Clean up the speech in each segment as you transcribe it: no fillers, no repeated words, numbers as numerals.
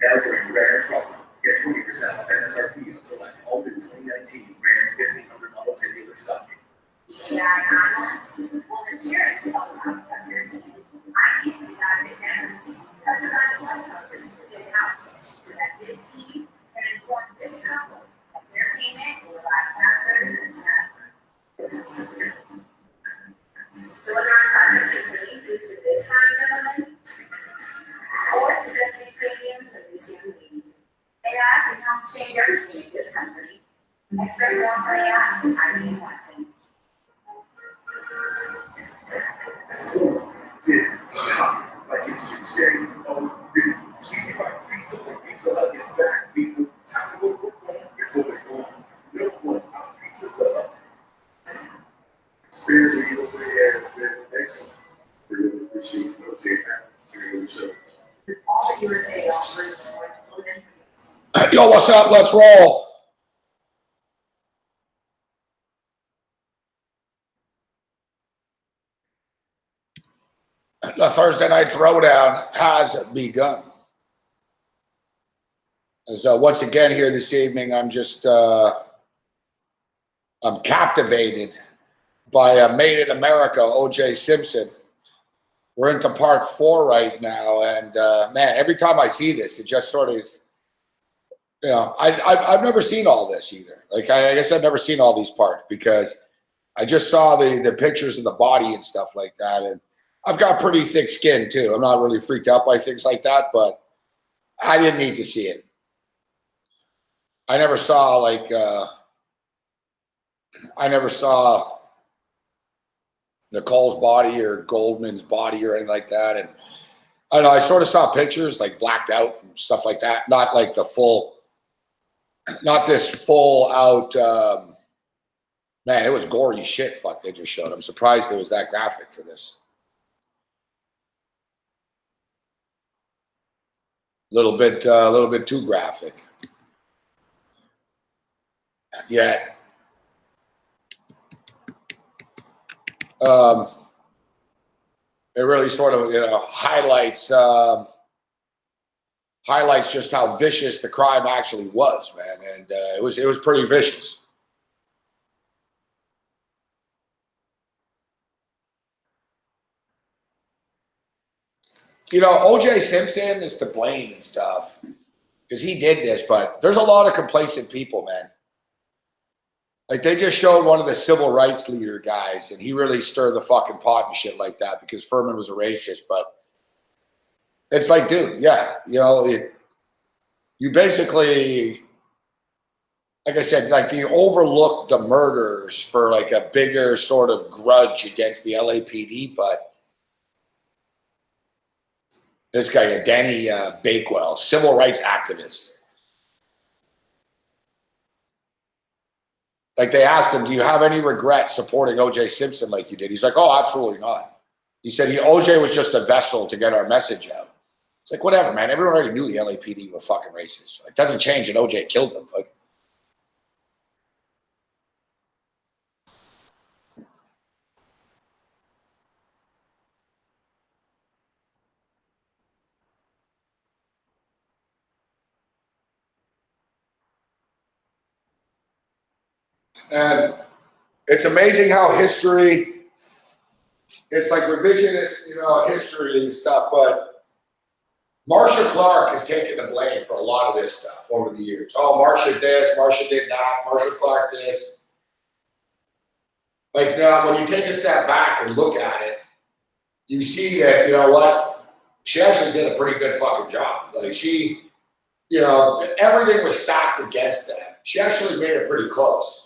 Now during Ram Truck Month, get 20% off MSRP on select Alden 2019 Ram 1500 models and dealer stock. Yeah, I insurance is all about customers. I need to guide his families customize one coverage for this house so that this team can inform this couple that their payment will arrive faster than this time. So whether I'm processing claims due to this fine gentleman or suggesting premium for this young lady, AI can help change everything in this company. Expect more from AI. I mean, Watson. Like it's J O B. Cheesy Box Pizza when Pizza Hut is back. People, time to go before they're gone. No one out pizzas the Hut. Experience what people say has been excellent. We really appreciate you taking that. The show. All the USA offers Yo, what's up? Let's roll. The Thursday night throwdown has begun. So once again here this evening, I'm just I'm captivated by Made in America, O.J. Simpson. We're into part 4 right now, and man, every time I see this, it just sort of, you know, I've never seen all this either. Like I guess I've never seen all these parts because I just saw the pictures of the body and stuff like that, and I've got pretty thick skin too. I'm not really freaked out by things like that, but I didn't need to see it. I never saw Nicole's body or Goldman's body or anything like that. And I don't know, I sort of saw pictures like blacked out and stuff like that. Not like the full, not this full out, man, it was gory shit. Fuck, they just showed. I'm surprised it was that graphic for this. A little bit too graphic. Yeah. It really sort of, you know, highlights just how vicious the crime actually was, man, and it was pretty vicious. You know, O.J. Simpson is to blame and stuff because he did this, but there's a lot of complacent people, man. Like they just showed one of the civil rights leader guys, and he really stirred the fucking pot and shit like that because Furman was a racist. But it's like, dude, yeah, you know, you basically, like I said, like you overlooked the murders for like a bigger sort of grudge against the LAPD, but this guy, Danny Bakewell, civil rights activist. Like they asked him, do you have any regret supporting O.J. Simpson like you did? He's like, oh, absolutely not. He said O.J. was just a vessel to get our message out. It's like, whatever, man. Everyone already knew the LAPD were fucking racist. It doesn't change that O.J. killed them. Like, and it's amazing how history, it's like revisionist, you know, history and stuff, but Marcia Clark has taken the blame for a lot of this stuff over the years. Oh, Marcia this, Marcia did that, Marcia Clark this. Like now, when you take a step back and look at it, you see that, you know what, she actually did a pretty good fucking job. Like she, you know, everything was stacked against them. She actually made it pretty close.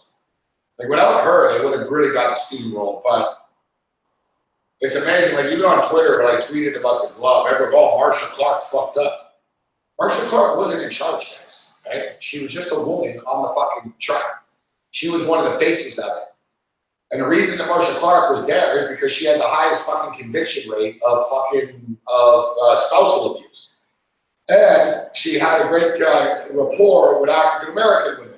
Like without her, they would have really gotten steamrolled. But it's amazing. Like even on Twitter, when I tweeted about the glove, everyone, oh, Marcia Clark fucked up. Marcia Clark wasn't in charge, guys. Right? She was just a woman on the fucking track. She was one of the faces of it. And the reason that Marcia Clark was there is because she had the highest fucking conviction rate of spousal abuse. And she had a great rapport with African American women.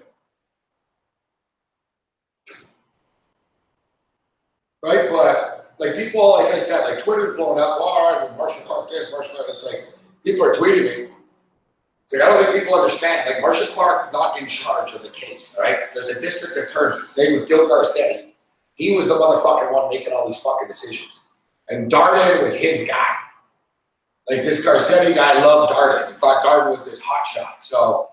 Right? But like people, like I said, like Twitter's blowing up. Oh, all right, Marcia Clark this, Marcia Clark. It's like people are tweeting me. It's So I don't think people understand. Like Marcia Clark, not in charge of the case. All right, there's a district attorney. His name was Gil Garcetti. He was the motherfucking one making all these fucking decisions, and Darden was his guy. Like this Garcetti guy loved Darden and thought Darden was this hot shot. So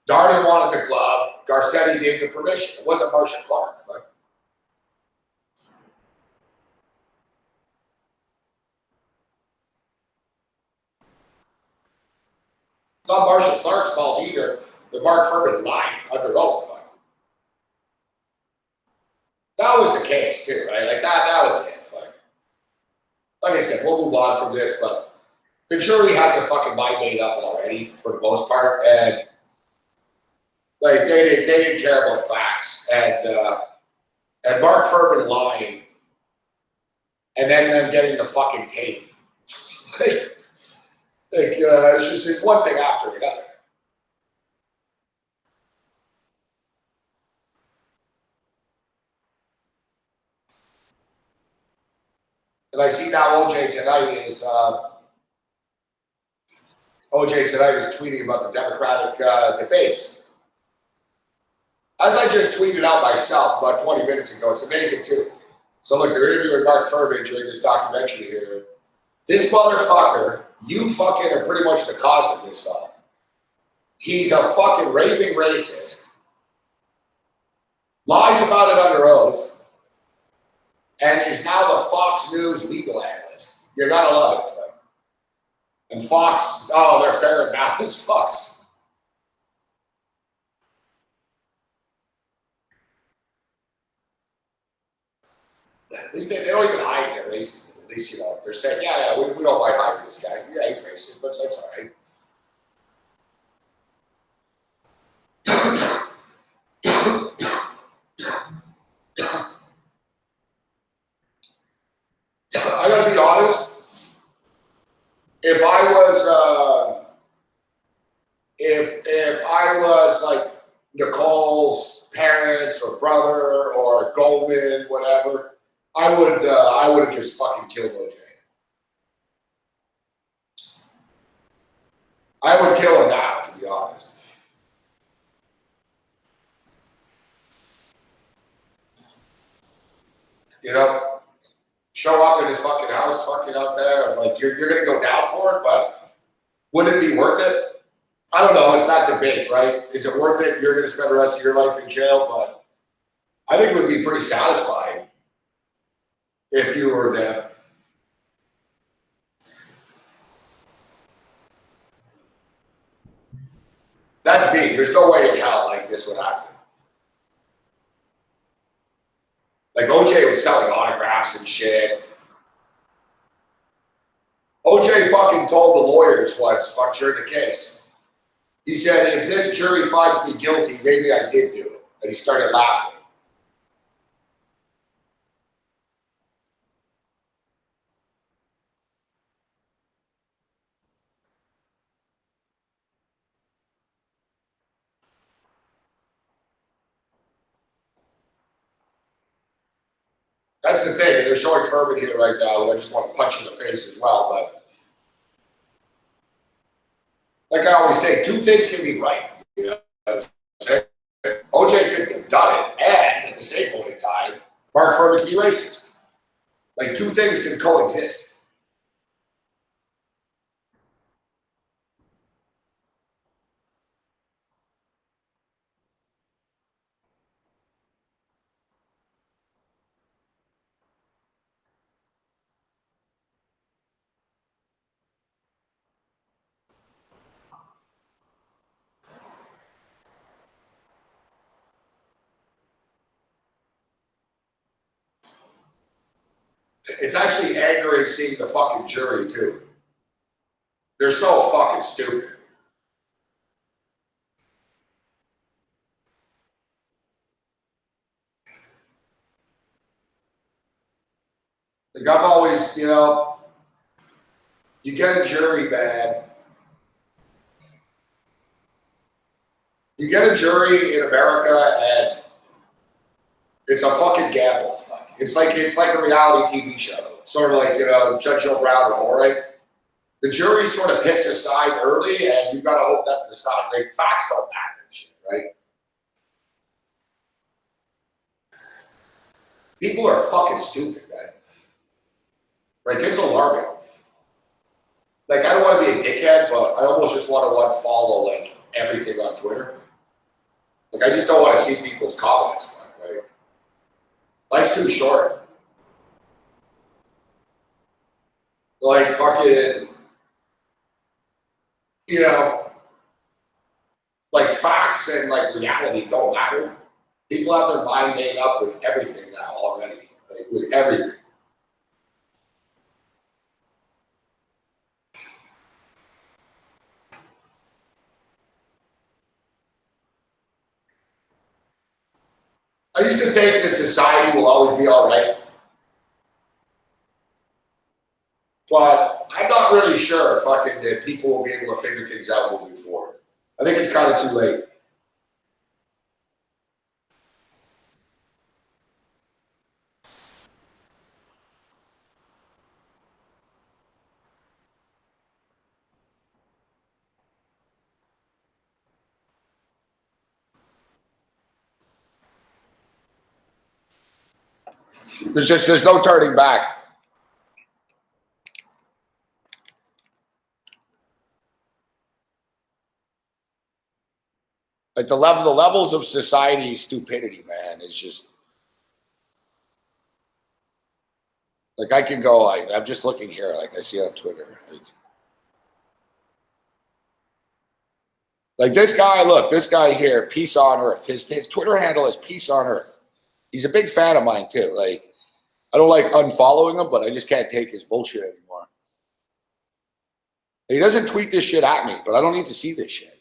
Darden wanted the glove. Garcetti gave the permission. It wasn't Marcia Clark. But it's not Marcia Clark's fault either that Mark Fuhrman lied under oath. That was the case too, right? Like that was it. Like I said, we'll move on from this, but the jury had their fucking mind made up already for the most part, and like they didn't care about facts, and Mark Fuhrman lying, and then them getting the fucking tape. It's one thing after another. And I see now OJ tonight is tweeting about the Democratic debates. As I just tweeted out myself about 20 minutes ago, it's amazing too. So look, they're interviewing Mark Fuhrman during this documentary here. This motherfucker, you fucking are pretty much the cause of this all. He's a fucking raving racist, lies about it under oath, and is now the Fox News legal analyst. You're gonna love it, Phil. And Fox, oh, they're fair now as Fox. At least they don't even hide their racism. At least, you know, they're saying, yeah, we don't mind hiring this guy. Yeah, he's racist, but that's all right. I gotta be honest. If I was like Nicole's parents or brother or Goldman, whatever, I would have just fucking killed OJ. I would kill him now, to be honest. You know, show up in his fucking house, fucking out there, and like you're gonna go down for it, but would it be worth it? I don't know. It's not debate, right? Is it worth it? You're gonna spend the rest of your life in jail, but I think it would be pretty satisfying if you were them. That's me. There's no way in hell like this would happen. Like OJ was selling autographs and shit. OJ fucking told the lawyers once, during the case. He said, if this jury finds me guilty, maybe I did do it. And he started laughing. That's the thing, and they're showing Fuhrman here right now, who I just want to punch in the face as well, but like I always say, two things can be right. You know what I'm saying? OJ could have done it, and at the same point in time, Mark Fuhrman can be racist. Like two things can coexist. It's actually angering seeing the fucking jury too. They're so fucking stupid. Like I've always, you know, you get a jury, man. You get a jury in America, and it's a fucking gamble. It's like a reality TV show. It's sort of like, you know, Judge Joe Brown or Jorge. the jury sort of picks a side early, and you got to hope that's the side. Like, facts don't matter and shit, right? People are fucking stupid, man. Like, it's alarming. Like, I don't want to be a dickhead, but I almost just want to unfollow, like, everything on Twitter. Like, I just don't want to see people's comments. Like, life's too short. Like, fucking, you know, like, facts and, like, reality don't matter. People have their mind made up with everything now already. Like, with everything. I used to think that society will always be all right. But I'm not really sure fucking that people will be able to figure things out moving forward. I think it's kind of too late. There's no turning back. Like the levels of society stupidity, man, is just like I can go. I'm just looking here, like I see on Twitter. Like this guy, look, this guy here, Peace on Earth. His Twitter handle is Peace on Earth. He's a big fan of mine too. Like I don't like unfollowing him, but I just can't take his bullshit anymore. He doesn't tweet this shit at me, but I don't need to see this shit.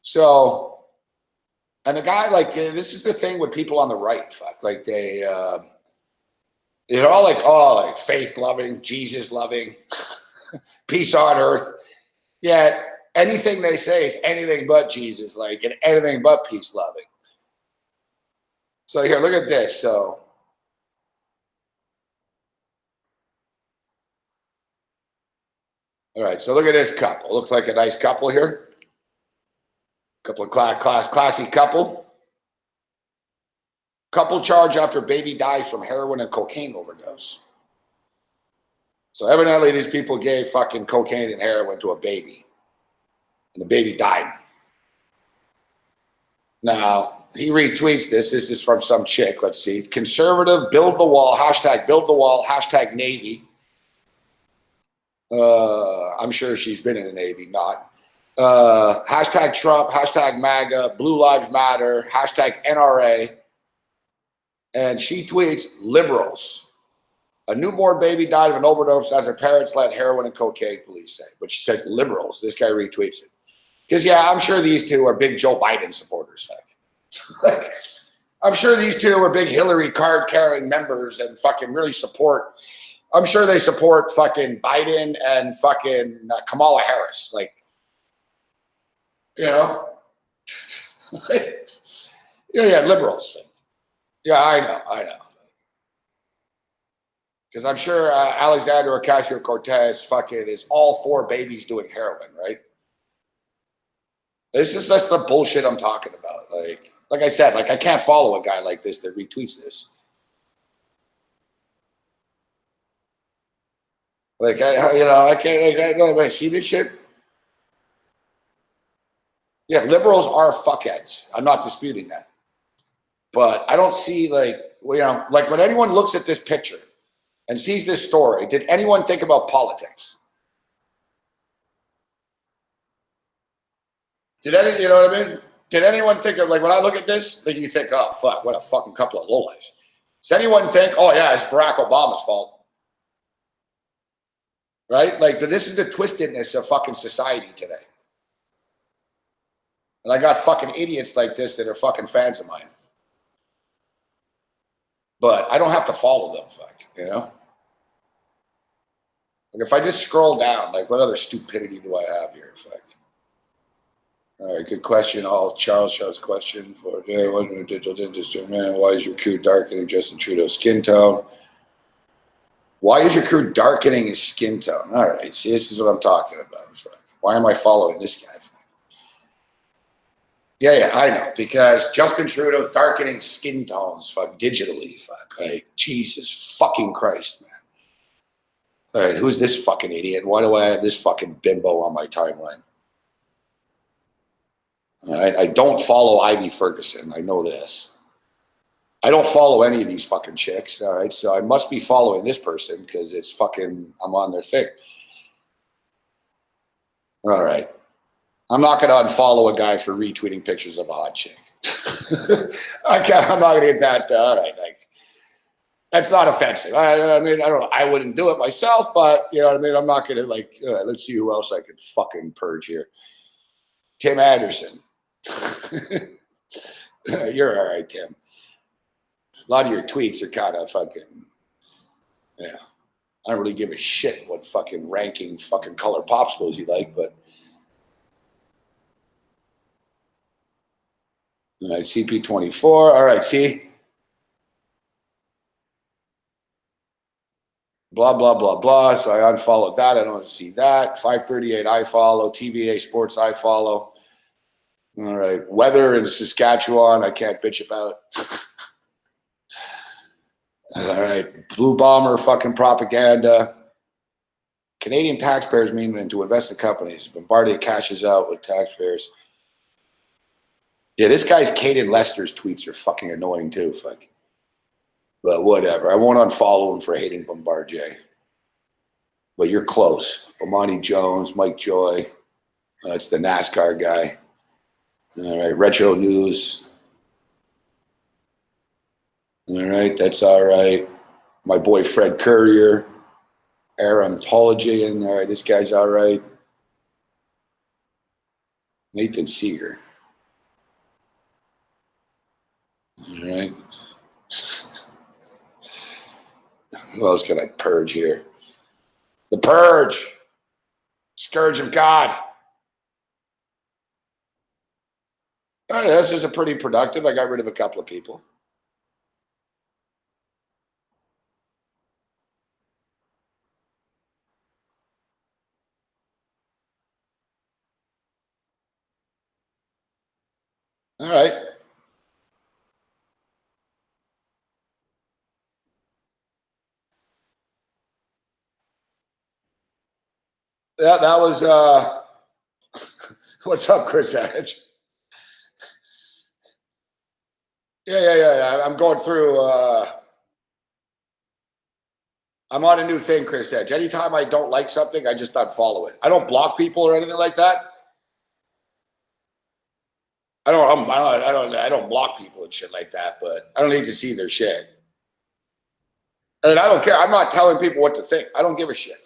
So, and the guy, like, this is the thing with people on the right, fuck. Like, they're all like, oh, like, faith loving, Jesus loving, peace on earth. Yet, anything they say is anything but Jesus, like, and anything but peace loving. So, here, look at this. So, all right, so look at this couple. Looks like a nice couple here. Couple of classy couple. Couple charged after baby dies from heroin and cocaine overdose. So evidently these people gave fucking cocaine and heroin to a baby. And the baby died. Now, he retweets this. This is from some chick. Let's see. Conservative, build the wall. Hashtag build the wall. Hashtag Navy. I'm sure she's been in the Navy, not. Hashtag Trump, hashtag MAGA, Blue Lives Matter, hashtag NRA. And she tweets, liberals. A newborn baby died of an overdose as her parents let heroin and cocaine, police say. But she says liberals. This guy retweets it. Because, yeah, I'm sure these two are big Joe Biden supporters. Like, I'm sure these two are big Hillary card-carrying members and fucking really support. I'm sure they support fucking Biden and fucking Kamala Harris. Like, you know? yeah, liberals. Yeah, I know. Because I'm sure Alexandria Ocasio-Cortez fucking is all for babies doing heroin, right? This is just the bullshit I'm talking about. Like I said, like I can't follow a guy like this that retweets this. Like I can't. I see this shit. Yeah, liberals are fuckheads. I'm not disputing that. But I don't see like when anyone looks at this picture and sees this story, did anyone think about politics? Did any, you know what I mean? Did anyone think of, like, when I look at this, like, you think, oh, fuck, what a fucking couple of lowlifes. Does anyone think, oh, yeah, it's Barack Obama's fault? Right? Like, but this is the twistedness of fucking society today. And I got fucking idiots like this that are fucking fans of mine. But I don't have to follow them, fuck, you know? Like, if I just scroll down, like, what other stupidity do I have here, fuck? All right, good question. Charles Shaw's question for today. What in the digital industry, man? Why is your crew darkening Justin Trudeau's skin tone? Why is your crew darkening his skin tone? All right, see, this is what I'm talking about. Why am I following this guy? Yeah, I know, because Justin Trudeau's darkening skin tones, digitally, like, Jesus fucking Christ, man. All right, who's this fucking idiot? And why do I have this fucking bimbo on my timeline? All right, I don't follow Ivy Ferguson. I know this. I don't follow any of these fucking chicks. All right, so I must be following this person because it's fucking, I'm on their thing. All right. I'm not going to unfollow a guy for retweeting pictures of a hot chick. I'm not going to get that. All right. Like, that's not offensive. I mean, I don't know. I wouldn't do it myself, but you know what I mean? I'm not going to like, let's see who else I could fucking purge here. Tim Anderson. You're all right, Tim. A lot of your tweets are kind of fucking, yeah. I don't really give a shit what fucking ranking fucking color popsicles you like, but all right, CP24. All right, see? Blah, blah, blah, blah. So I unfollowed that. I don't see that. 538, I follow. TVA Sports, I follow. All right. Weather in Saskatchewan, I can't bitch about. All right. Blue Bomber fucking propaganda. Canadian taxpayers mean to invest in companies. Bombardier cashes out with taxpayers. Yeah, this guy's Caden Lester's tweets are fucking annoying too. Fuck. But whatever. I won't unfollow him for hating Bombardier. But you're close. Bomani Jones, Mike Joy. That's the NASCAR guy. All right. Retro News. All right. That's all right. My boy Fred Courier. Aramtology. All right. This guy's all right. Nathan Seeger. All right. Who else can I purge here? The Purge. Scourge of God. Oh, yeah, this is a pretty productive. I got rid of a couple of people. All right. Yeah, that was what's up, Chris Edge? Yeah. I'm going through I'm on a new thing, Chris Edge. Anytime I don't like something, I just unfollow it. I don't block people or anything like that. I don't block people and shit like that, but I don't need to see their shit. And I don't care. I'm not telling people what to think. I don't give a shit.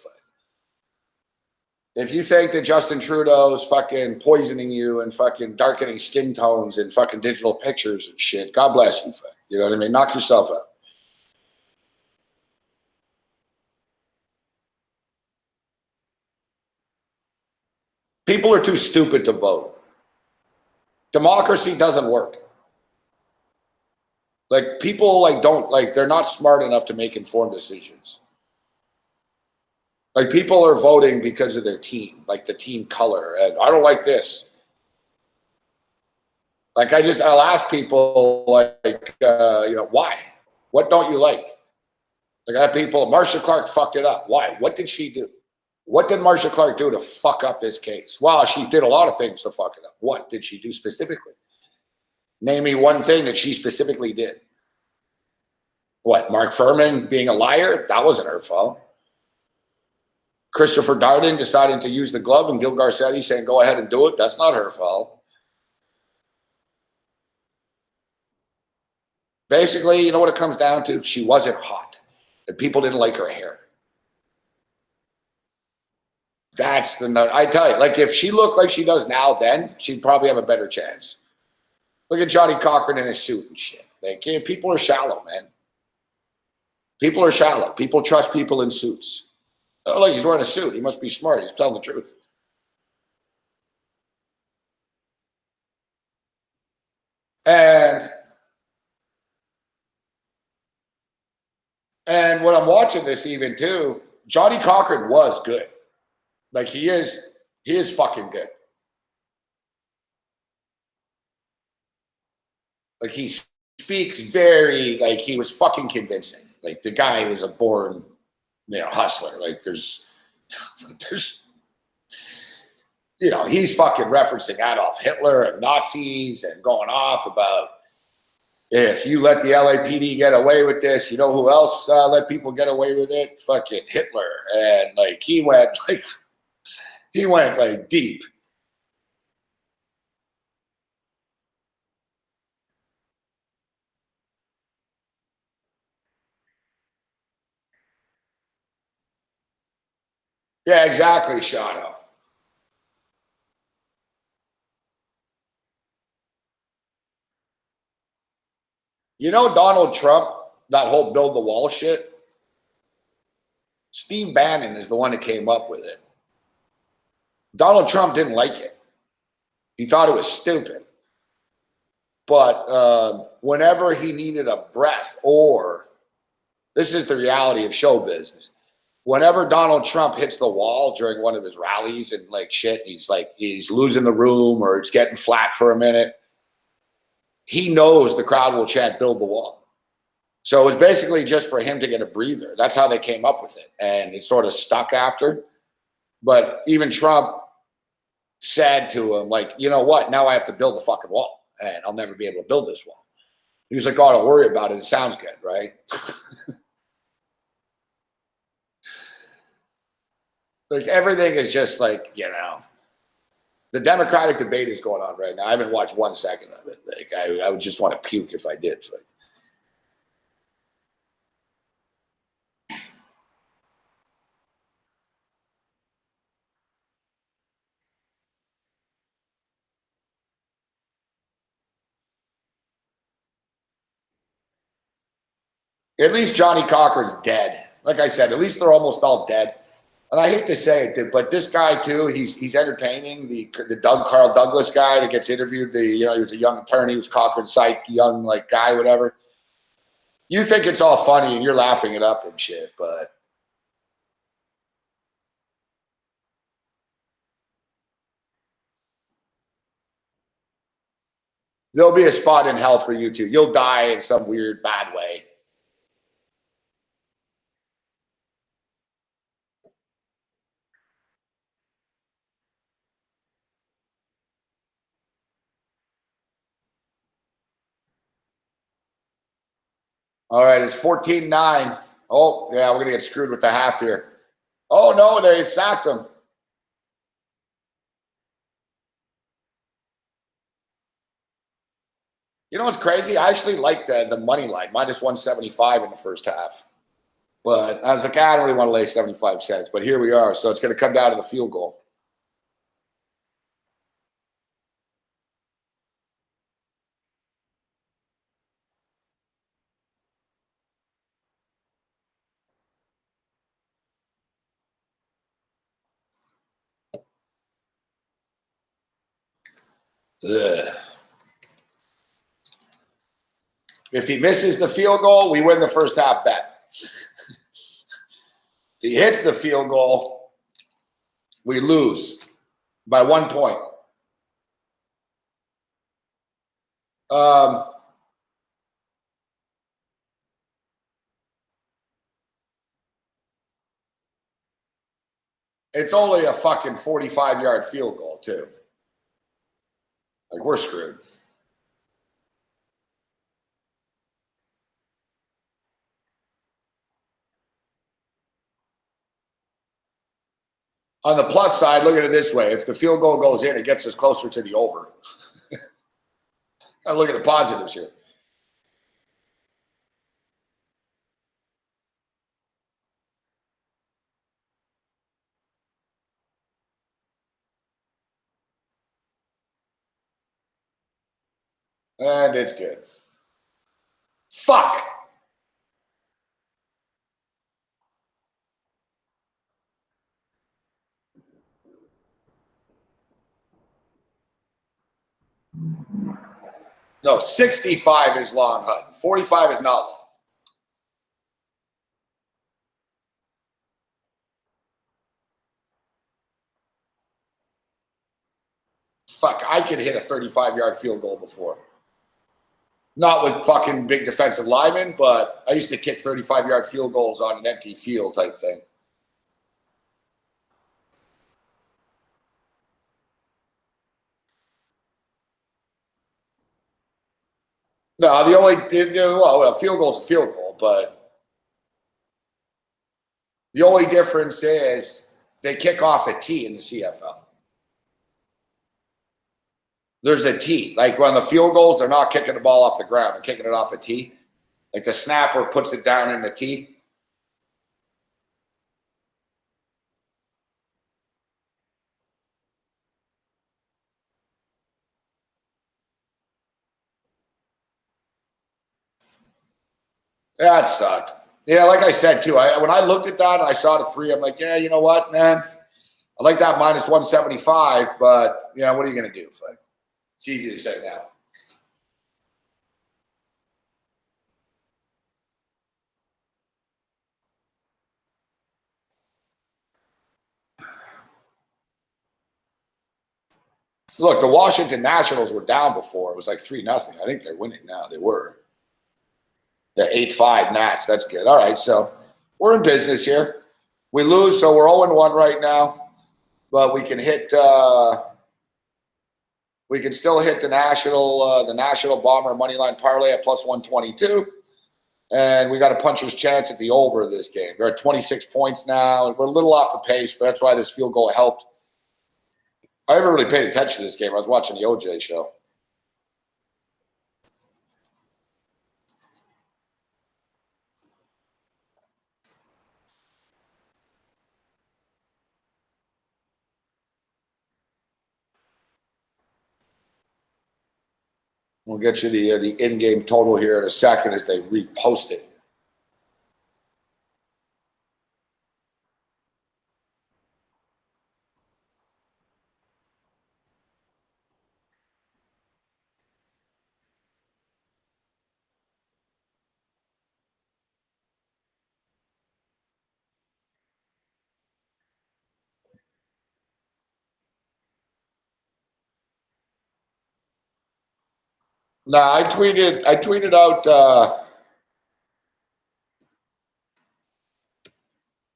If you think that Justin Trudeau's fucking poisoning you and fucking darkening skin tones and fucking digital pictures and shit, God bless you. You know what I mean? Knock yourself out. People are too stupid to vote. Democracy doesn't work. Like people they're not smart enough to make informed decisions. Like people are voting because of their team, like the team color. And I don't like this. Like I'll ask people why? What don't you like? Like I have people, Marcia Clark fucked it up. Why? What did she do? What did Marcia Clark do to fuck up this case? Well, she did a lot of things to fuck it up. What did she do specifically? Name me one thing that she specifically did. What, Mark Furman being a liar? That wasn't her fault. Christopher Darden deciding to use the glove and Gil Garcetti saying, go ahead and do it. That's not her fault. Basically, you know what it comes down to? She wasn't hot. And people didn't like her hair. That's the note. I tell you, like if she looked like she does now, then she'd probably have a better chance. Look at Johnny Cochran in his suit and shit. People are shallow, man. People are shallow. People trust people in suits. Oh, look, he's wearing a suit. He must be smart. He's telling the truth. And And when I'm watching this even too, Johnny Cochran was good. Like he is fucking good. Like he speaks very, like he was fucking convincing. Like the guy was a born, hustler. Like there's, he's fucking referencing Adolf Hitler and Nazis and going off about if you let the LAPD get away with this, you know who else let people get away with it? Fucking Hitler. And like he went like deep. Yeah, exactly, Shano. Donald Trump, that whole build the wall shit, Steve Bannon is the one that came up with it. Donald Trump didn't like it. He thought it was stupid. But whenever he needed a breath, or this is the reality of show business, whenever Donald Trump hits the wall during one of his rallies and like shit, he's losing the room or it's getting flat for a minute, he knows the crowd will chant build the wall. So it was basically just for him to get a breather. That's how they came up with it. And it sort of stuck after. But even Trump said to him, like, you know what? Now I have to build the fucking wall and I'll never be able to build this wall. He was like, oh, don't worry about it. It sounds good, right? Like everything is just like, the Democratic debate is going on right now. I haven't watched 1 second of it. Like I would just want to puke if I did. Like, at least Johnny Cochran's dead. Like I said, at least they're almost all dead. And I hate to say it, but this guy too, he's entertaining. The Carl Douglas guy that gets interviewed. He was a young attorney, he was Cochran's psych, young like guy, whatever. You think it's all funny and you're laughing it up and shit, but there'll be a spot in hell for you too. You'll die in some weird bad way. All right, it's 14-9. Oh, yeah, we're going to get screwed with the half here. Oh, no, they sacked him. You know what's crazy? I actually like the money line, minus 175 in the first half. But I was like, I don't really want to lay 75 cents. But here we are. So it's going to come down to the field goal. Ugh. If he misses the field goal, we win the first half bet. If he hits the field goal, we lose by 1 point. It's only a fucking 45-yard field goal, too. Like, we're screwed. On the plus side, look at it this way. If the field goal goes in, it gets us closer to the over. Gotta look at the positives here. And it's good. Fuck. No, 65 is long, Hutton. 45 is not long. fuck, I could hit a 35-yard field goal before. Not with fucking big defensive linemen, but I used to kick 35-yard field goals on an empty field type thing. No, well, a field goal is a field goal, but the only difference is they kick off a tee in the CFL. There's a tee. Like when the field goals, they're not kicking the ball off the ground. They're kicking it off a tee. Like the snapper puts it down in the tee. That sucked. Yeah, like I said too, when I looked at that and I saw the 3, I'm like, yeah, you know what, man? I like that minus 175, but you know, what are you gonna do? It's easy to say now. Look, the Washington Nationals were down before. It was like 3-0. I think they're winning now. They were. The 8-5 Nats. That's good. All right, so we're in business here. We lose, so we're 0-1 right now. But we can hit. We can still hit the National Bomber money line parlay at plus 122. And we got a puncher's chance at the over of this game. We're at 26 points now. We're a little off the pace, but that's why this field goal helped. I haven't really paid attention to this game. I was watching the OJ show. We'll get you the in-game total here in a second as they repost it. Nah, I tweeted out.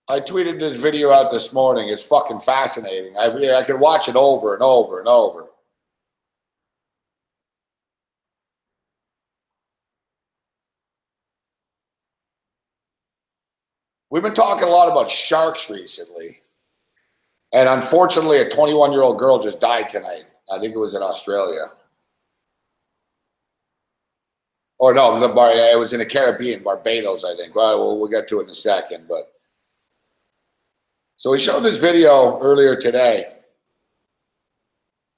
I tweeted this video out this morning. It's fucking fascinating. I could watch it over and over and over. We've been talking a lot about sharks recently. And unfortunately, a 21-year-old girl just died tonight. I think it was in Australia. Or no, it was in the Caribbean, Barbados, I think. Well, we'll get to it in a second. But so we showed this video earlier today.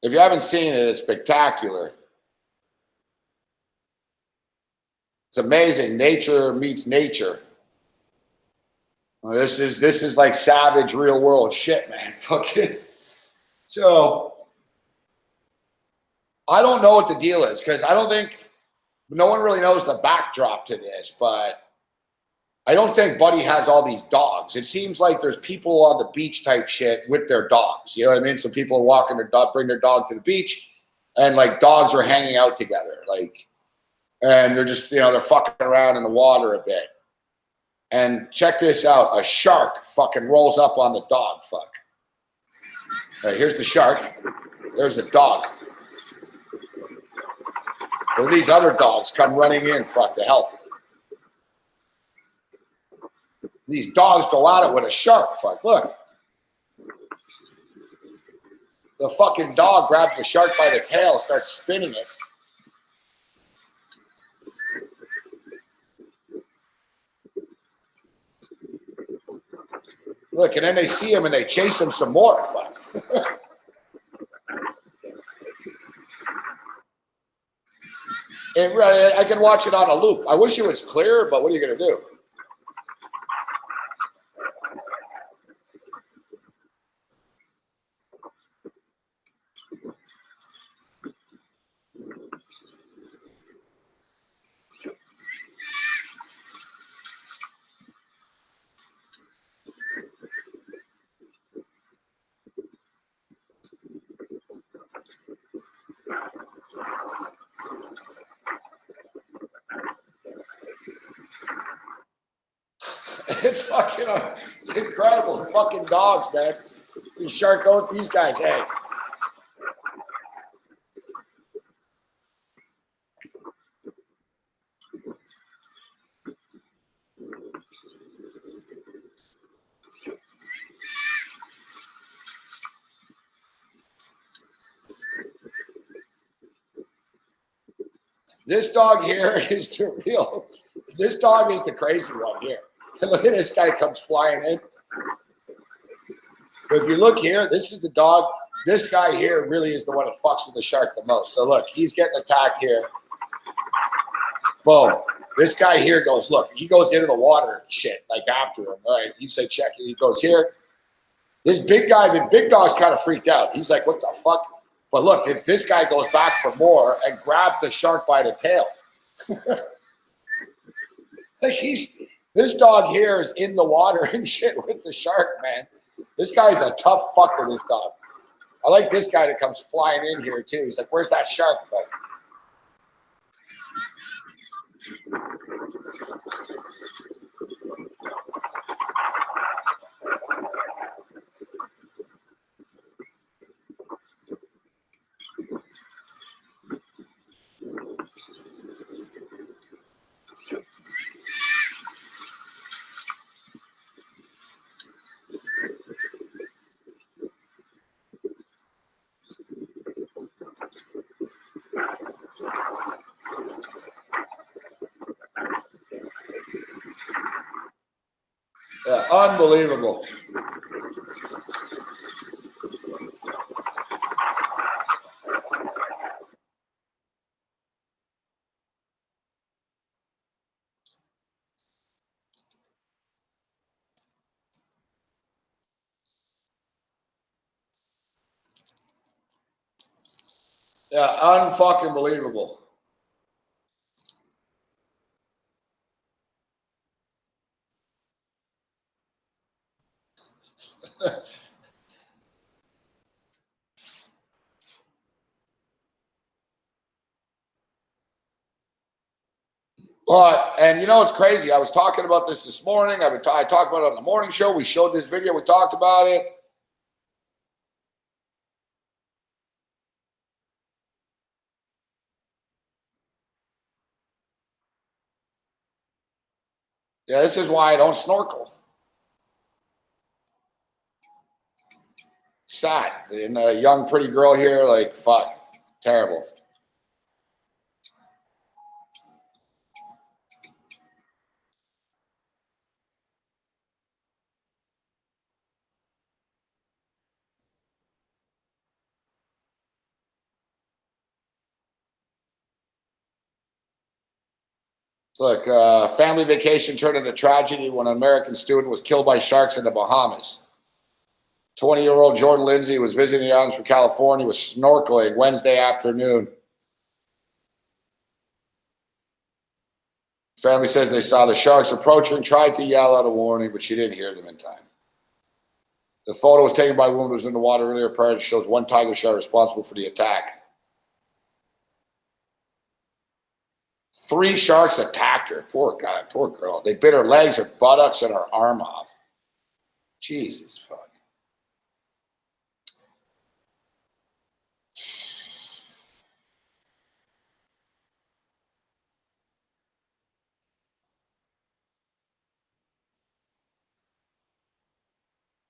If you haven't seen it, it's spectacular. It's amazing. Nature meets nature. This is like savage real world shit, man. Fucking. So I don't know what the deal is because I don't think no one really knows the backdrop to this, but I don't think Buddy has all these dogs. It seems like there's people on the beach type shit with their dogs. You know what I mean? So people are walking their dog, bring their dog to the beach, and like dogs are hanging out together, like, and they're just they're fucking around in the water a bit. And check this out: a shark fucking rolls up on the dog. Fuck. All right, here's the shark. There's the dog. Well, these other dogs come running in, fuck, to help. These dogs go at it with a shark, fuck, look. The fucking dog grabs the shark by the tail, starts spinning it. Look, and then they see him and they chase him some more, fuck. And I can watch it on a loop. I wish it was clear, but what are you going to do? You know, incredible fucking dogs, man. These shark oats, these guys, hey. This dog here is the real. This dog is the crazy one here. And look at this guy comes flying in. So if you look here, this is the dog. This guy here really is the one that fucks with the shark the most. So look, he's getting attacked here. Boom. This guy here goes, look, he goes into the water and shit, like after him. Right? He's like, check it. He goes here. This big guy, the big dog's kind of freaked out. He's like, what the fuck? But look, if this guy goes back for more and grabs the shark by the tail. Like this dog here is in the water and shit with the shark, man. This guy's a tough fucker, this dog. I like this guy that comes flying in here too. He's like, where's that shark? Yeah, unbelievable. Yeah, unfucking believable. But, and you know, it's crazy. I was talking about this morning. I talked about it on the morning show. We showed this video. We talked about it. Yeah, this is why I don't snorkel. Sad. And a young, pretty girl here, like, fuck. Terrible. Look, family vacation turned into tragedy when an American student was killed by sharks in the Bahamas. 20-year-old Jordan Lindsay was visiting the islands from California, was snorkeling Wednesday afternoon. Family says they saw the sharks approaching, tried to yell out a warning, but she didn't hear them in time. The photo was taken by a woman who was in the water earlier prior. It shows one tiger shark responsible for the attack. 3 sharks attacked her. Poor guy, poor girl. They bit her legs, her buttocks, and her arm off. Jesus fuck.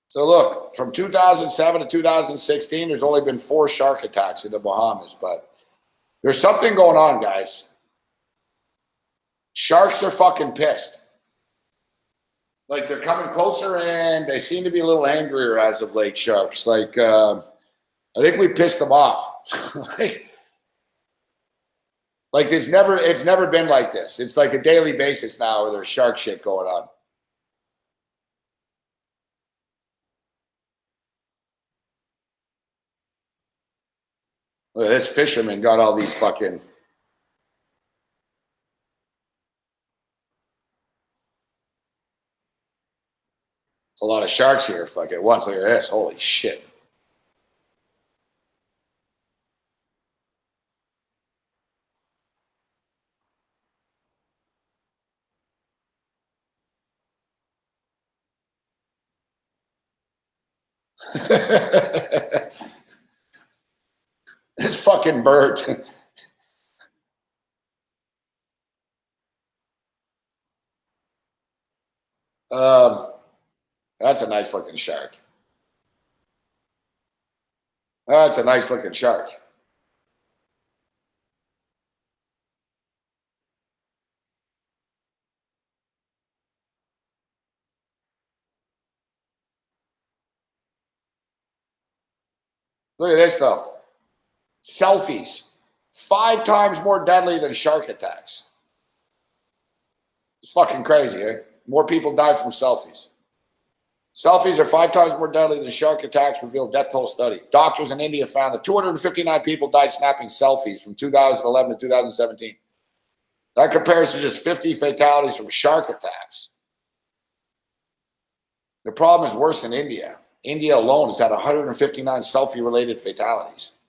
So look, from 2007 to 2016, there's only been 4 shark attacks in the Bahamas, but there's something going on, guys. Sharks are fucking pissed. Like, they're coming closer in. They seem to be a little angrier as of late, sharks. Like, I think we pissed them off. like it's never been like this. It's like a daily basis now where there's shark shit going on. Look, this fisherman got all these fucking. A lot of sharks here, fuck at once. Look at this. Holy shit. This fucking bird. That's a nice looking shark. That's a nice looking shark. Look at this though. Selfies. 5 times more deadly than shark attacks. It's fucking crazy, eh? More people die from selfies. Selfies are 5 times more deadly than shark attacks, revealed death toll study. Doctors in India found that 259 people died snapping selfies from 2011 to 2017. That compares to just 50 fatalities from shark attacks. The problem is worse in India. India alone has had 159 selfie-related fatalities.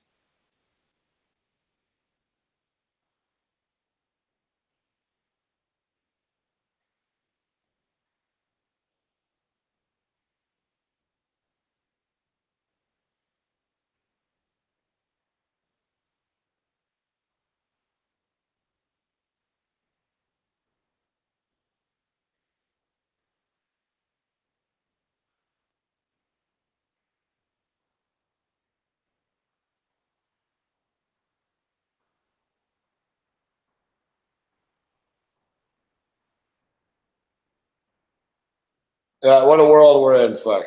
What a world we're in, fuck.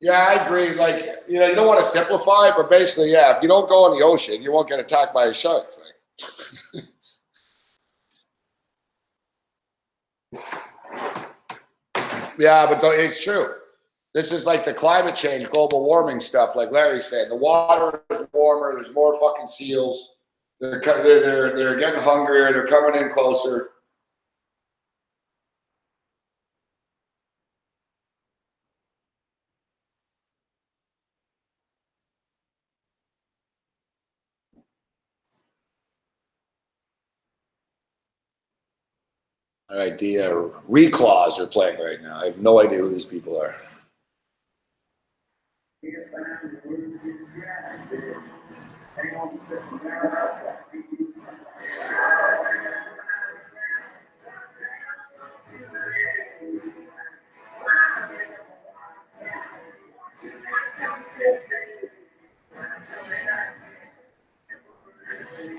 Yeah, I agree. Like, you don't want to simplify, but basically, yeah, if you don't go in the ocean, you won't get attacked by a shark. Yeah, but it's true. This is like the climate change, global warming stuff, like Larry said. The water is warmer. There's more fucking seals. They're getting hungrier. They're coming in closer. All right, the Reclaws are playing right now. I have no idea who these people are.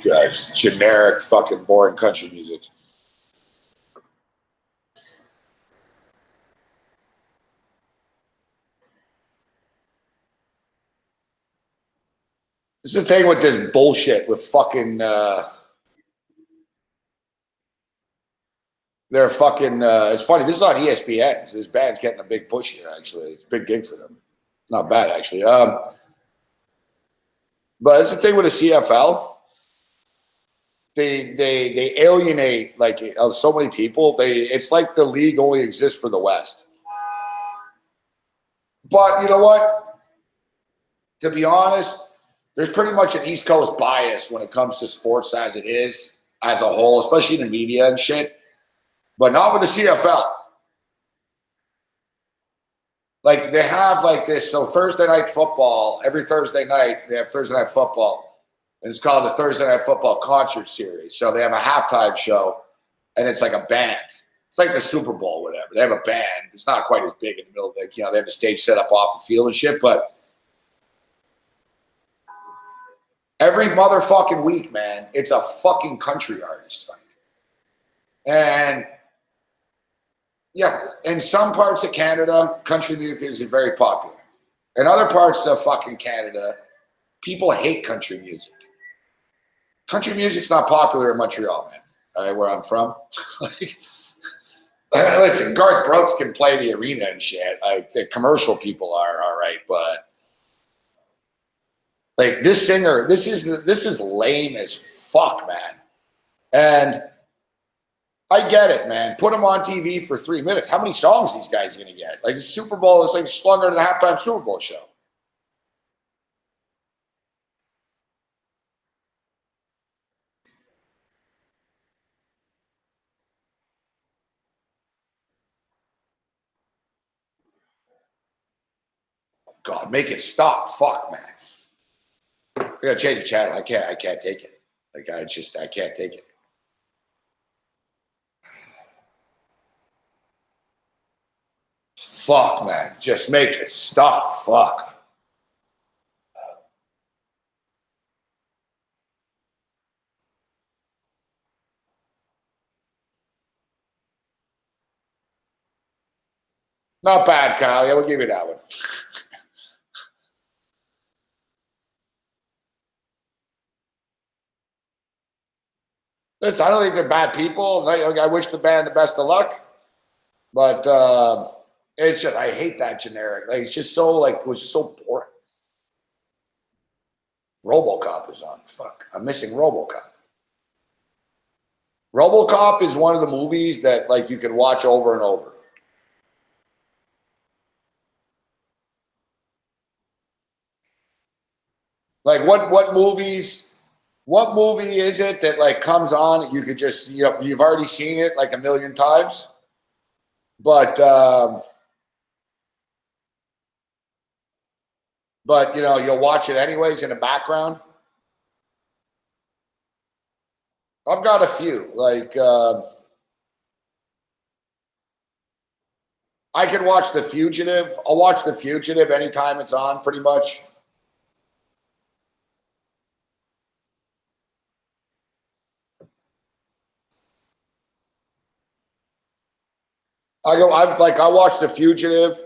Guys, generic fucking boring country music. This is the thing with this bullshit with fucking they're fucking it's funny, this is on ESPN. So this band's getting a big push here, actually. It's a big gig for them. It's not bad, actually. But it's the thing with the CFL. They alienate like so many people. It's like the league only exists for the West. But you know what? To be honest, there's pretty much an East Coast bias when it comes to sports as it is, as a whole, especially in the media and shit. But not with the CFL. Like they have like this. So Thursday night football, every Thursday night, they have Thursday night football. And it's called the Thursday Night Football Concert Series. So they have a halftime show, and it's like a band. It's like the Super Bowl, whatever. They have a band. It's not quite as big in the middle of the, they have the stage set up off the field and shit, but every motherfucking week, man, it's a fucking country artist thing. And yeah, in some parts of Canada, country music is very popular. In other parts of fucking Canada, people hate country music. Country music's not popular in Montreal, man. All right, where I'm from. Listen, Garth Brooks can play the arena and shit. The commercial people are all right, but like this singer, this is lame as fuck, man. And I get it, man. Put them on TV for 3 minutes. How many songs these guys are gonna get? Like the Super Bowl is like longer than a halftime Super Bowl show. God, make it stop. Fuck, man. I gotta change the channel. I can't take it. Like I can't take it. Fuck, man. Just make it stop. Fuck. Not bad, Kyle. Yeah, we'll give you that one. Listen, I don't think they're bad people. I wish the band the best of luck, but it's just I hate that generic. Like it's just so like it was just so boring. RoboCop is on. Fuck, I'm missing RoboCop. RoboCop is one of the movies that like you can watch over and over. Like what movies? What movie is it that like comes on? You could just you've already seen it like a million times, but you'll watch it anyways in the background. I've got a few. Like I can watch The Fugitive. I'll watch The Fugitive anytime it's on, pretty much. I watch The Fugitive.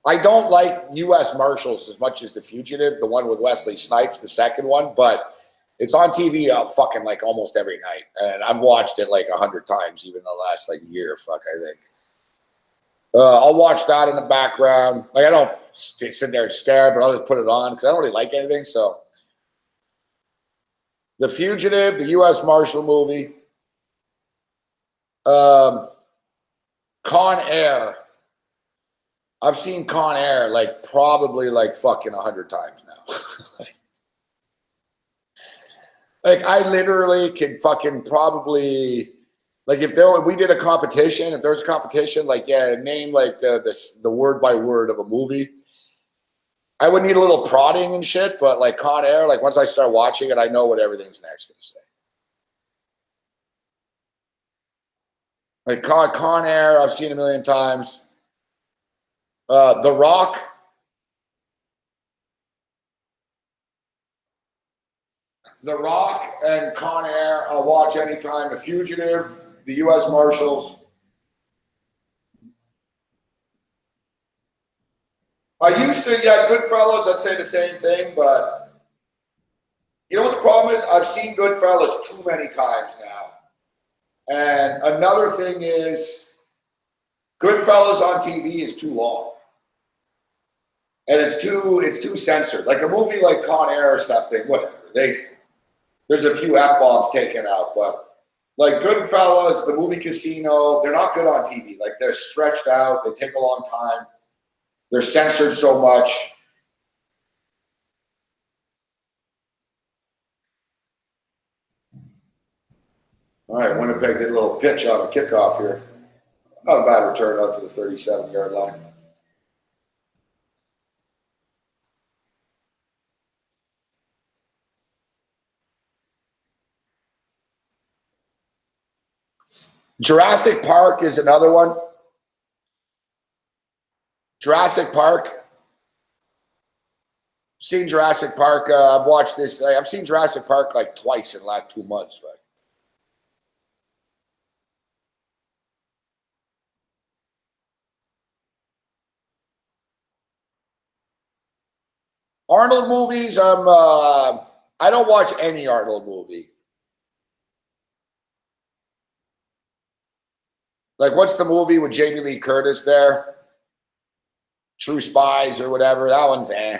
I don't like U.S. Marshals as much as The Fugitive, the one with Wesley Snipes, the second one, but it's on TV fucking like almost every night, and I've watched it like 100 times, even the last like year. Fuck, I think. I'll watch that in the background. Like I don't sit there and stare, but I'll just put it on because I don't really like anything. So, The Fugitive, the U.S. Marshal movie, Con Air. I've seen Con Air like probably like fucking 100 times now. like I literally could fucking probably like if we did a competition, if there's a competition, like name like the word by word of a movie. I would need a little prodding and shit, but like Con Air, like once I start watching it, I know what everything's next going to say. Like Con Air, I've seen a million times. The Rock. The Rock and Con Air, I'll watch anytime. The Fugitive, the U.S. Marshals. I used to, Goodfellas, I'd say the same thing, but you know what the problem is? I've seen Goodfellas too many times now. And another thing is, Goodfellas on TV is too long. And it's too censored. Like a movie like Con Air or something, whatever. There's a few F-bombs taken out, but like Goodfellas, the movie Casino, they're not good on TV. Like they're stretched out, they take a long time, they're censored so much. All right, Winnipeg did a little pitch on the kickoff here. Not a bad return out to the 37-yard line. Jurassic Park is another one. Jurassic Park. Seen Jurassic Park. I've watched this. I've seen Jurassic Park like twice in the last 2 months. But Arnold movies, I don't watch any Arnold movie. Like, what's the movie with Jamie Lee Curtis there? True Spies or whatever. That one's eh.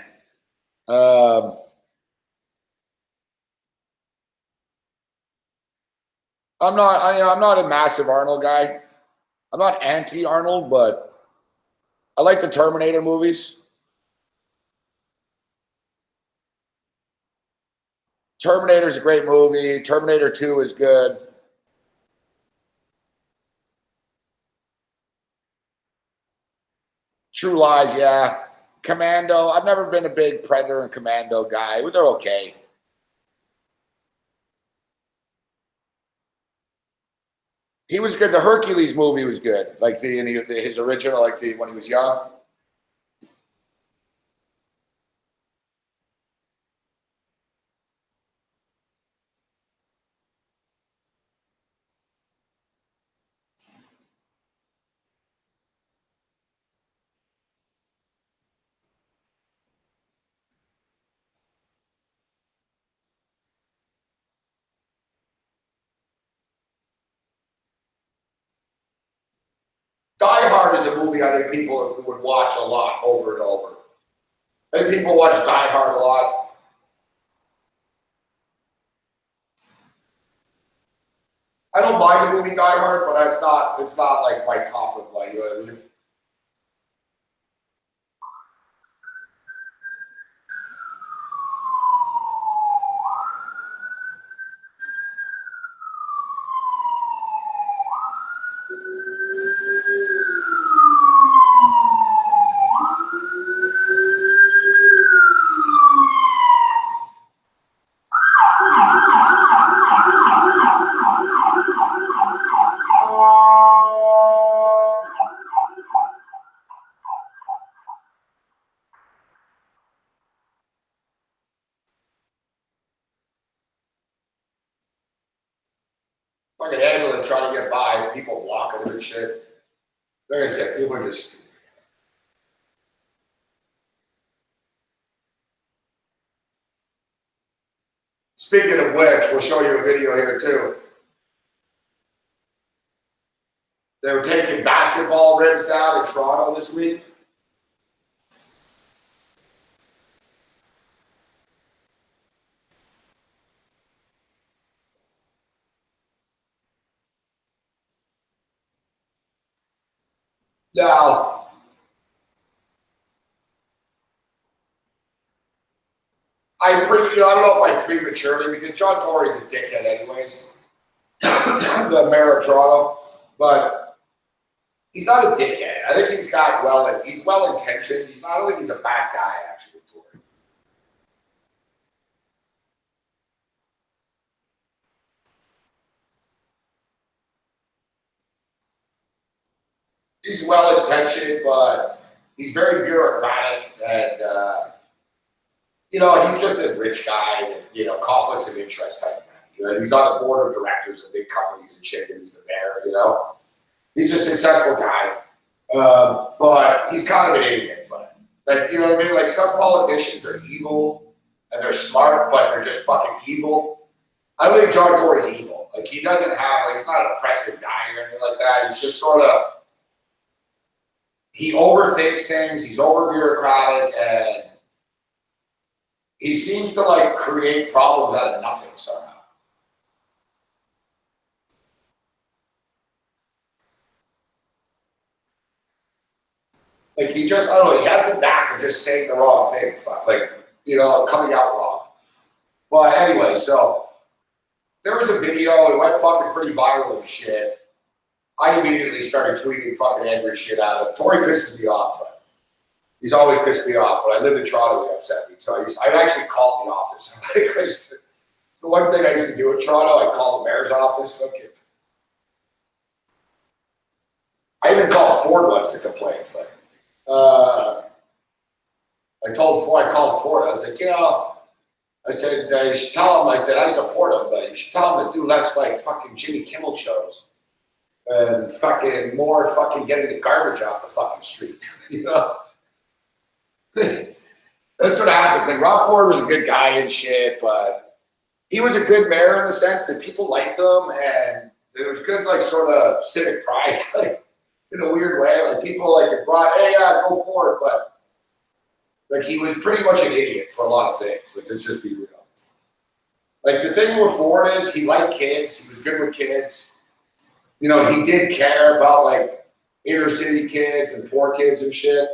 I'm not a massive Arnold guy. I'm not anti-Arnold, but I like the Terminator movies. Terminator's a great movie. Terminator 2 is good. True Lies, yeah. Commando, I've never been a big Predator and Commando guy. They're okay. He was good. The Hercules movie was good. Like his original, like when he was young. Die Hard is a movie I think people would watch a lot over and over. I think people watch Die Hard a lot. I don't mind the movie Die Hard, but it's not like my top of like, you know what I mean? Fucking ambulance trying to get by, people walking and shit. Like I said, people are just. Speaking of which, we'll show you a video here too. They were taking basketball rims down in Toronto this week. Now, I don't know if I prematurely, because John Tory's a dickhead anyways, the mayor of Toronto, but he's not a dickhead. I think he's well intentioned. I don't think he's a bad guy actually, Tory. He's well intentioned, but he's very bureaucratic and he's just a rich guy and, conflicts of interest type guy. And he's on the board of directors of big companies and shit, and he's the mayor, He's a successful guy, but he's kind of an idiot, like, you know what I mean? Like, some politicians are evil, and they're smart, but they're just fucking evil. I don't think John Tory's evil. Like, he doesn't have, he's not an oppressive guy or anything like that. He's just sort of, he overthinks things, he's over-bureaucratic, and he seems to, create problems out of nothing somehow. Like, he just, I don't know, he has the knack of just saying the wrong thing, coming out wrong. But anyway, so, there was a video, it went fucking pretty viral and shit. I immediately started tweeting fucking angry shit at him. Tory pisses me off. He's always pissed me off. When I lived in Toronto, he upset me. So I actually called the office. It's the one thing I used to do in Toronto. I called the mayor's office. I even called Ford once to complain. I called Ford. I was like, I said, you should tell him. I said, I support him, but you should tell him to do less fucking Jimmy Kimmel shows. And fucking more fucking getting the garbage off the fucking street, That's what happens. Like, Rob Ford was a good guy and shit, but he was a good mayor in the sense that people liked him, and there was good, sort of civic pride, in a weird way. People, it brought, hey, yeah, go for it, but, he was pretty much an idiot for a lot of things. Let's just be real. Like the thing with Ford is he liked kids. He was good with kids. You know, he did care about like inner city kids and poor kids and shit.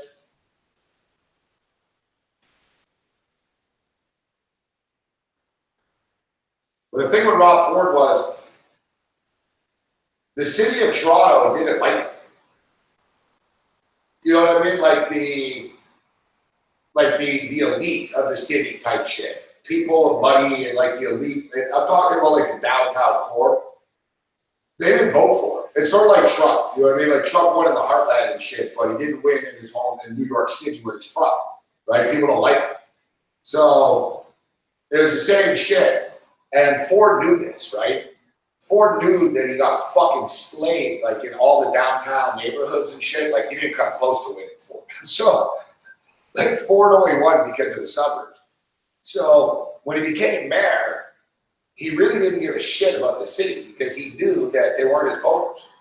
But the thing with Rob Ford was the city of Toronto didn't like him. You know what I mean? Like the elite of the city type shit. People of money and like the elite. I'm talking about like the downtown core. They didn't vote for him. It's sort of like Trump. You know what I mean? Like Trump won in the heartland and shit, but he didn't win in his home in New York City where he's from. Right? People don't like him. So it was the same shit. And Ford knew this, right? Ford knew that he got fucking slayed like in all the downtown neighborhoods and shit. Like he didn't come close to winning Ford. So like Ford only won because of the suburbs. So when he became mayor, he really didn't give a shit about the city because he knew that they weren't his voters.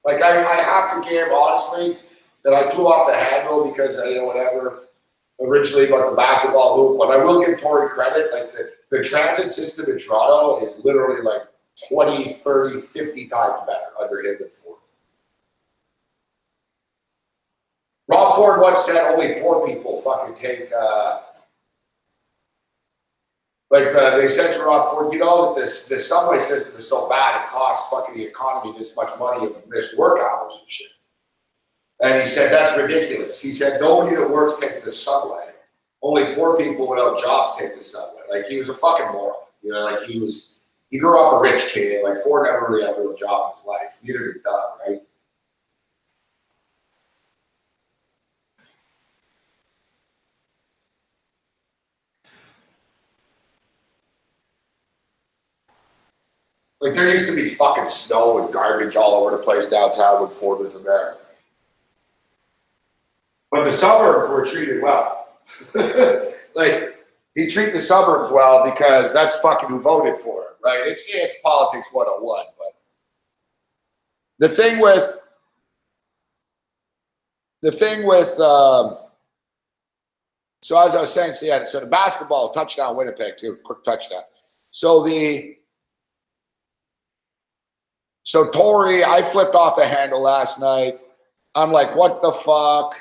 Like I have to give honestly that I flew off the handle because you know whatever originally about the basketball hoop, but I will give Tory credit. Like the transit system in Toronto is literally like 20, 30, 50 times better under him than Ford. Rob Ford once said only poor people fucking take, they said to Rob Ford, you know that this subway system is so bad it costs fucking the economy this much money of missed work hours and shit. And he said, that's ridiculous. He said, nobody that works takes the subway. Only poor people without jobs take the subway. Like he was a fucking moron. You know, like he grew up a rich kid. Like Ford never really had a real job in his life. Neither did Doug, right? Like there used to be fucking snow and garbage all over the place downtown when Ford was the mayor. But the suburbs were treated well. Like he treated the suburbs well because that's fucking who voted for him, right? It's politics 101. But the thing with so as I was saying, so the basketball touchdown Winnipeg too, quick touchdown. So Tory, I flipped off the handle last night. I'm like, what the fuck?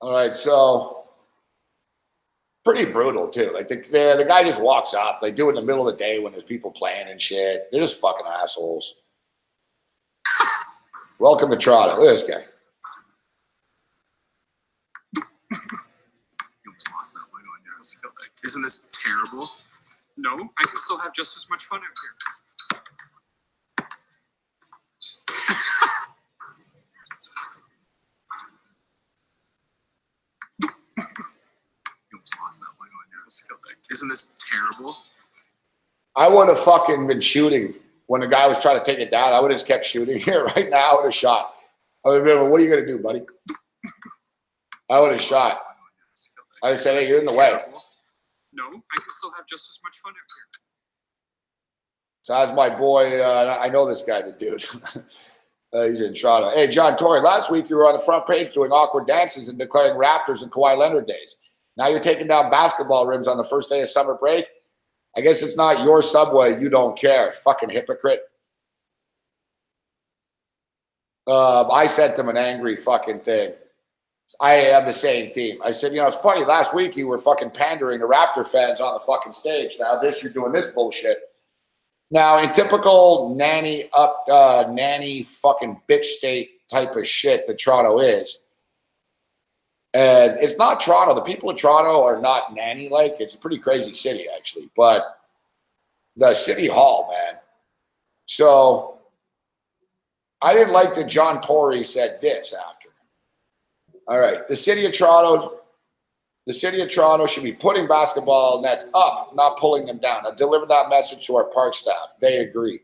All right, so pretty brutal too. Like the guy just walks up, they do it in the middle of the day when there's people playing and shit. They're just fucking assholes. Welcome to Toronto. Look at this guy. You almost lost that one on your house. Isn't this terrible? No, I can still have just as much fun out here. You almost lost that one on your house. Isn't this terrible? I would have fucking been shooting when the guy was trying to take it down. I would have just kept shooting here right now. I would have shot. I would have been, what are you going to do, buddy? I would have shot. I would have said, hey, you're in the way. No, I can still have just as much fun out here. So that's my boy. I know this guy, the dude. He's in Toronto. Hey, John Tory, last week you were on the front page doing awkward dances and declaring Raptors and Kawhi Leonard days. Now you're taking down basketball rims on the first day of summer break. I guess it's not your subway. You don't care. Fucking hypocrite. I sent him an angry fucking thing. I have the same team. I said, you know, it's funny. Last week you were fucking pandering to Raptor fans on the fucking stage. Now you're doing this bullshit. Now, in typical nanny fucking bitch state type of shit that Toronto is, and it's not Toronto. The people of Toronto are not nanny-like. It's a pretty crazy city, actually. But the city hall, man. So I didn't like that John Tory said this after. All right, the city of Toronto should be putting basketball nets up, not pulling them down. I delivered that message to our park staff. They agree.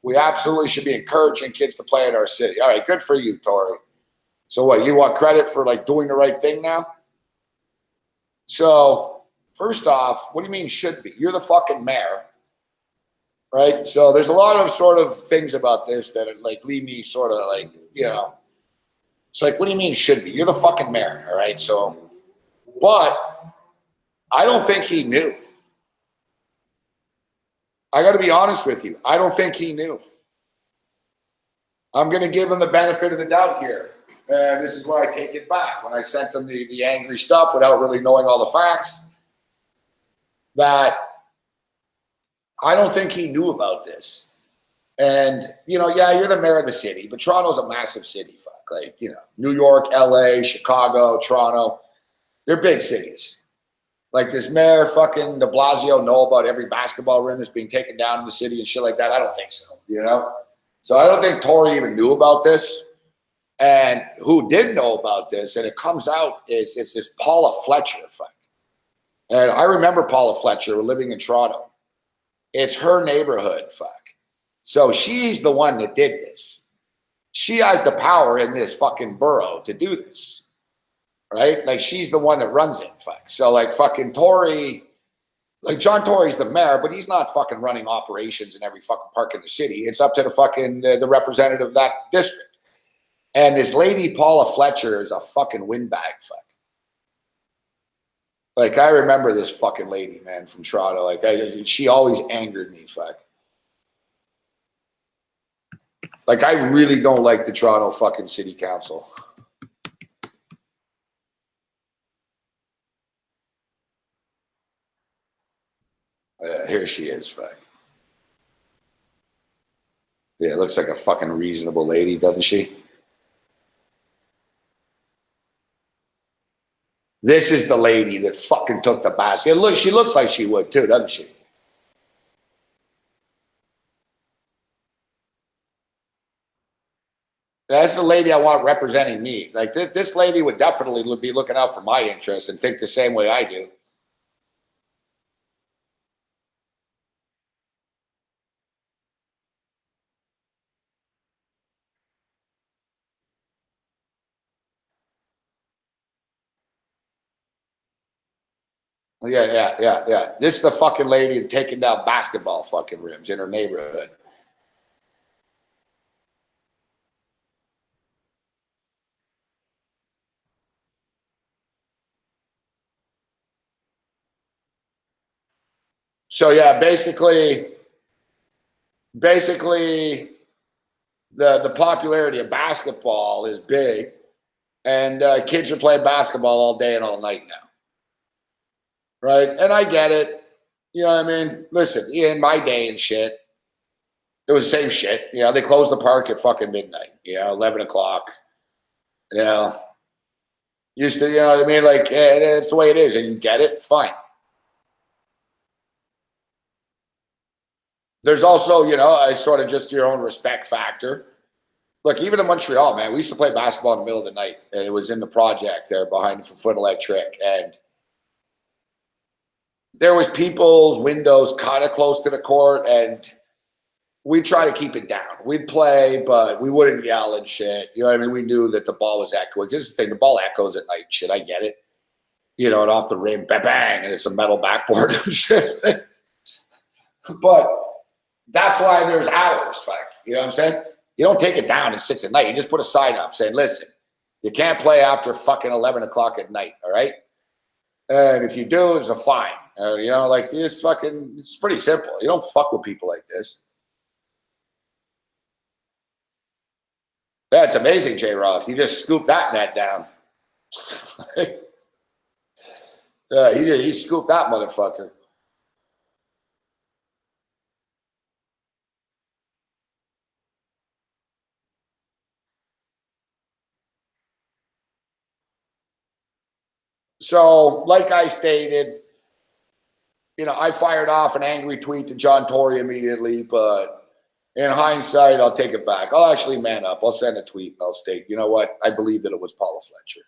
We absolutely should be encouraging kids to play in our city. All right, good for you, Tory. So what, you want credit for like doing the right thing now? So First off, what do you mean should be? You're the fucking mayor, right? So there's a lot of sort of things about this that like leave me sort of like, you know, it's like, what do you mean should be? You're the fucking mayor, all right? So, but I don't think he knew. I got to be honest with you. I don't think he knew. I'm going to give him the benefit of the doubt here. And this is where I take it back. When I sent him the angry stuff without really knowing all the facts, that I don't think he knew about this. And, you know, yeah, you're the mayor of the city, but Toronto's a massive city, fuck. Like, you know, New York, LA, Chicago, Toronto, they're big cities. Like, does Mayor fucking de Blasio know about every basketball rim that's being taken down in the city and shit like that? I don't think so, you know? So I don't think Tory even knew about this. And who did know about this, and it comes out, is it's this Paula Fletcher effect. And I remember Paula Fletcher living in Toronto. It's her neighborhood, fuck. So she's the one that did this. She has the power in this fucking borough to do this, right? Like, she's the one that runs it, fuck. So, like, fucking Tory, like, John Tory's the mayor, but he's not fucking running operations in every fucking park in the city. It's up to the fucking, the representative of that district. And this lady, Paula Fletcher, is a fucking windbag, fuck. Like, I remember this fucking lady, man, from Toronto. Like, she always angered me, fuck. Like, I really don't like the Toronto fucking city council. Here she is, fuck. Yeah, looks like a fucking reasonable lady, doesn't she? This is the lady that fucking took the basket. Look, she looks like she would too, doesn't she? That's the lady I want representing me. Like, this lady would definitely be looking out for my interests and think the same way I do. Yeah. This is the fucking lady taking down basketball fucking rims in her neighborhood. So yeah, basically the popularity of basketball is big, and kids are playing basketball all day and all night now, right? And I get it. You know what I mean? Listen, in my day and shit, it was the same shit. You know, they closed the park at fucking midnight. You know, 11 o'clock. You know, used to. You know what I mean? Like, it's the way it is, and you get it. Fine. There's also, you know, I sort of just your own respect factor. Look, even in Montreal, man, we used to play basketball in the middle of the night, and it was in the project there behind Foot Electric, and there was people's windows kind of close to the court, and we try to keep it down. We'd play, but we wouldn't yell and shit. You know what I mean? We knew that the ball was echoing. This is the thing, the ball echoes at night. Shit, I get it. You know, and off the rim, bang, bang, and it's a metal backboard and shit. But that's why there's hours, like, you know what I'm saying? You don't take it down at 6 at night. You just put a sign up saying, listen, you can't play after fucking 11 o'clock at night, all right? And if you do, it's a fine. You know, like, it's pretty simple. You don't fuck with people like this. Yeah, it's amazing, J. Roth. You just scooped that net down. He scooped that motherfucker. So, like I stated, you know, I fired off an angry tweet to John Tory immediately, but in hindsight, I'll take it back. I'll actually man up. I'll send a tweet and I'll state, you know what? I believe that it was Paula Fletcher.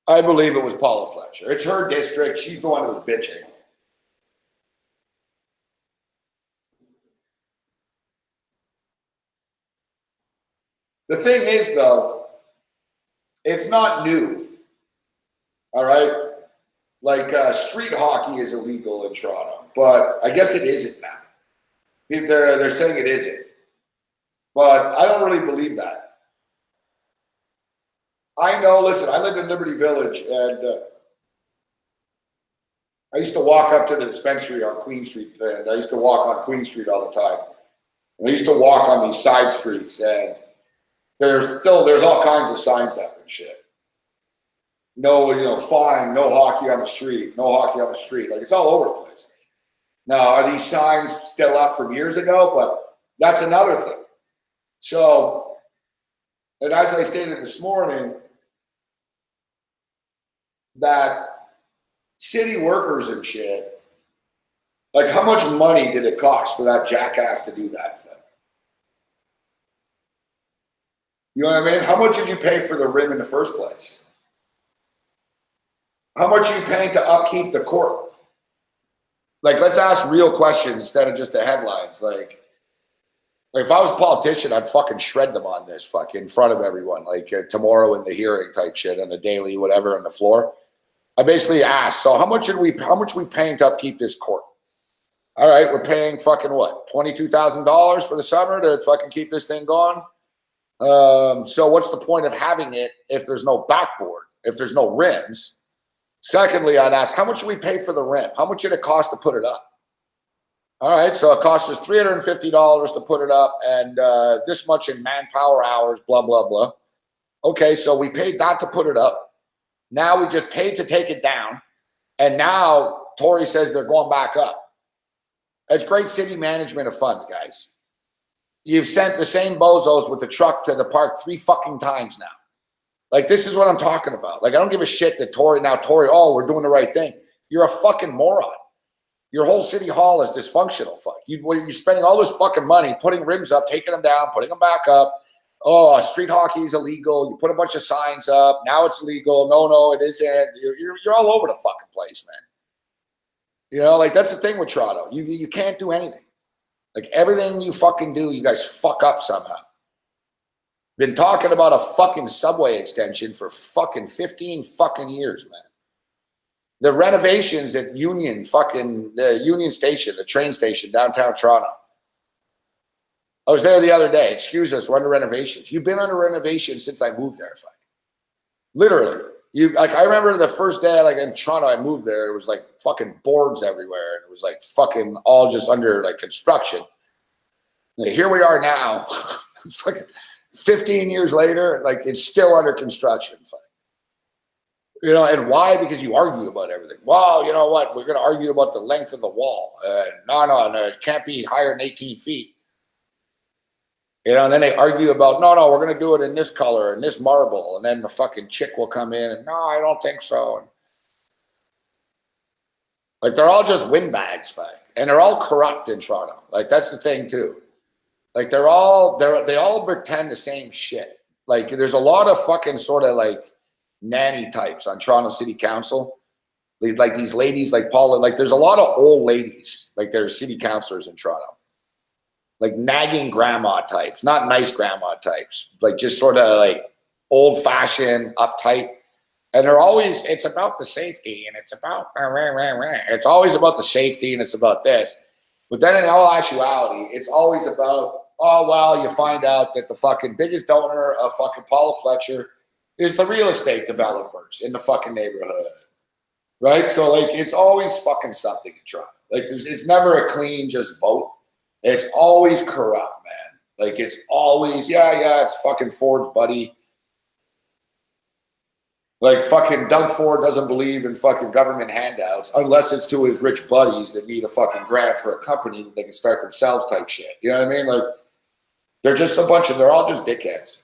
I believe it was Paula Fletcher. It's her district. She's the one who was bitching. The thing is, though, it's not new All right. Like street hockey is illegal in Toronto, but I guess it isn't now. They're saying it isn't, but I don't really believe that. I know. Listen, I lived in Liberty Village, and I used to walk up to the dispensary on Queen Street, and I used to walk on Queen Street all the time. And I used to walk on these side streets, and there's all kinds of signs up and shit. No, fine, no hockey on the street, no hockey on the street. Like, it's all over the place. Now, are these signs still up from years ago? But that's another thing. So, and as I stated this morning, that city workers and shit, like, how much money did it cost for that jackass to do that thing? You know what I mean? How much did you pay for the rim in the first place? How much are you paying to upkeep the court? Like, let's ask real questions instead of just the headlines. Like if I was a politician, I'd fucking shred them on this in front of everyone, like tomorrow in the hearing type shit on the daily, whatever, on the floor. I basically asked, so how much are we paying to upkeep this court? All right, we're paying fucking what, $22,000 for the summer to fucking keep this thing going? So what's the point of having it if there's no backboard, if there's no rims? Secondly, I'd ask, how much do we pay for the rim? How much did it cost to put it up? All right, so it cost us $350 to put it up, and this much in manpower hours, blah, blah, blah. Okay, so we paid that to put it up. Now we just paid to take it down, and now Tory says they're going back up. That's great city management of funds, guys. You've sent the same bozos with the truck to the park 3 fucking times now. Like, this is what I'm talking about. Like, I don't give a shit that Tory, oh, we're doing the right thing. You're a fucking moron. Your whole city hall is dysfunctional. Fuck. You're spending all this fucking money putting rims up, taking them down, putting them back up. Oh, street hockey is illegal. You put a bunch of signs up. Now it's legal. No, it isn't. You're all over the fucking place, man. You know, like, that's the thing with Toronto. You can't do anything. Like, everything you fucking do, you guys fuck up somehow. Been talking about a fucking subway extension for fucking 15 fucking years, man. The renovations at the Union Station, the train station downtown Toronto. I was there the other day. Excuse us, we're under renovations. You've been under renovations since I moved there, fuck. Literally. I remember the first day, like, in Toronto, I moved there. It was like fucking boards everywhere, and it was like fucking all just under like construction. And here we are now, fucking 15 years later, like, it's still under construction. You know, and why? Because you argue about everything. Well, you know what? We're going to argue about the length of the wall. No, it can't be higher than 18 feet. You know, and then they argue about, no, we're going to do it in this color and this marble. And then the fucking chick will come in and, no, I don't think so. And, like, they're all just windbags, fuck. And they're all corrupt in Toronto. Like, that's the thing, too. Like, they all pretend the same shit. Like, there's a lot of fucking sort of like nanny types on Toronto City Council. Like these ladies, like Paula, like, there's a lot of old ladies, like, they're city councilors in Toronto. Like, nagging grandma types, not nice grandma types, like, just sort of like old fashioned, uptight. And they're always, it's about the safety, and it's about, it's always about the safety, and it's about this. But then in all actuality, it's always about, oh, well, you find out that the fucking biggest donor of fucking Paula Fletcher is the real estate developers in the fucking neighborhood. Right? So, like, it's always fucking something in Toronto. Like, it's never a clean just vote. It's always corrupt, man. Like, it's always, it's fucking Ford's buddy. Like, fucking Doug Ford doesn't believe in fucking government handouts unless it's to his rich buddies that need a fucking grant for a company that they can start themselves type shit. You know what I mean? Like, they're just they're all just dickheads.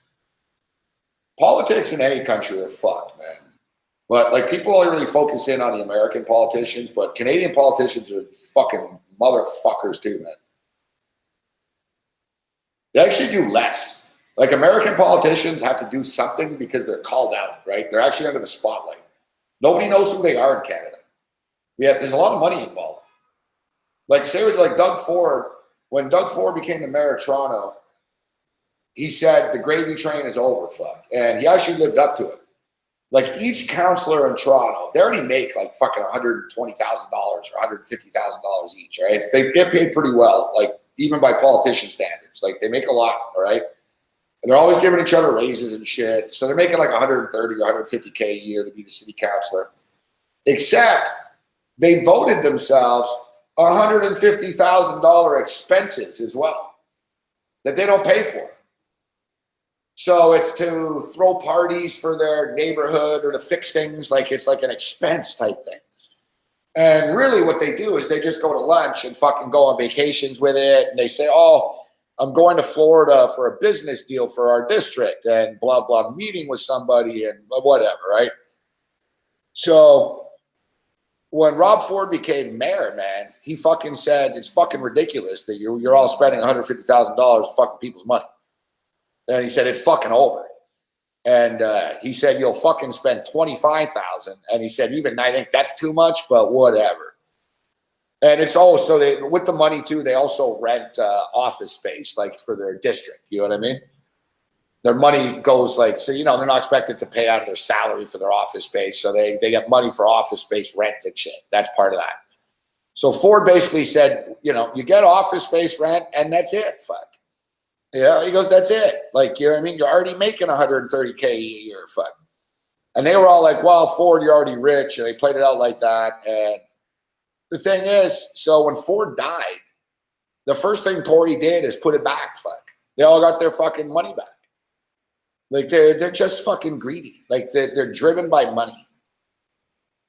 Politics in any country are fucked, man. But, like, people only really focus in on the American politicians, but Canadian politicians are fucking motherfuckers too, man. They actually do less. Like, American politicians have to do something because they're called out, right? They're actually under the spotlight. Nobody knows who they are in Canada. There's a lot of money involved. Like, say with like Doug Ford, when Doug Ford became the mayor of Toronto, he said the gravy train is over, fuck. And he actually lived up to it. Like each counselor in Toronto, they already make like fucking $120,000 or $150,000 each, right? They get paid pretty well, like even by politician standards. Like they make a lot, all right? And they're always giving each other raises and shit. So they're making like 130 or 150K a year to be the city councilor. Except they voted themselves $150,000 expenses as well that they don't pay for. So it's to throw parties for their neighborhood or to fix things, like it's like an expense type thing. And really what they do is they just go to lunch and fucking go on vacations with it. And they say, oh, I'm going to Florida for a business deal for our district and blah, blah, meeting with somebody and whatever, right? So when Rob Ford became mayor, man, he fucking said, it's fucking ridiculous that you're all spending $150,000 fucking people's money. And he said, it's fucking over. And he said, you'll fucking spend $25,000. And he said, even I think that's too much, but whatever. And it's also, they, with the money too, they also rent office space, like for their district. You know what I mean? Their money goes like, so, you know, they're not expected to pay out of their salary for their office space. So they get money for office space rent and shit. That's part of that. So Ford basically said, you know, you get office space rent and that's it. Fuck. Yeah, he goes, that's it. Like, you know what I mean? You're already making 130K a year. Fuck. And they were all like, well, Ford, you're already rich. And they played it out like that. And the thing is, so when Ford died, the first thing Tory did is put it back. Fuck. They all got their fucking money back. Like, they're just fucking greedy. Like, they're driven by money.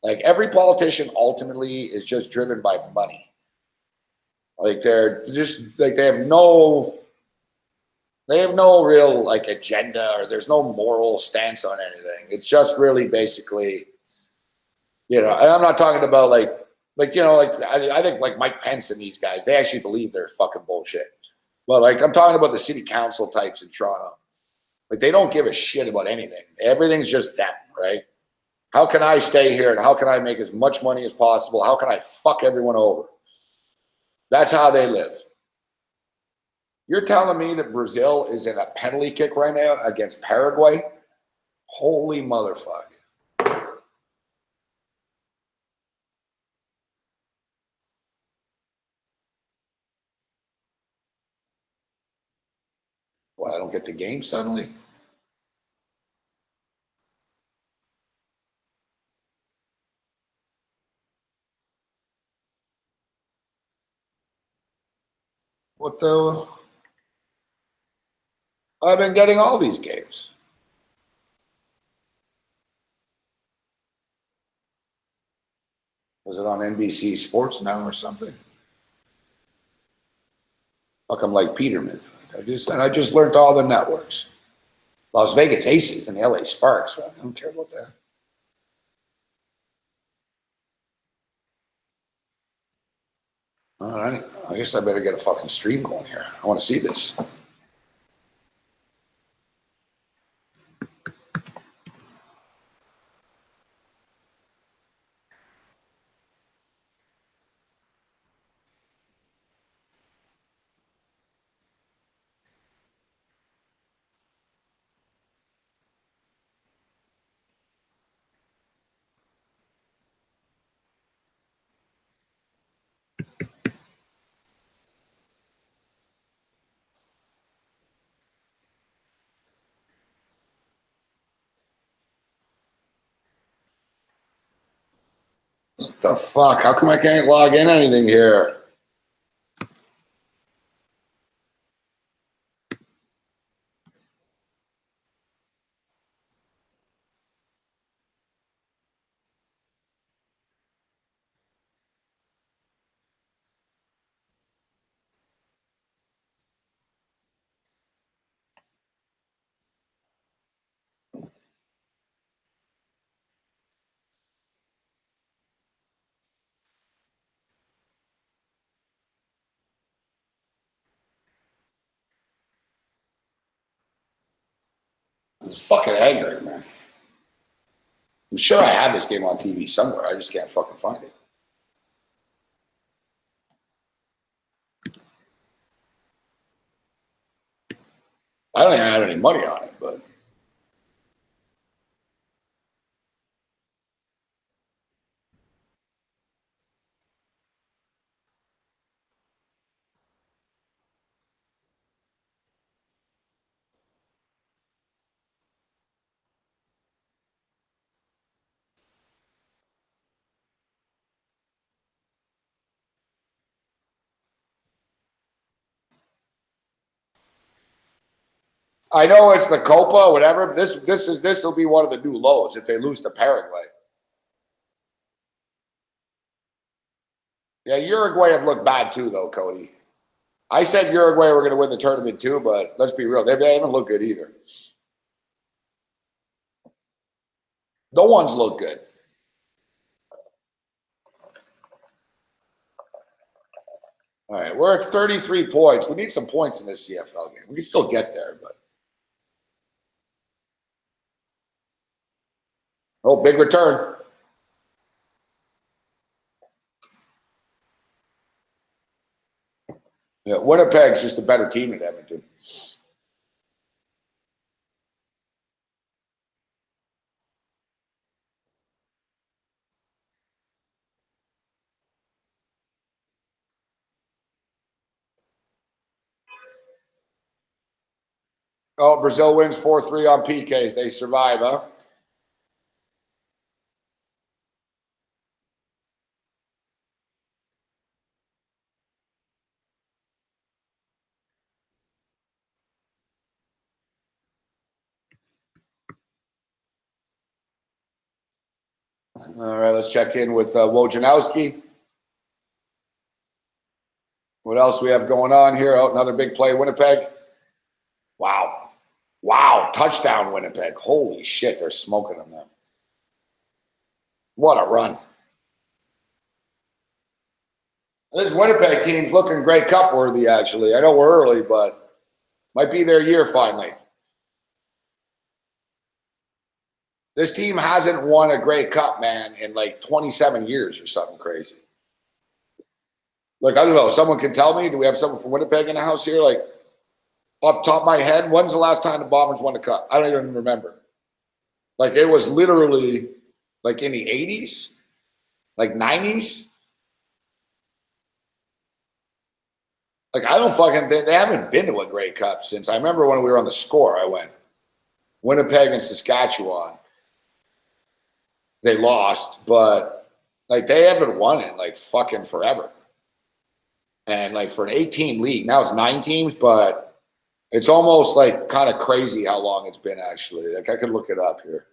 Like, every politician ultimately is just driven by money. Like, they're just, like, they have no real like agenda, or there's no moral stance on anything. It's just really basically, you know, and I'm not talking about like, you know, like I think like Mike Pence and these guys, they actually believe they're fucking bullshit. But like, I'm talking about the city council types in Toronto. Like, they don't give a shit about anything. Everything's just them, right? How can I stay here and how can I make as much money as possible? How can I fuck everyone over? That's how they live. You're telling me that Brazil is in a penalty kick right now against Paraguay? Holy motherfucker. Well, I don't get the game suddenly. What the? I've been getting all these games. Was it on NBC Sports now or something? Fuck, I'm like Peterman. I just learned all the networks. Las Vegas Aces and the LA Sparks. I don't care about that. All right. I guess I better get a fucking stream going here. I want to see this. What the fuck? How come I can't log in anything here? This is fucking angry, man. I'm sure I have this game on TV somewhere. I just can't fucking find it. I don't even have any money on it, but I know it's the Copa, whatever. But this will be one of the new lows if they lose to Paraguay. Yeah, Uruguay have looked bad too, though, Cody. I said Uruguay were going to win the tournament too, but let's be real, they haven't looked good either. No one's looked good. All right, we're at 33 points. We need some points in this CFL game. We can still get there, but. Oh, big return. Yeah, Winnipeg's just a better team than Edmonton. Oh, Brazil wins 4-3 on PKs. They survive, huh? All right, let's check in with Wojnarowski. What else we have going on here? Oh, another big play, Winnipeg. Wow. Wow, touchdown Winnipeg. Holy shit, they're smoking them now. What a run. This Winnipeg team's looking Grey Cup worthy, actually. I know we're early, but might be their year finally. This team hasn't won a Grey Cup, man, in like 27 years or something crazy. Like, I don't know. Someone can tell me, do we have someone from Winnipeg in the house here? Like, off the top of my head, when's the last time the Bombers won the Cup? I don't even remember. Like, it was literally like in the 80s, like 90s. Like, I don't fucking think they haven't been to a Grey Cup since. I remember when we were on the Score, I went Winnipeg and Saskatchewan. They lost, but like they haven't won in like fucking forever. And like for an 8-team league, now it's 9 teams, but it's almost like kind of crazy how long it's been actually. Like I could look it up here.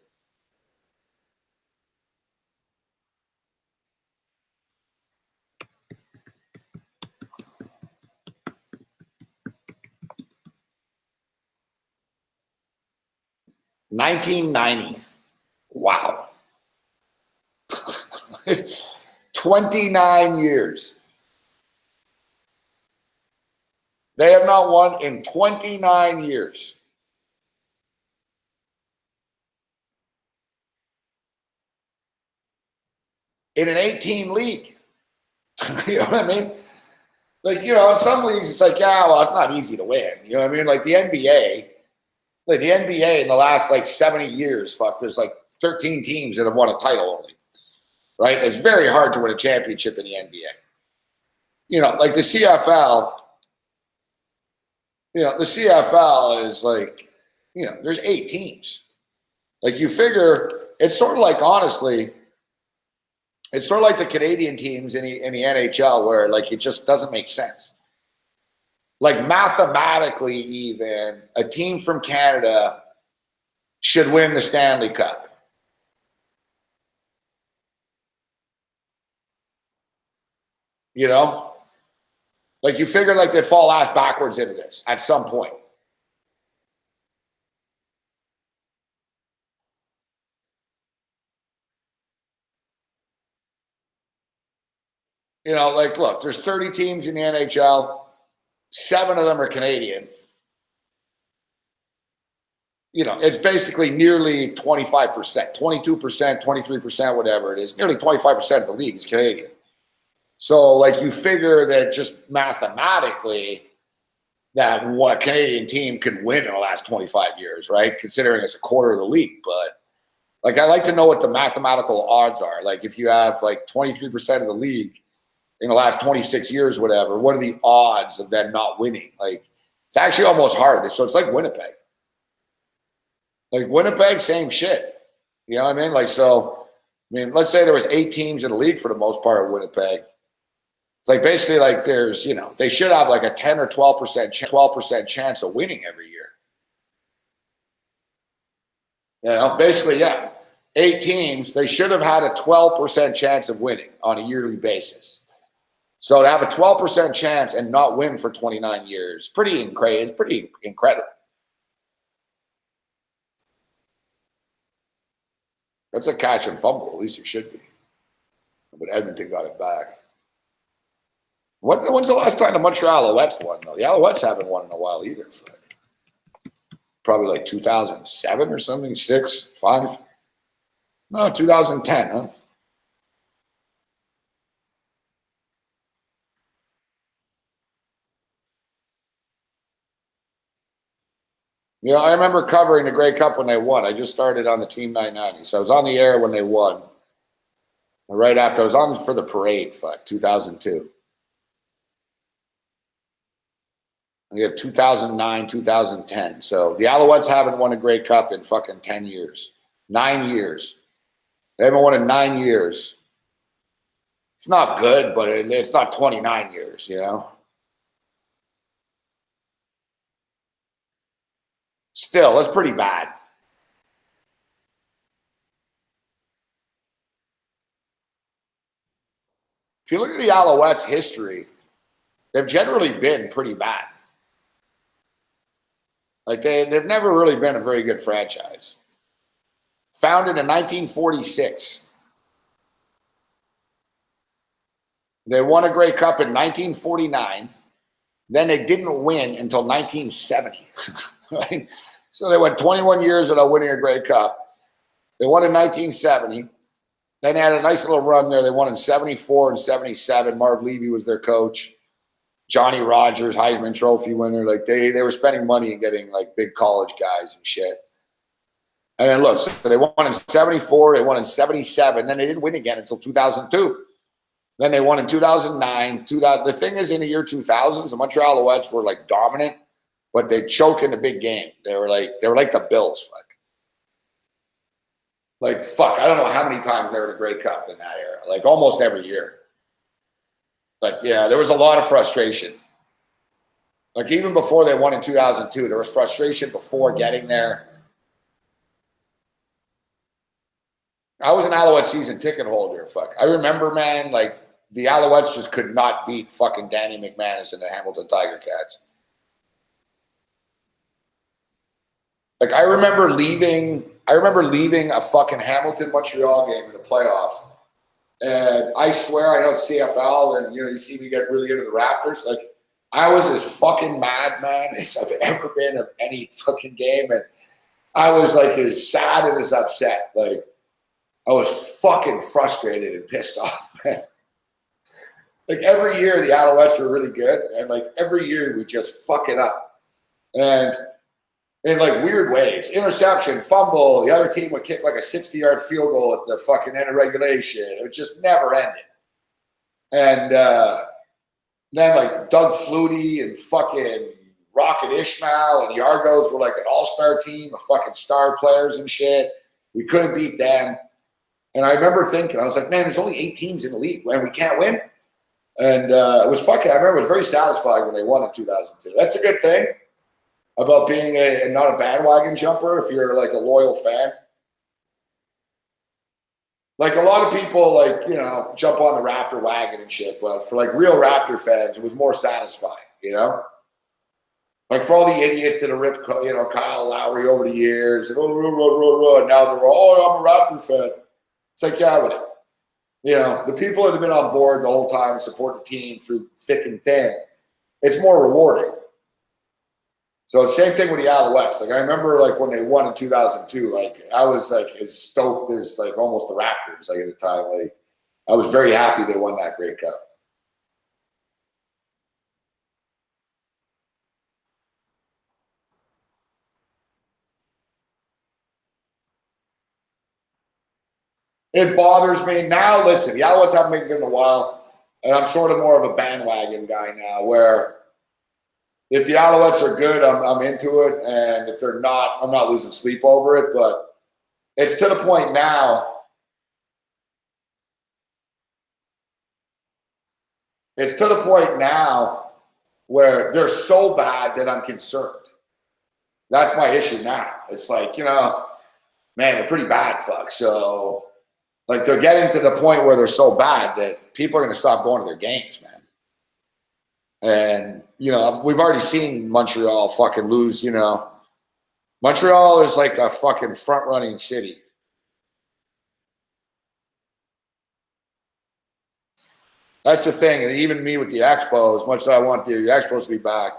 $1990. Wow. 29 years. They have not won in 29 years. In an 8-team league. You know what I mean? Like, you know, in some leagues, it's like, yeah, well, it's not easy to win. You know what I mean? Like the NBA in the last like 70 years, fuck, there's like 13 teams that have won a title only. Right? It's very hard to win a championship in the NBA. You know, like the CFL, you know, the CFL is like, you know, there's 8 teams. Like you figure, it's sort of like, honestly, it's sort of like the Canadian teams in the NHL where like it just doesn't make sense. Like mathematically even, a team from Canada should win the Stanley Cup. You know? Like you figure like they'd fall ass backwards into this at some point. You know, like, look, there's 30 teams in the NHL. 7 of them are Canadian. You know, it's basically nearly 25%, 22%, 23%, whatever it is. Nearly 25% of the league is Canadian. So, like, you figure that just mathematically that what Canadian team could win in the last 25 years, right? Considering it's a quarter of the league. But, like, I like to know what the mathematical odds are. Like, if you have, like, 23% of the league in the last 26 years, whatever, what are the odds of them not winning? Like, it's actually almost hard. So it's like Winnipeg. Like Winnipeg, same shit. You know what I mean? Like, so, I mean, let's say there was 8 teams in the league for the most part of Winnipeg. It's like basically like there's, you know, they should have like a 10 or 12% chance of winning every year. You know, basically, yeah. 8 teams, they should have had a 12% chance of winning on a yearly basis. So to have a 12% chance and not win for 29 years, it's pretty incredible. That's a catch and fumble. At least it should be. But Edmonton got it back. When's the last time the Montreal Alouettes won, though? The Alouettes haven't won in a while either. Probably like 2007 or something, 6, 5. No, 2010, huh? Yeah, I remember covering the Grey Cup when they won. I just started on the Team 990, so I was on the air when they won. Right after, I was on for the parade, 2002. We have 2009, 2010. So the Alouettes haven't won a Grey Cup in fucking 10 years. 9 years. They haven't won in 9 years. It's not good, but it's not 29 years, you know? Still, that's pretty bad. If you look at the Alouettes' history, they've generally been pretty bad. Like they've never really been a very good franchise. Founded in 1946. They won a Grey Cup in 1949. Then they didn't win until 1970. Right? So they went 21 years without winning a Grey Cup. They won in 1970. Then they had a nice little run there. They won in 74 and 77. Marv Levy was their coach. Johnny Rogers, Heisman Trophy winner. Like they were spending money and getting like big college guys and shit. And then look, so they won in 74, they won in 77, then they didn't win again until 2002. Then they won in 2009. The thing is, in the year 2000s, the Montreal Alouettes were like dominant, but they choke in the big game. They were like the Bills. Fuck, I don't know how many times they were in the Grey Cup in that era. Like almost every year. Like, yeah, there was a lot of frustration. Like even before they won in 2002, there was frustration before getting there. I was an Alouette season ticket holder. Fuck, I remember, man, like the Alouettes just could not beat fucking Danny McManus and the Hamilton Tiger Cats. Like I remember leaving a fucking Hamilton Montreal game in the playoffs. And I swear, I know it's CFL, and you see me get really into the Raptors. Like, I was as fucking mad, man, as I've ever been of any fucking game, and I was like as sad and as upset. Like, I was fucking frustrated and pissed off, man. Like every year, the Alouettes were really good, and like every year we just fuck it up, and in like weird ways. Interception, fumble, the other team would kick like a 60-yard field goal at the fucking end of regulation. It just never ended. And then like Doug Flutie and fucking Rocket Ishmael and the Argos were like an all-star team of fucking star players and shit. We couldn't beat them. And I remember thinking, I was like, man, there's only 8 teams in the league and we can't win. And it was fucking, I remember it was very satisfying when they won in 2002. That's a good thing about being not a bandwagon jumper if you're like a loyal fan. Like a lot of people like, jump on the Raptor wagon and shit, but for like real Raptor fans, it was more satisfying, Like for all the idiots that have ripped, Kyle Lowry over the years and now they're I'm a Raptor fan. It's like, yeah, whatever. The people that have been on board the whole time and support the team through thick and thin, it's more rewarding. So same thing with the Alouettes. Like I remember like when they won in 2002, like I was like as stoked as like almost the Raptors like at the time. Like I was very happy they won that Grey Cup. It bothers me. Now listen, the Alouettes haven't been good in a while, and I'm sort of more of a bandwagon guy now where if the Alouettes are good, I'm into it. And if they're not, I'm not losing sleep over it. But it's to the point now. It's to the point now where they're so bad that I'm concerned. That's my issue now. It's like, the man, they're pretty bad, fuck. So, like, they're getting to the point where they're so bad that people are going to stop going to their games, man. And, you know, we've already seen Montreal fucking lose, you know. Montreal is like a fucking front-running city. That's the thing. And even me with the Expo, as much as I want the Expos to be back,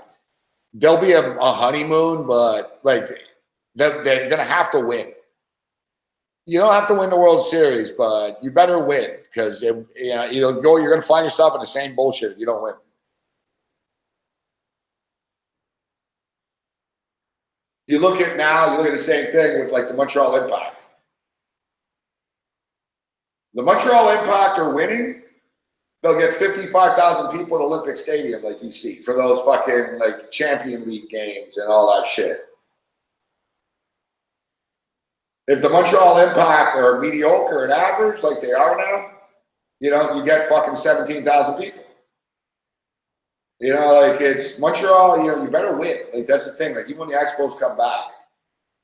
there'll be a honeymoon, but, like, they're going to have to win. You don't have to win the World Series, but you better win because you know you're going to find yourself in the same bullshit if you don't win. You look at the same thing with like the Montreal Impact. The Montreal Impact are winning. They'll get 55,000 people at Olympic Stadium, like you see, for those fucking like Champion League games and all that shit. If the Montreal Impact are mediocre and average like they are now, you know, you get fucking 17,000 people. You know, like it's Montreal, you know, you better win. Like that's the thing. Like even when the Expos come back,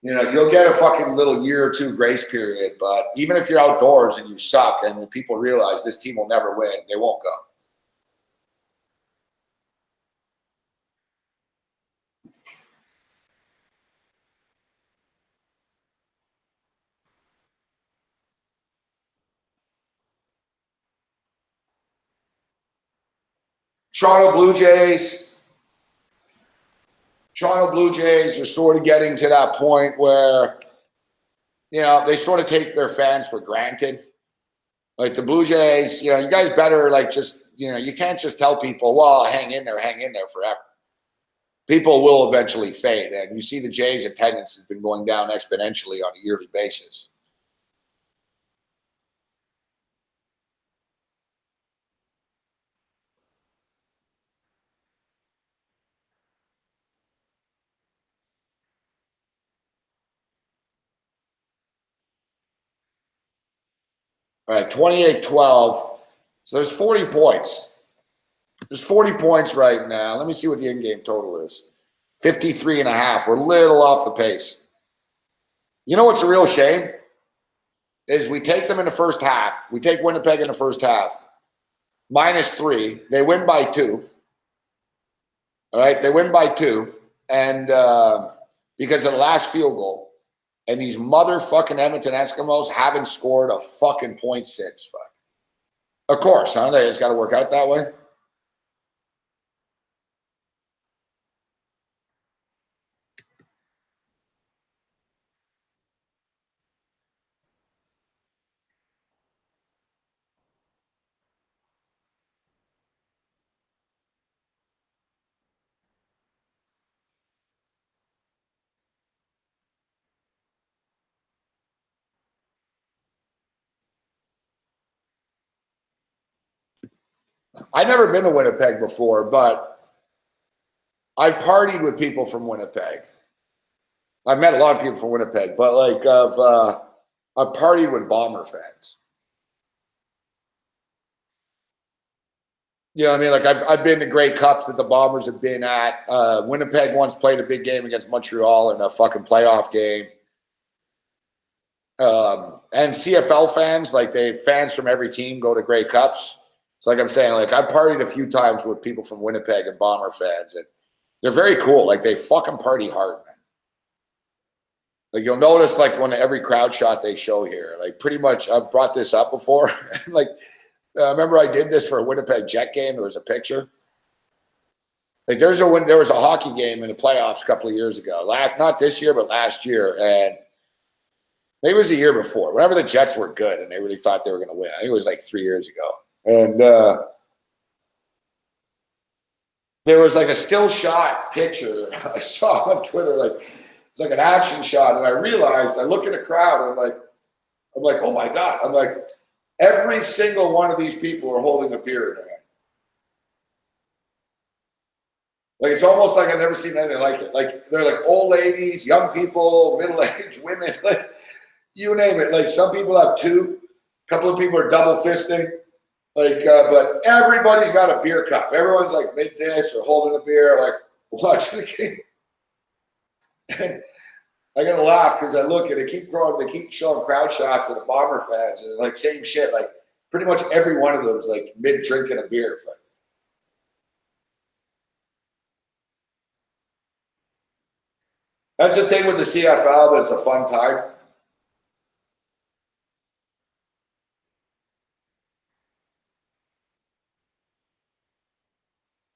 you know, you'll get a fucking little year or two grace period. But even if you're outdoors and you suck and people realize this team will never win, they won't go. Toronto Blue Jays are sort of getting to that point where, you know, they sort of take their fans for granted. Like the Blue Jays, you know, you guys better like just, you know, you can't just tell people, well, hang in there forever. People will eventually fade. And you see the Jays attendance has been going down exponentially on a yearly basis. All right, 28-12. So there's 40 points. There's 40 points right now. Let me see what the in-game total is. 53.5. We're a little off the pace. You know what's a real shame? Is we take them in the first half. We take Winnipeg in the first half. -3. They win by 2. All right, they win by 2. And because of the last field goal. And these motherfucking Edmonton Eskimos haven't scored a fucking point since. Fuck. Of course, huh? They just got to work out that way. I've never been to Winnipeg before, but I've partied with people from Winnipeg. I've met a lot of people from Winnipeg, but like I've partied with Bomber fans. You know what I mean? Like I've been to Grey Cups that the Bombers have been at. Winnipeg once played a big game against Montreal in a fucking playoff game. And CFL fans, like fans from every team go to Grey Cups. It's like I'm saying, like I've partied a few times with people from Winnipeg and Bomber fans, and they're very cool. Like they fucking party hard, man. Like you'll notice, like when every crowd shot they show here, like pretty much I've brought this up before. Like remember I did this for a Winnipeg Jet game. There was a picture. Like there was a hockey game in the playoffs a couple of years ago. Not this year, but last year, and maybe it was the year before. Whenever the Jets were good and they really thought they were going to win. I think it was like 3 years ago. And there was like a still shot picture I saw on Twitter, like it's like an action shot, and I realized I look at the crowd, and I'm like, oh my God. I'm like, every single one of these people are holding a beer in their hand. Like it's almost like I've never seen anything like it. Like they're like old ladies, young people, middle-aged women, like you name it. Like some people have 2, a couple of people are double fisting. Like, but everybody's got a beer cup. Everyone's like make this or holding a beer, like watching the game. I gotta laugh because I look and they keep growing. They keep showing crowd shots of the Bomber fans and like same shit. Like pretty much every one of them is like mid drinking a beer. That's the thing with the CFL, that it's a fun time.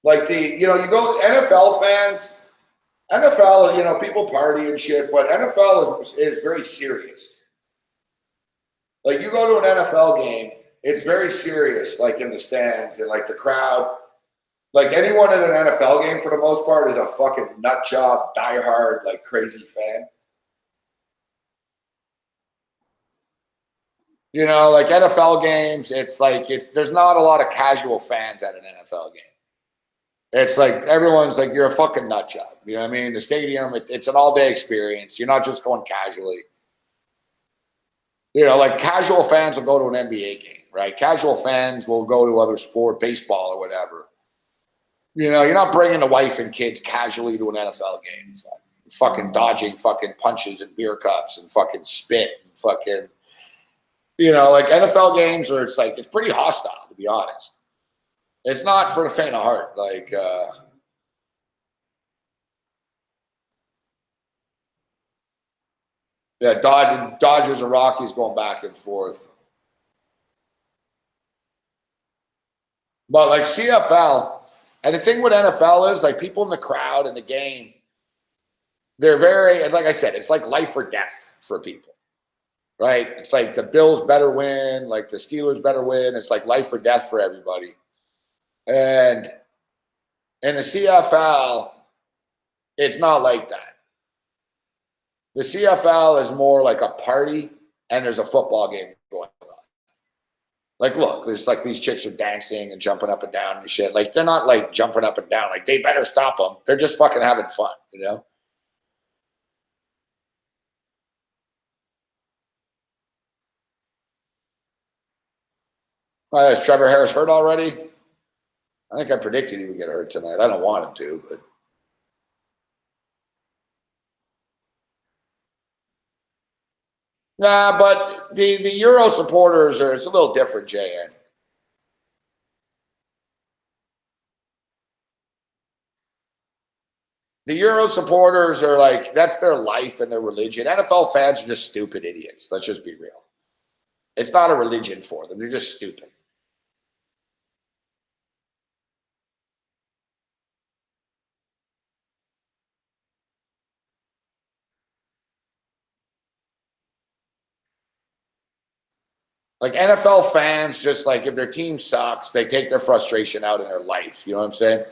Like you go NFL fans, NFL, people party and shit, but NFL is very serious. Like you go to an NFL game, it's very serious, like in the stands and like the crowd. Like anyone in an NFL game for the most part is a fucking nut job, diehard, like crazy fan. Like NFL games, there's not a lot of casual fans at an NFL game. It's like everyone's like, you're a fucking nut job. You know what I mean? The stadium, it's an all-day experience. You're not just going casually. Like casual fans will go to an NBA game, right? Casual fans will go to other sport, baseball or whatever. You're not bringing the wife and kids casually to an NFL game. Fucking dodging fucking punches and beer cups and fucking spit and fucking, like NFL games where it's pretty hostile, to be honest. It's not for the faint of heart. Like, Dodgers and Rockies going back and forth. But like CFL, and the thing with NFL is like people in the crowd in the game, they're very, like I said, it's like life or death for people, right? It's like the Bills better win, like the Steelers better win. It's like life or death for everybody. And in the CFL, it's not like that. The CFL is more like a party and there's a football game going on. Like, look, there's like these chicks are dancing and jumping up and down and shit. Like, they're not like jumping up and down. Like, they better stop them. They're just fucking having fun, Is Trevor Harris hurt already? I think I predicted he would get hurt tonight. I don't want him to, but. Nah, but the Euro supporters it's a little different, JN. The Euro supporters are like, that's their life and their religion. NFL fans are just stupid idiots. Let's just be real. It's not a religion for them. They're just stupid. Like NFL fans, just like if their team sucks, they take their frustration out in their life. You know what I'm saying?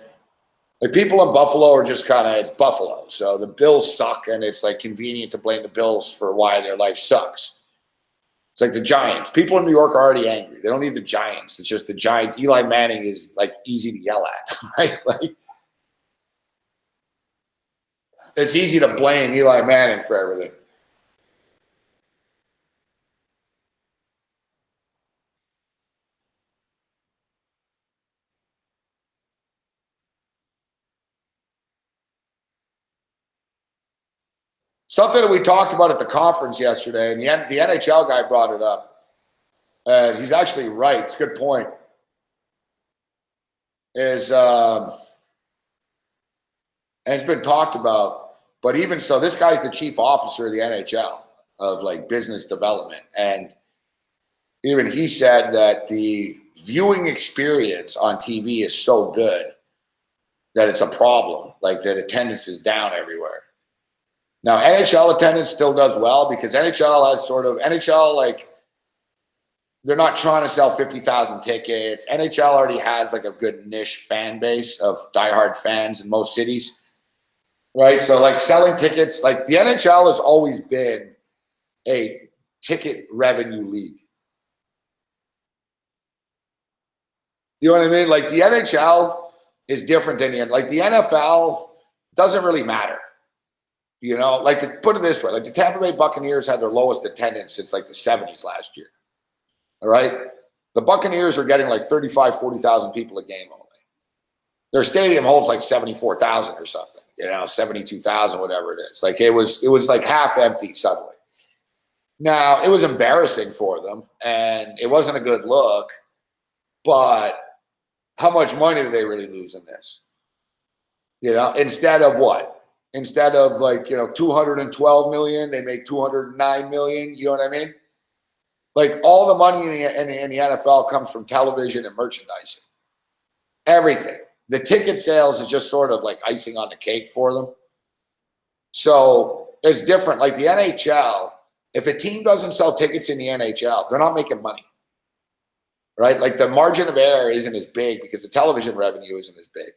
Like people in Buffalo are just it's Buffalo. So the Bills suck and it's like convenient to blame the Bills for why their life sucks. It's like the Giants. People in New York are already angry. They don't need the Giants. It's just the Giants. Eli Manning is like easy to yell at, right? Like it's easy to blame Eli Manning for everything. Something that we talked about at the conference yesterday, and the NHL guy brought it up, and he's actually right. It's a good point. And it's been talked about, but even so, this guy's the chief officer of the NHL of like business development, and even he said that the viewing experience on TV is so good that it's a problem, like that attendance is down everywhere. Now, NHL attendance still does well because NHL has like, they're not trying to sell 50,000 tickets. NHL already has like a good niche fan base of diehard fans in most cities, right? So like selling tickets, like the NHL has always been a ticket revenue league. You know what I mean? Like the NHL is different than the NFL doesn't really matter. Like to put it this way, like the Tampa Bay Buccaneers had their lowest attendance since like the 70s last year. All right. The Buccaneers are getting like 35, 40,000 people a game only. Their stadium holds like 74,000 or something. 72,000, whatever it is. Like it was like half empty suddenly. Now it was embarrassing for them and it wasn't a good look, but how much money do they really lose in this? Instead of what? Instead of 212 million, they make 209 million. You know what I mean? Like all the money in the NFL comes from television and merchandising. Everything. The ticket sales is just sort of like icing on the cake for them. So it's different. Like the NHL, if a team doesn't sell tickets in the NHL, they're not making money. Right? Like the margin of error isn't as big because the television revenue isn't as big.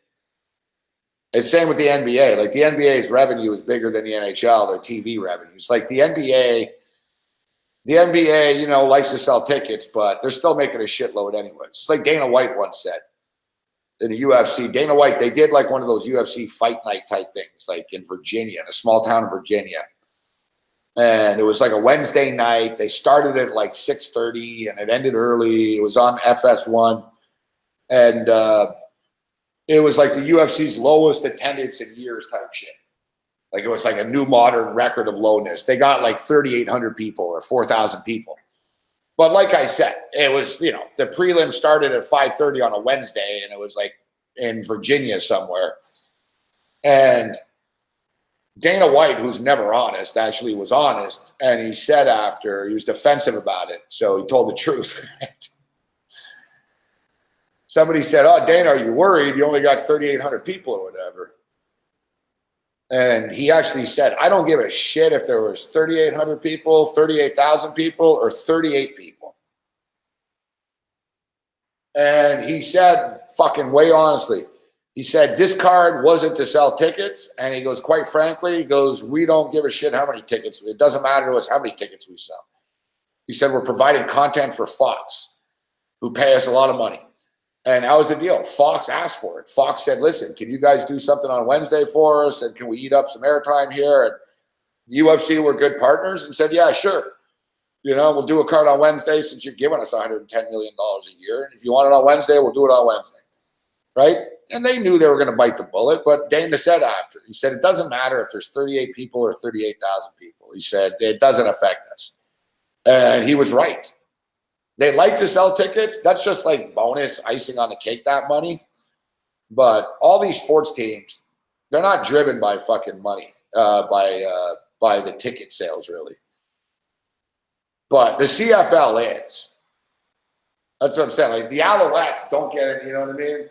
It's same with the NBA. Like the NBA's revenue is bigger than the NHL, their TV revenue. It's like the NBA, likes to sell tickets, but they're still making a shitload anyway. It's like Dana White once said in the UFC. Dana White, they did like one of those UFC fight night type things, like in Virginia, in a small town in Virginia. And it was like a Wednesday night. They started at like 6:30 and it ended early. It was on FS1. And it was like the UFC's lowest attendance in years type shit. Like it was like a new modern record of lowness. They got like 3,800 people or 4,000 people. But like I said, it was, the prelim started at 5:30 on a Wednesday and it was like in Virginia somewhere. And Dana White, who's never honest, actually was honest. And he said after, he was defensive about it. So he told the truth. Somebody said, "Oh, Dana, are you worried? You only got 3,800 people or whatever." And he actually said, "I don't give a shit if there was 3,800 people, 38,000 people, or 38 people." And he said, fucking way honestly, he said, "This card wasn't to sell tickets." And he goes, "Quite frankly, he goes, we don't give a shit how many tickets. It doesn't matter to us how many tickets we sell." He said, "We're providing content for Fox, who pay us a lot of money." And that was the deal. Fox asked for it. Fox said, "Listen, can you guys do something on Wednesday for us? And can we eat up some airtime here?" And UFC were good partners and said, "Yeah, sure. We'll do a card on Wednesday since you're giving us $110 million a year. And if you want it on Wednesday, we'll do it on Wednesday." Right? And they knew they were going to bite the bullet. But Dana said after, he said, "It doesn't matter if there's 38 people or 38,000 people." He said, "It doesn't affect us." And he was right. They like to sell tickets. That's just like bonus icing on the cake, that money. But all these sports teams, they're not driven by fucking money, by the ticket sales, really. But the CFL is. That's what I'm saying. Like the Alouettes don't get it, you know what I mean?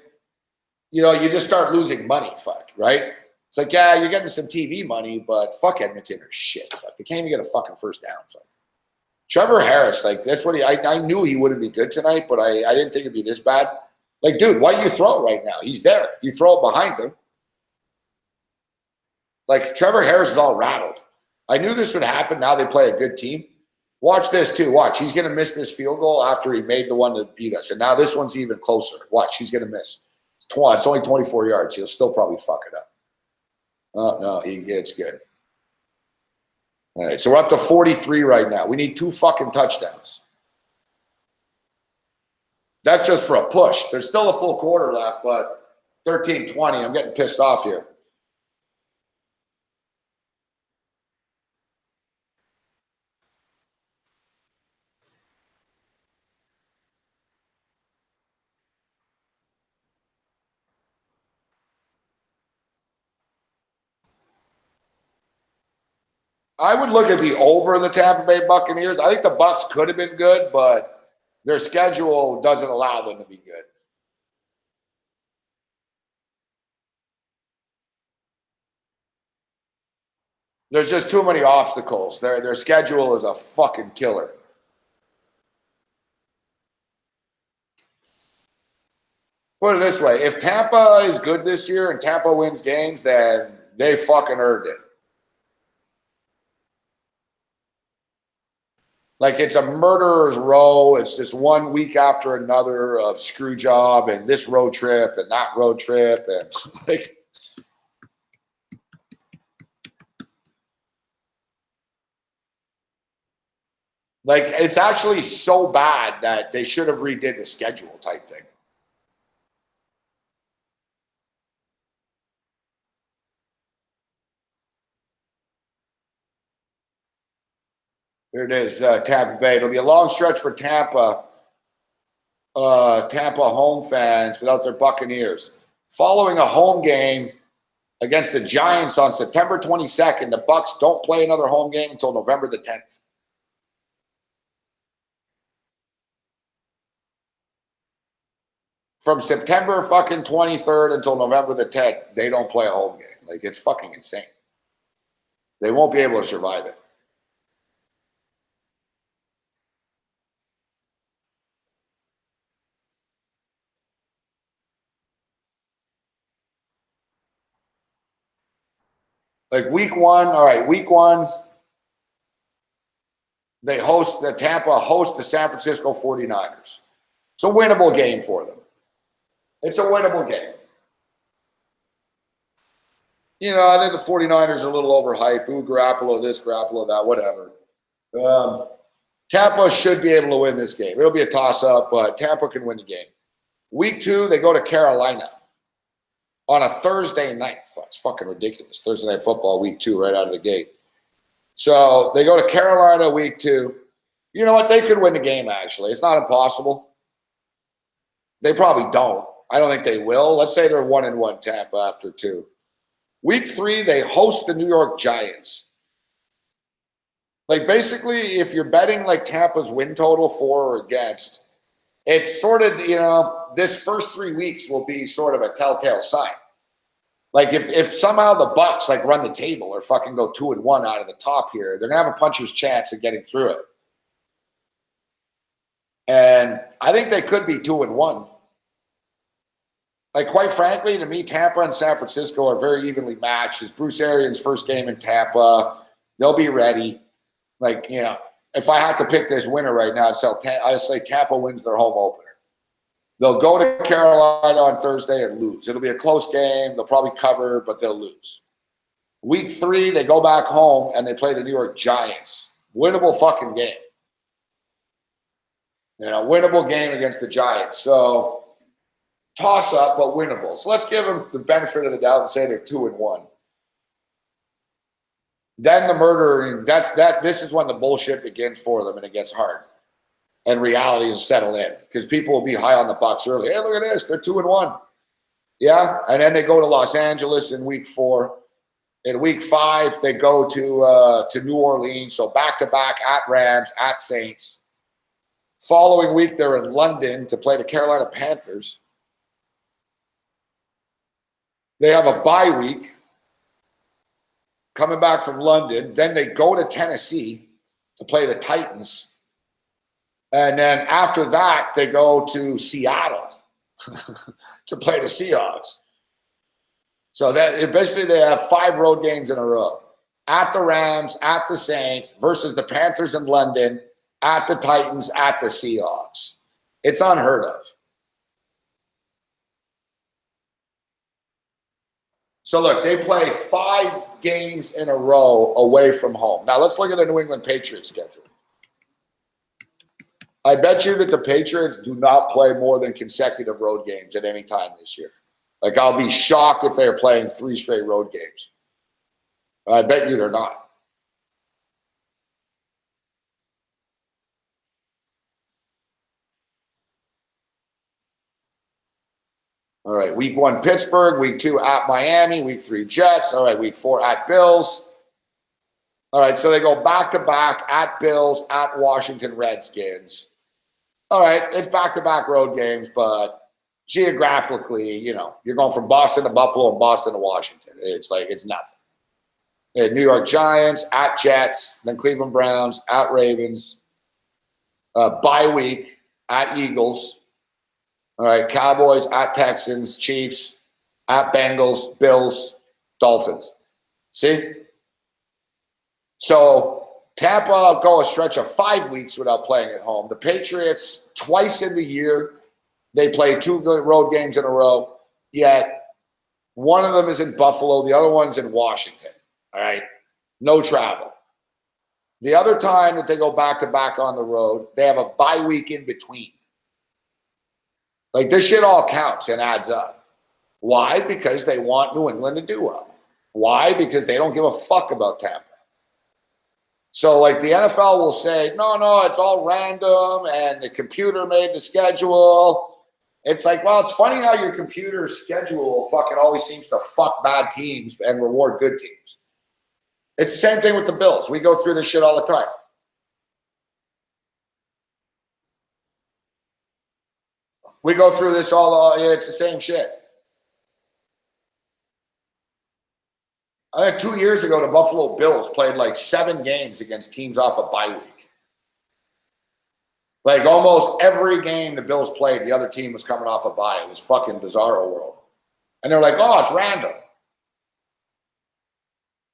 You just start losing money, right? It's like, yeah, you're getting some TV money, but fuck Edmonton or shit. They can't even get a fucking first down. Trevor Harris, like that's what I knew he wouldn't be good tonight, but I didn't think it'd be this bad. Like, dude, why do you throw it right now? He's there. You throw it behind him. Like Trevor Harris is all rattled. I knew this would happen. Now they play a good team. Watch this too. Watch. He's going to miss this field goal after he made the one that beat us. And now this one's even closer. Watch. He's going to miss. It's only 24 yards. He'll still probably fuck it up. Oh, no. It's good. All right, so we're up to 43 right now. We need 2 fucking touchdowns. That's just for a push. There's still a full quarter left, but 13-20. I'm getting pissed off here. I would look at the over the Tampa Bay Buccaneers. I think the Bucs could have been good, but their schedule doesn't allow them to be good. There's just too many obstacles. Their schedule is a fucking killer. Put it this way. If Tampa is good this year and Tampa wins games, then they fucking earned it. Like it's a murderer's row. It's just one week after another of screw job and this road trip and that road trip. And like it's actually so bad that they should have redid the schedule type thing. Here it is, Tampa Bay. It'll be a long stretch for Tampa. Tampa home fans without their Buccaneers. Following a home game against the Giants on September 22nd, the Bucs don't play another home game until November the 10th. From September fucking 23rd until November the 10th, they don't play a home game. Like, it's fucking insane. They won't be able to survive it. Like week one, all right, week one, Tampa hosts the San Francisco 49ers. It's a winnable game for them. It's a winnable game. You know, I think the 49ers are a little overhyped. Ooh, Garoppolo this, Garoppolo that, whatever. Tampa should be able to win this game. It'll be a toss-up, but Tampa can win the game. Week two, they go to Carolina on a Thursday night. It's fucking ridiculous. Thursday night football, week two, right out of the gate. So they go to Carolina week two. You know what? They could win the game, actually. It's not impossible. They probably don't. I don't think they will. Let's say they're 1-1 Tampa after two. Week three, they host the New York Giants. Like, basically, if you're betting like Tampa's win total for or against, it's sort of, you know, this first 3 weeks will be sort of a telltale sign. Like, if somehow the Bucs like run the table or fucking go 2-1 out of the top here, they're gonna have a puncher's chance of getting through it. And I think they could be 2-1. Like, quite frankly, to me, Tampa and San Francisco are very evenly matched. It's Bruce Arians' first game in Tampa. They'll be ready. Like, you know, if I had to pick this winner right now, I'd say Tampa wins their home opener. They'll go to Carolina on Thursday and lose. It'll be a close game. They'll probably cover, but they'll lose. Week three, they go back home and they play the New York Giants. Winnable fucking game. You know, winnable game against the Giants. So, toss up, but winnable. So let's give them the benefit of the doubt and say they're 2-1. Then the murdering, this is when the bullshit begins for them and it gets hard. And realities settle in. Because people will be high on the Bucs early. Hey, look at this, they're 2-1. Yeah. And then they go to Los Angeles in week four. In week five, they go to New Orleans. So back-to-back at Rams, at Saints. Following week, they're in London to play the Carolina Panthers. They have a bye week coming back from London. Then they go to Tennessee to play the Titans. And then after that, they go to Seattle to play the Seahawks. So that basically they have 5 road games in a row. At the Rams, at the Saints, versus the Panthers in London, at the Titans, at the Seahawks. It's unheard of. So look, they play 5 games in a row away from home. Now let's look at the New England Patriots schedule. I bet you that the Patriots do not play more than consecutive road games at any time this year. Like, I'll be shocked if they're playing 3 straight road games. I bet you they're not. All right, week 1, Pittsburgh. Week 2, at Miami. Week 3, Jets. All right, week 4, at Bills. All right, so they go back-to-back at Bills, at Washington Redskins. All right, it's back-to-back road games, but geographically, you know, you're going from Boston to Buffalo and Boston to Washington. It's like, it's nothing. New York Giants, at Jets, then Cleveland Browns, at Ravens. Bye week, at Eagles. All right, Cowboys, at Texans, Chiefs, at Bengals, Bills, Dolphins. See? So Tampa go a stretch of 5 weeks without playing at home. The Patriots, twice in the year, they play 2 good road games in a row, yet one of them is in Buffalo, the other one's in Washington. All right? No travel. The other time that they go back-to-back on the road, they have a bye week in between. Like, this shit all counts and adds up. Why? Because they want New England to do well. Why? Because they don't give a fuck about Tampa. So, like, the NFL will say, no, it's all random and the computer made the schedule. It's like, well, it's funny how your computer schedule fucking always seems to fuck bad teams and reward good teams. It's the same thing with the Bills. We go through this shit all the time. We go through this it's the same shit. I think 2 years ago, the Buffalo Bills played like 7 games against teams off a bye week. Like almost every game the Bills played, the other team was coming off a bye. It was fucking bizarro world. And they're like, oh, it's random.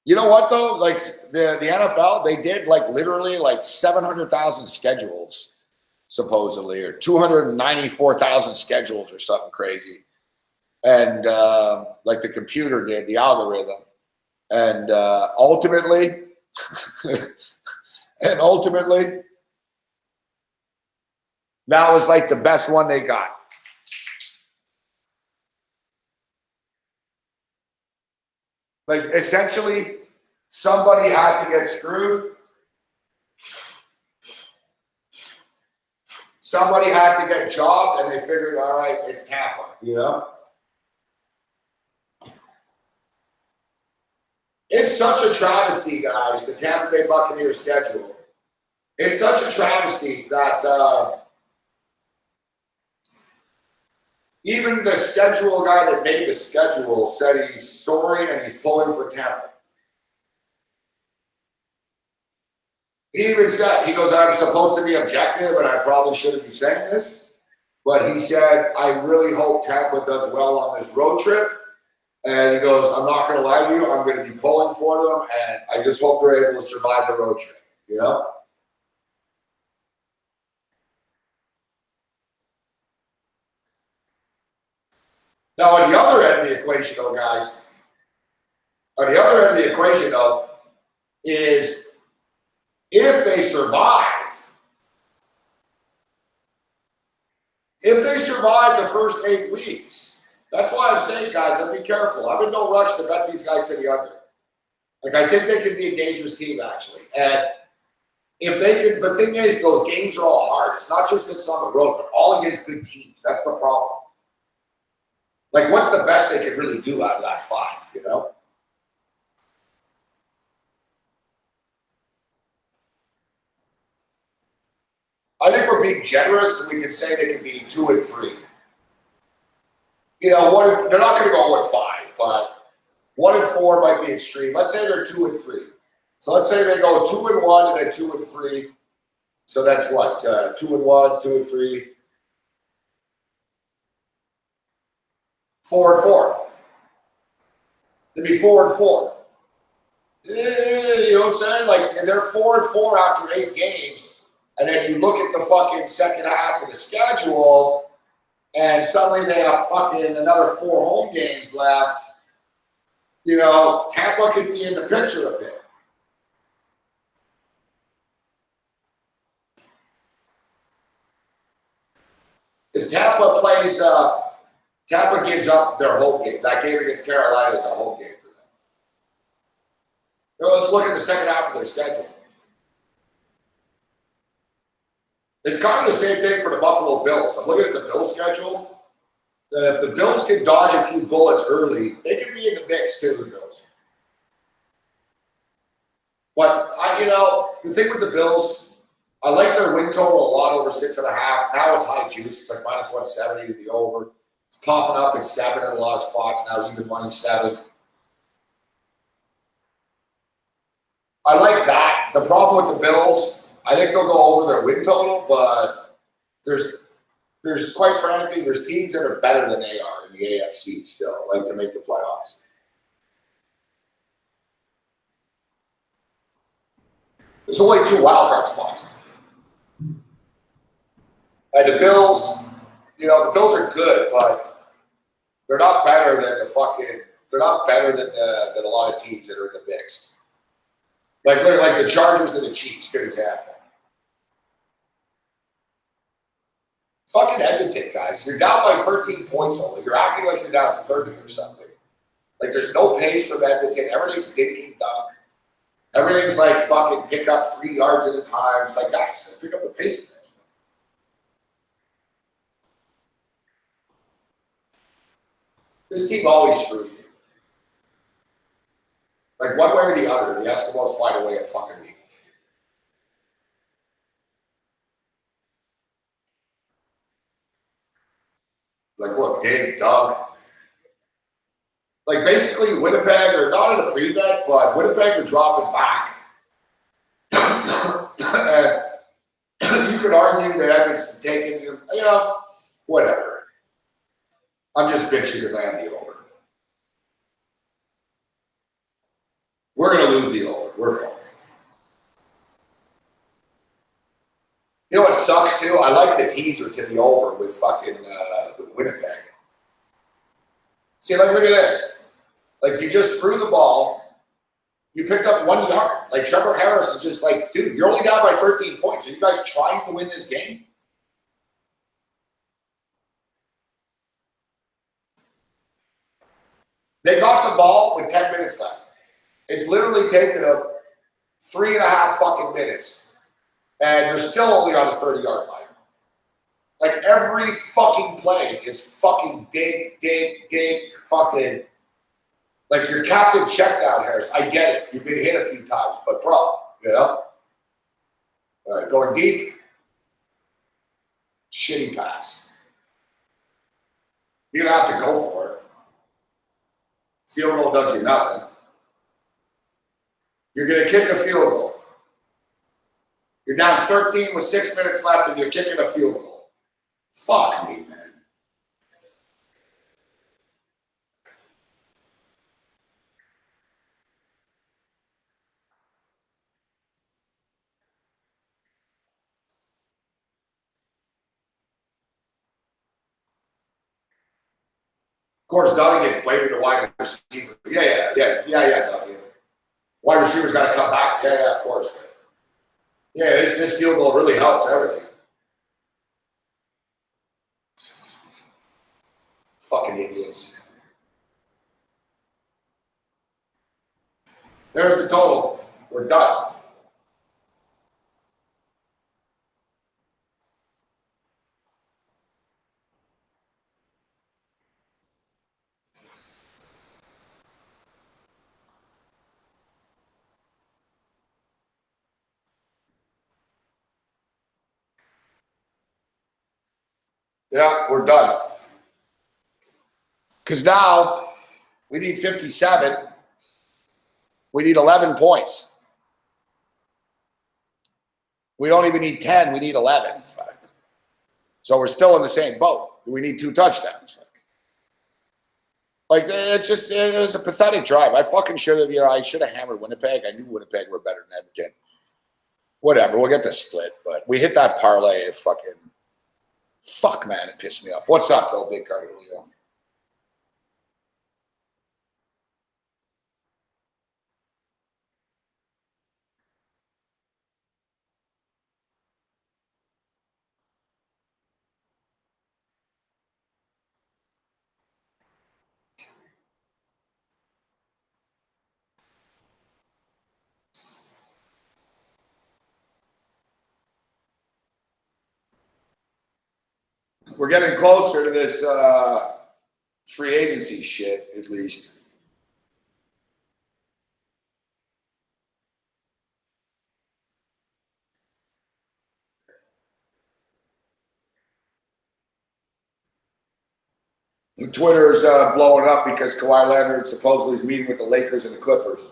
You know what though? Like the NFL, they did like literally like 700,000 schedules, supposedly, or 294,000 schedules or something crazy. And like the computer did, the algorithm. And ultimately, that was like the best one they got. Like essentially, somebody had to get screwed. Somebody had to get jobbed, and they figured, all right, it's Tampa, you know? It's such a travesty, guys, the Tampa Bay Buccaneers schedule. It's such a travesty that even the schedule guy that made the schedule said he's sorry and he's pulling for Tampa. He even said, he goes, I'm supposed to be objective and I probably shouldn't be saying this, but he said, I really hope Tampa does well on this road trip. And he goes, I'm not going to lie to you. I'm going to be pulling for them, and I just hope they're able to survive the road trip, you know? Now, on the other end of the equation, though, guys, is if they survive the first 8 weeks, that's why I'm saying, guys, be careful. I'm in no rush to bet these guys to the under. Like, I think they could be a dangerous team, actually. And if they can, the thing is, those games are all hard. It's not just it's on the road. They're all against good teams. That's the problem. Like, what's the best they could really do out of that 5, you know? I think we're being generous, and we can say they could be 2 and 3. You know, they're not going to go 1-5, but 1 and 4 might be extreme. Let's say they're 2 and 3. So let's say they go 2 and 1 and then 2 and 3. So that's what 2 and 1, 2 and 3, 4 and 4. It'd be 4 and 4. You know what I'm saying? Like they're 4 and 4 after 8 games, and then you look at the fucking second half of the schedule. And suddenly they have fucking another 4 home games left. You know, Tampa could be in the picture a bit. Because Tampa gives up their home game. That game against Carolina is a home game for them. You know, let's look at the second half of their schedule. It's kind of the same thing for the Buffalo Bills. I'm looking at the Bills schedule. If the Bills can dodge a few bullets early, they can be in the mix too, the Bills. But, the thing with the Bills, I like their win total a lot over 6.5. Now it's high juice. It's like minus 170 to the over. It's popping up at 7 in a lot of spots now, even money 7. I like that. The problem with the Bills, I think they'll go over their win total, but there's quite frankly, there's teams that are better than they are in the AFC still, like to make the playoffs. There's only 2 wildcard spots. And the Bills, the Bills are good, but they're not better than they're not better than a lot of teams that are in the mix. Like the Chargers and the Chiefs, good example. Fucking Edmonton, guys. You're down by 13 points only. You're acting like you're down 30 or something. Like there's no pace from Edmonton. Everything's dink and dunk. Everything's like fucking pick up 3 yards at a time. It's like, guys, pick up the pace of it. This team always screws me. Like one way or the other, the Eskimos find a way of fucking me. Like, look, Dave, Doug. Like, basically, Winnipeg are not in a prevent, but Winnipeg are dropping back. And you could argue that Edmonton taking, you know, whatever. I'm just bitching because I have the over. We're going to lose the over. We're fucked. You know what sucks, too? I like the teaser to the over with fucking, with Winnipeg. See, like, look at this. Like, you just threw the ball. You picked up 1 yard. Like, Trevor Harris is just like, dude, you're only down by 13 points. Are you guys trying to win this game? They got the ball with 10 minutes left. It's literally taken up 3.5 fucking minutes. And you're still only on the 30-yard line. Like, every fucking play is fucking dig, fucking. Like, your captain checked out, Harris. I get it. You've been hit a few times, but bro, you know? All right, going deep. Shitty pass. You're going to have to go for it. Field goal does you nothing. You're going to kick a field goal. You're down 13 with 6 minutes left and you're kicking a field goal. Fuck me, man. Of course, Doug gets played in the wide receiver. Yeah, Doug. Yeah. Wide receiver's got to come back. Yeah, of course. Yeah, this field goal really helps everything. Fucking idiots. There's the total. We're done. Yeah, we're done. Because now we need 57. We need 11 points. We don't even need 10. We need 11, in fact. So we're still in the same boat. We need 2 touchdowns. Like, it's just, it was a pathetic drive. I fucking should have, I should have hammered Winnipeg. I knew Winnipeg were better than Edmonton. Whatever, we'll get the split. But we hit that parlay. Fuck, man, it pissed me off. What's up, though, Big Carter Leo? We're getting closer to this free agency shit, at least. Twitter's blowing up because Kawhi Leonard supposedly is meeting with the Lakers and the Clippers.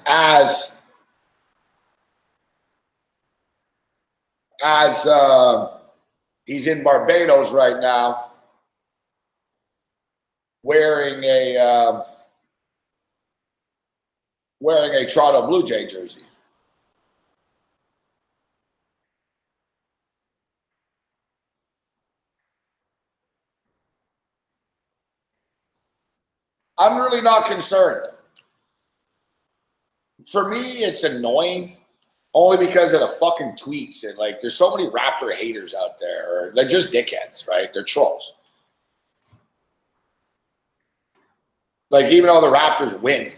As he's in Barbados right now, wearing a Toronto Blue Jay jersey. I'm really not concerned. For me, it's annoying Only because of the fucking tweets and like there's so many Raptor haters out there. They're just dickheads, right? They're trolls. Like even though the Raptors win,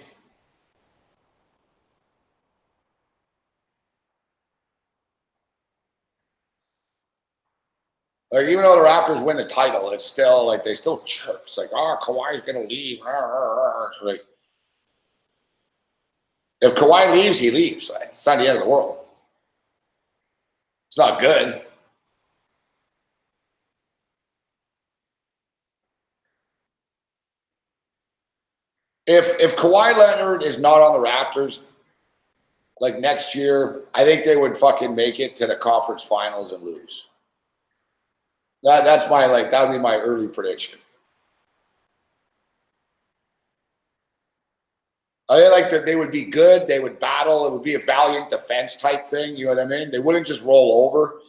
like even though the Raptors win the title, it's still like they still chirp. It's like, oh, Kawhi's gonna leave. It's like if Kawhi leaves, he leaves. Like, it's not the end of the world. It's not good. If Kawhi Leonard is not on the Raptors, like next year, I think they would fucking make it to the conference finals and lose. That's my that would be my early prediction. I like that they would be good. They would battle. It would be a valiant defense type thing. You know what I mean? They wouldn't just roll over,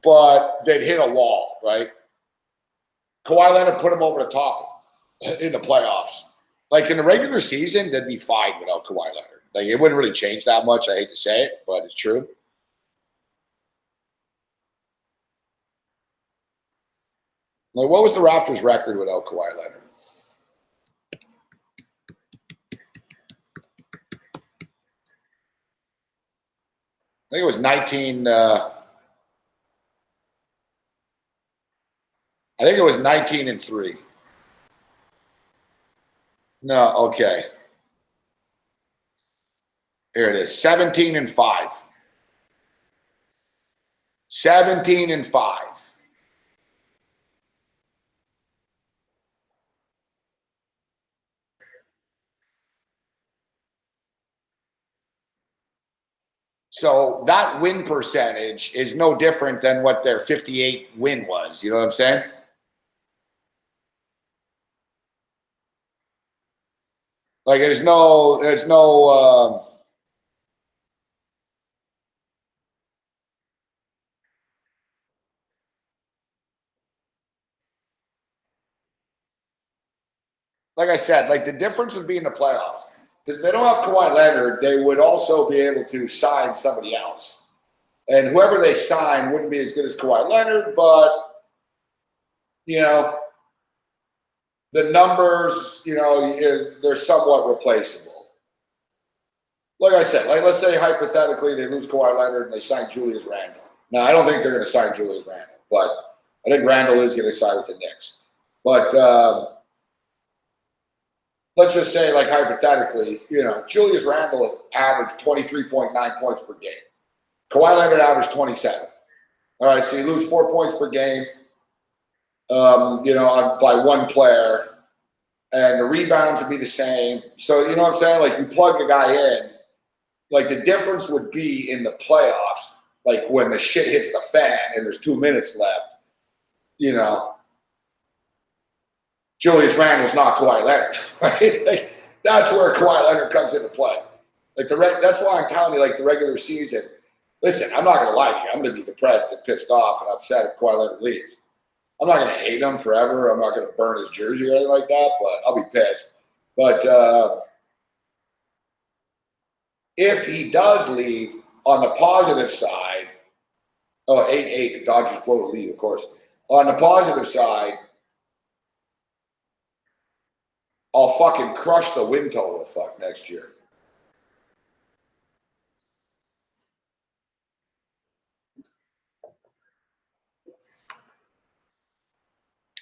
but they'd hit a wall, right? Kawhi Leonard put them over the top in the playoffs. Like in the regular season, they'd be fine without Kawhi Leonard. Like it wouldn't really change that much. I hate to say it, but it's true. Like, what was the Raptors' record without Kawhi Leonard? I think it was 19. I think it was 19-3. No, okay. Here it is. 17-5. 17-5. So that win percentage is no different than what their 58 win was. You know what I'm saying? Like there's no like I said, like the difference would be in the playoffs. Because if they don't have Kawhi Leonard, they would also be able to sign somebody else. And whoever they sign wouldn't be as good as Kawhi Leonard, but, you know, the numbers, you know, they're somewhat replaceable. Like I said, like let's say hypothetically they lose Kawhi Leonard and they sign Julius Randle. Now, I don't think they're going to sign Julius Randle, but I think Randle is going to sign with the Knicks. But let's just say, like hypothetically, you know, Julius Randle averaged 23.9 points per game. Kawhi Leonard averaged 27. All right, so you lose 4 points per game, you know, by one player, and the rebounds would be the same. So, you know what I'm saying? Like, you plug the guy in, like, the difference would be in the playoffs, like, when the shit hits the fan and there's 2 minutes left, you know, Julius Randle's not Kawhi Leonard, right? Like, that's where Kawhi Leonard comes into play. Like, that's why I'm telling you, like, the regular season, listen, I'm not going to lie to you. I'm going to be depressed and pissed off and upset if Kawhi Leonard leaves. I'm not going to hate him forever. I'm not going to burn his jersey or anything like that, but I'll be pissed. But if he does leave, on the positive side, 8-8, the Dodgers blow the lead, of course. On the positive side, I'll fucking crush the win total next year.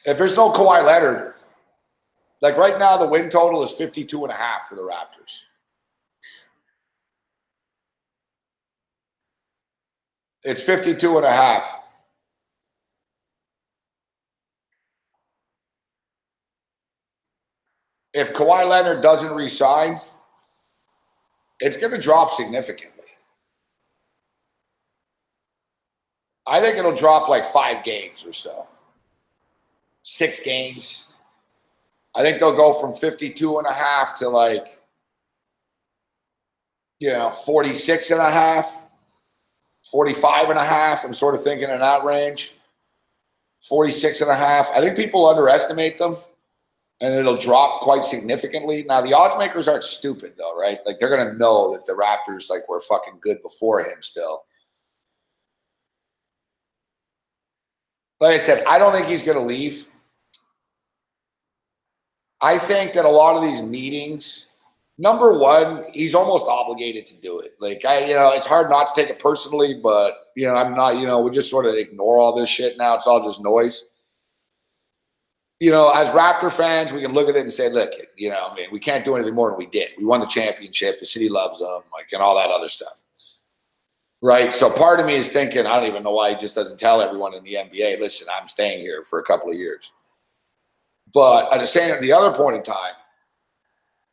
If there's no Kawhi Leonard, like right now, the win total is 52.5 for the Raptors. It's 52.5. If Kawhi Leonard doesn't re-sign, it's going to drop significantly. I think it'll drop like 5 games or so. 6 games. I think they'll go from 52.5 to like, you know, 46.5, 45.5. I'm sort of thinking in that range. 46.5. I think people underestimate them. and it'll drop quite significantly. Now, the odds makers aren't stupid, though, right? Like, they're going to know that the Raptors, like, were fucking good before him still. Like I said, I don't think he's going to leave. I think that a lot of these meetings, number one, he's almost obligated to do it. Like, it's hard not to take it personally, but, I'm not, we just sort of ignore all this shit now. It's all just noise. As Raptor fans, we can look at it and say, look, we can't do anything more than we did. We won the championship. The city loves them, and all that other stuff. Right? So part of me is thinking, I don't even know why he just doesn't tell everyone in the NBA, listen, I'm staying here for a couple of years. But at the other point in time,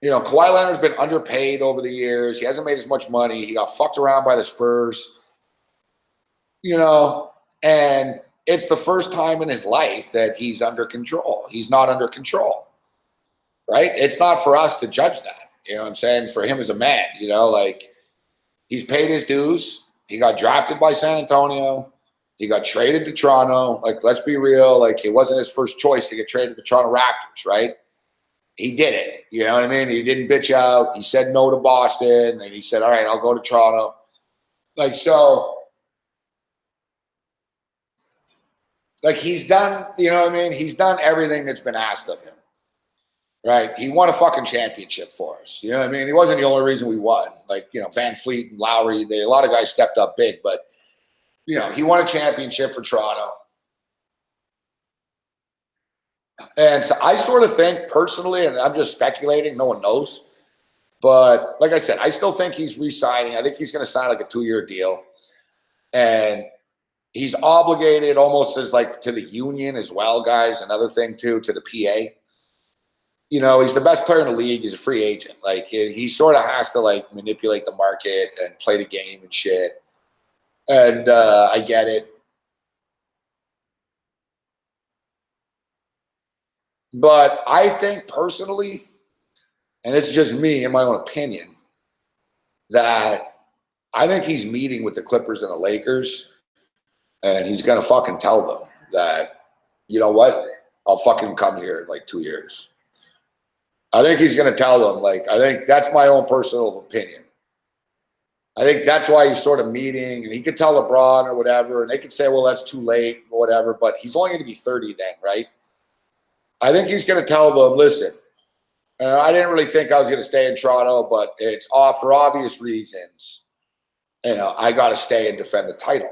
Kawhi Leonard's been underpaid over the years. He hasn't made as much money. He got fucked around by the Spurs, and it's the first time in his life that he's under control. He's not under control, right? It's not for us to judge that. You know what I'm saying? For him as a man, he's paid his dues. He got drafted by San Antonio. He got traded to Toronto. Let's be real. It wasn't his first choice to get traded to the Toronto Raptors, right? He did it. You know what I mean? He didn't bitch out. He said no to Boston, and he said, all right, I'll go to Toronto. He's done, he's done everything that's been asked of him, right? He won a fucking championship for us. You know what I mean? He wasn't the only reason we won. Van Fleet and Lowry, a lot of guys stepped up big, but, he won a championship for Toronto. And so I sort of think personally, and I'm just speculating, no one knows, but like I said, I still think he's re-signing. I think he's going to sign a 2-year deal. And he's obligated almost as to the union as well, guys. Another thing too, to the PA. He's the best player in the league. He's a free agent. He sort of has to manipulate the market and play the game and shit. And I get it. But I think personally, and it's just me in my own opinion, that I think he's meeting with the Clippers and the Lakers. And he's going to fucking tell them that, you know what, I'll fucking come here in 2 years. I think he's going to tell them, I think that's my own personal opinion. I think that's why he's sort of meeting, and he could tell LeBron or whatever, and they could say, well, that's too late or whatever, but he's only going to be 30 then, right? I think he's going to tell them, listen, I didn't really think I was going to stay in Toronto, but it's for obvious reasons. I got to stay and defend the title.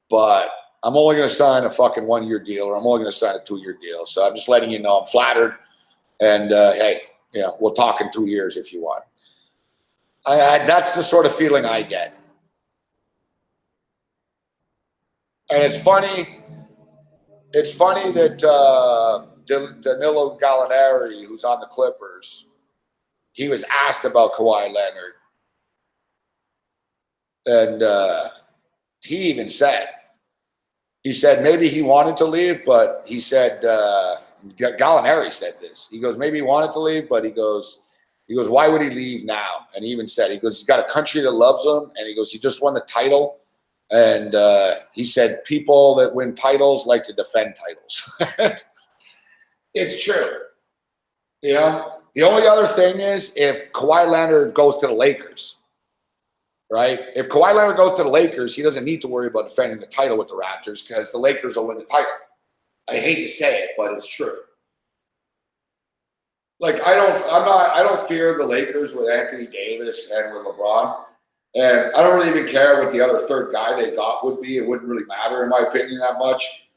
But I'm only going to sign a fucking 1-year deal, or I'm only going to sign a 2-year deal. So I'm just letting you know I'm flattered. And, hey, we'll talk in 2 years if you want. That's the sort of feeling I get. And it's funny that Danilo Gallinari, who's on the Clippers, he was asked about Kawhi Leonard. And he even said, maybe he wanted to leave, but he said, Gallinari said this. He goes, maybe he wanted to leave, but he goes, why would he leave now? And he even said, he's got a country that loves him. And he goes, he just won the title. And he said, people that win titles like to defend titles. It's true. The only other thing is if Kawhi Leonard goes to the Lakers, right? If Kawhi Leonard goes to the Lakers, he doesn't need to worry about defending the title with the Raptors because the Lakers will win the title. I hate to say it, but it's true. I don't fear the Lakers with Anthony Davis and with LeBron. And I don't really even care what the other third guy they got would be. It wouldn't really matter, in my opinion, that much.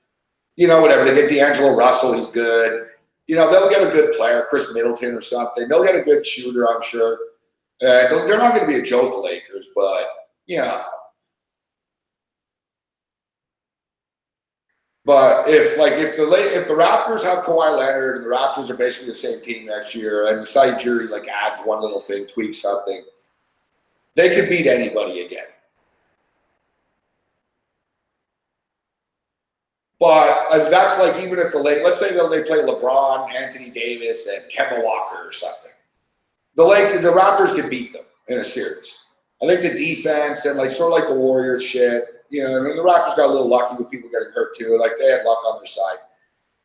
Whatever. They get D'Angelo Russell, he's good. They'll get a good player, Chris Middleton or something. They'll get a good shooter, I'm sure. They're not going to be a joke, the Lakers, but, But if the Raptors have Kawhi Leonard and the Raptors are basically the same team next year, and Masai Ujiri adds one little thing, tweaks something, they could beat anybody again. But that's even if let's say they play LeBron, Anthony Davis, and Kemba Walker or something. The Raptors can beat them in a series. I think the defense and sort of the Warriors shit. The Raptors got a little lucky with people getting hurt too. They had luck on their side.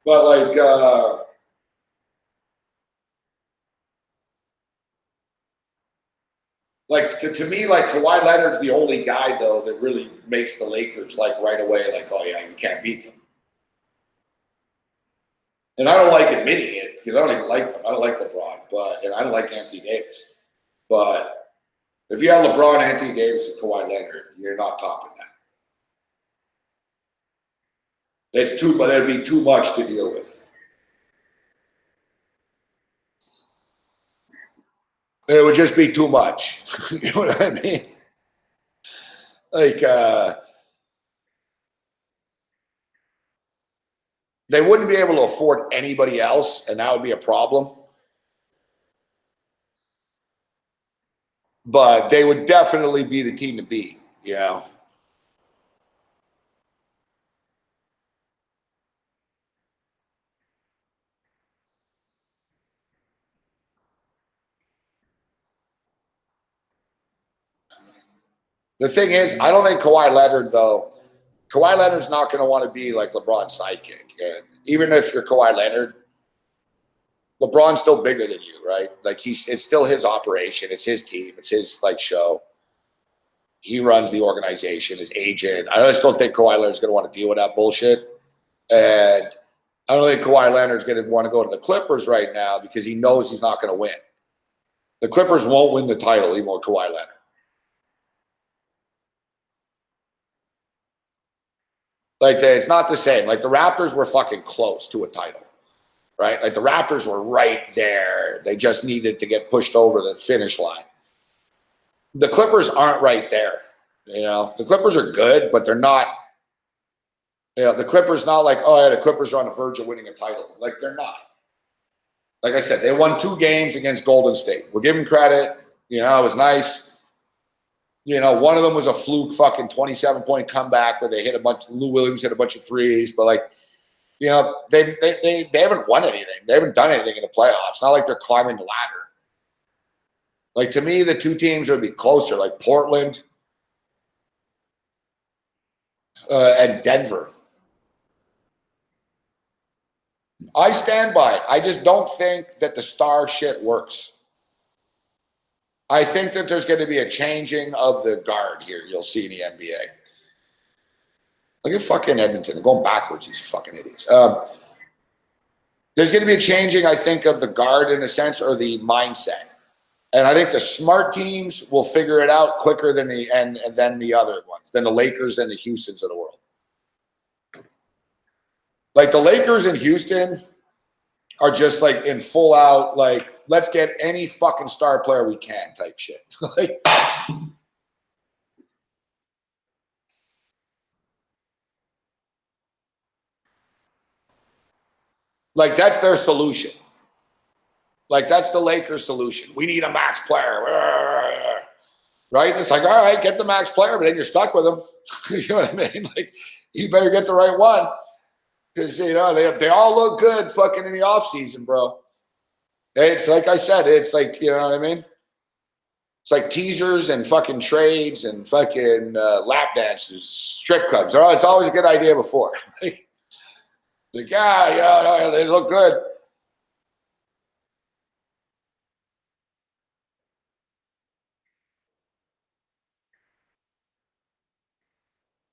But Like to me, like Kawhi Leonard's the only guy though that really makes the Lakers like right away, like, oh yeah, you can't beat them. And I don't like admitting it because I don't even like them. I don't like LeBron, and I don't like Anthony Davis. But if you have LeBron, Anthony Davis, and Kawhi Leonard, you're not topping that. It's too, but it'd be too much to deal with. It would just be too much. You know what I mean? Like, they wouldn't be able to afford anybody else, and that would be a problem. But they would definitely be the team to beat, you know? The thing is, I don't think Kawhi Leonard, though, Kawhi Leonard's not going to want to be like LeBron's sidekick. And even if you're Kawhi Leonard, LeBron's still bigger than you, right? Like it's still his operation. It's his team. It's his like show. He runs the organization, his agent. I just don't think Kawhi Leonard's going to want to deal with that bullshit. And I don't think Kawhi Leonard's going to want to go to the Clippers right now because he knows he's not going to win. The Clippers won't win the title even with Kawhi Leonard. Like it's not the same. Like the Raptors were fucking close to a title, right? Like the Raptors were right there. They just needed to get pushed over the finish line. The Clippers aren't right there. You know, the Clippers are good, but they're not. You know, the Clippers not like, oh yeah, the Clippers are on the verge of winning a title. Like they're not. Like I said, they won 2 games against Golden State. We'll give them credit. You know, it was nice. You know, one of them was a fluke fucking 27-point comeback where they hit a bunch. Lou Williams hit a bunch of threes, but like, you know, they haven't won anything. They haven't done anything in the playoffs. It's not like they're climbing the ladder. Like to me, the 2 teams would be closer, like Portland and Denver. I stand by it. I just don't think that the star shit works. I think that there's going to be a changing of the guard here. You'll see in the NBA. Look at fucking Edmonton. They're going backwards, these fucking idiots. There's going to be a changing, I think, of the guard in a sense, or the mindset. And I think the smart teams will figure it out quicker than the other ones, than the Lakers and the Houstons of the world. Like the Lakers in Houston are just like in full out, like, let's get any fucking star player we can type shit. Like that's their solution. Like that's the Lakers solution. We need a max player. Right? It's like, all right, get the max player, but then you're stuck with them. You know what I mean? Like you better get the right one. Because, you know, they all look good fucking in the offseason, bro. It's like I said, it's like, you know what I mean? It's like teasers and fucking trades and fucking lap dances, strip clubs. It's always a good idea before. Like, yeah, you know, they look good.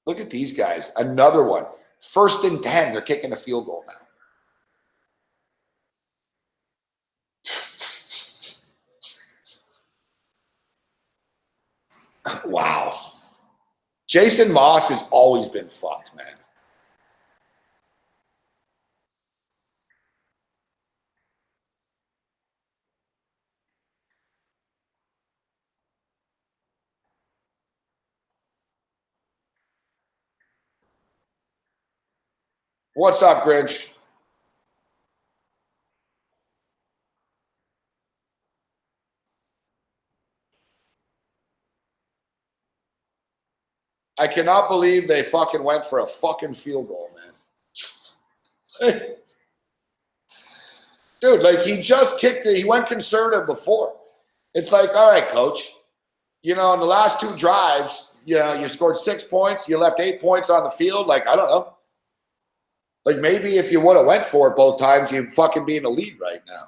Look at these guys. Another one. 1st and 10. They're kicking a field goal now. Wow. Jason Moss has always been fucked, man. What's up, Grinch? I cannot believe they fucking went for a fucking field goal, man. Dude, like he just kicked it. He went conservative before. It's like, all right, coach, you know, in the last 2 drives, you know, you scored 6 points. You left 8 points on the field. Like, I don't know. Like maybe if you would have went for it both times, you'd fucking be in the lead right now.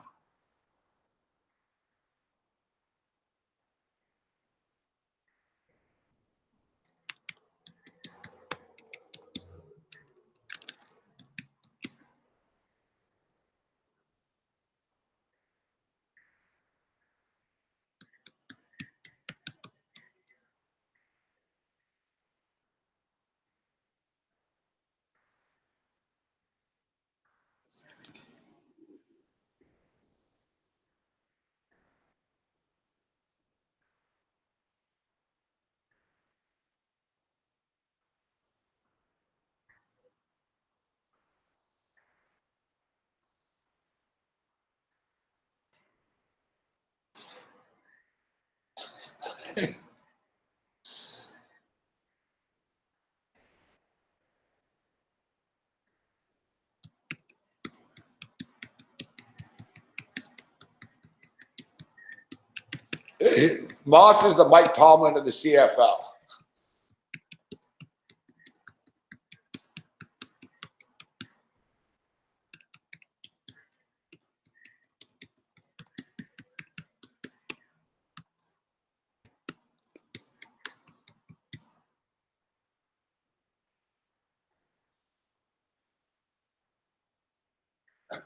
Moss is the Mike Tomlin of the CFL.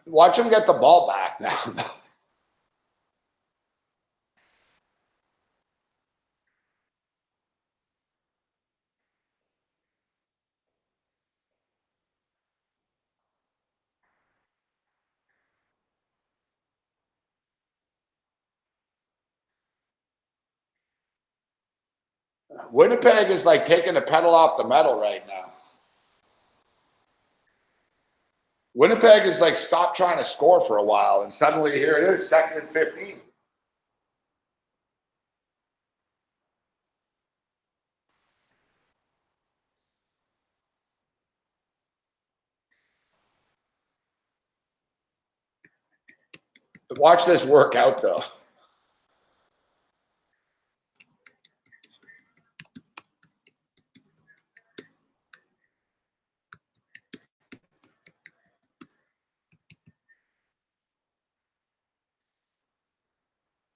Watch him get the ball back now. Winnipeg is like taking the pedal off the metal right now. Winnipeg is like stopped trying to score for a while, and suddenly here it is, 2nd and 15. Watch this work out, though.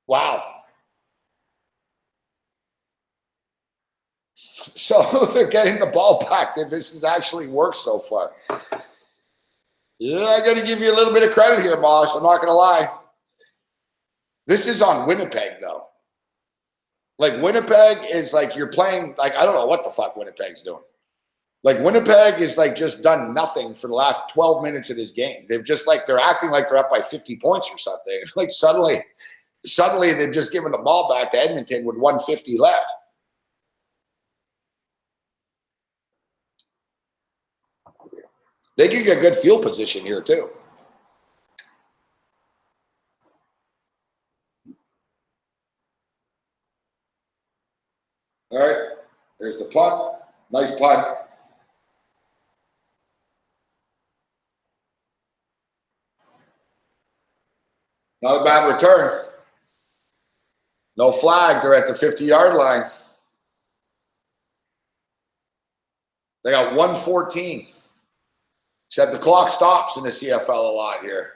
Wow. So they're getting the ball back. This has actually worked so far. Yeah, I got to give you a little bit of credit here, Moss. I'm not going to lie. This is on Winnipeg, though. Like, Winnipeg is like you're playing, like, I don't know what the fuck Winnipeg's doing. Like, Winnipeg is like just done nothing for the last 12 minutes of this game. They've just like, they're acting like they're up by 50 points or something. Like, suddenly they've just given the ball back to Edmonton with 150 left. They can get good field position here, too. All right, there's the punt. Nice punt. Not a bad return. No flag. They're at the 50-yard line. They got 114. Except the clock stops in the CFL a lot here.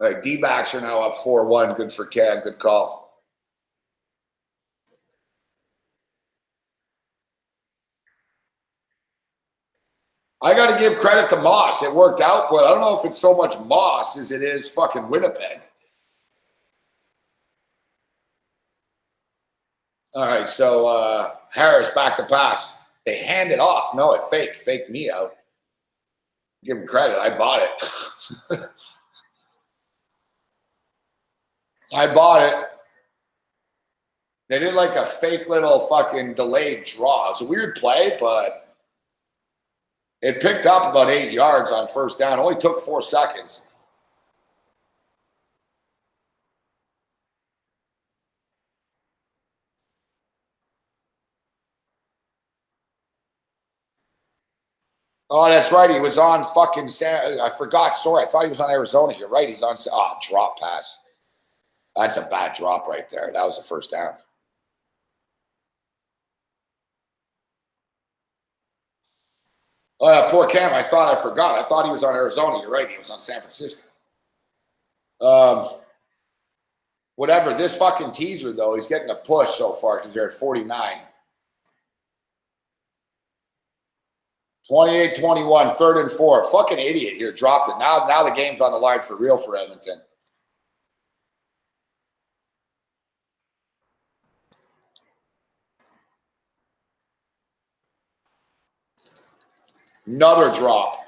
All right, D-backs are now up 4-1. Good for Ken. Good call. I got to give credit to Moss. It worked out, but I don't know if it's so much Moss as it is fucking Winnipeg. All right, so Harris back to pass. They hand it off. No, it faked me out. Give him credit. I bought it. I bought it. They did like a fake little fucking delayed draw. It was a weird play, but it picked up about 8 yards on first down. It only took 4 seconds. Oh, that's right. He was on fucking I forgot. Sorry. I thought he was on Arizona. You're right. He's on. Oh, drop pass. That's a bad drop right there. That was the first down. Oh, yeah, poor Cam. I forgot. I thought he was on Arizona. You're right. He was on San Francisco. Whatever. This fucking teaser, though, he's getting a push so far because they're at 49. 28-21, 3rd and 4. Fucking idiot here. Dropped it. Now the game's on the line for real for Edmonton. Another drop.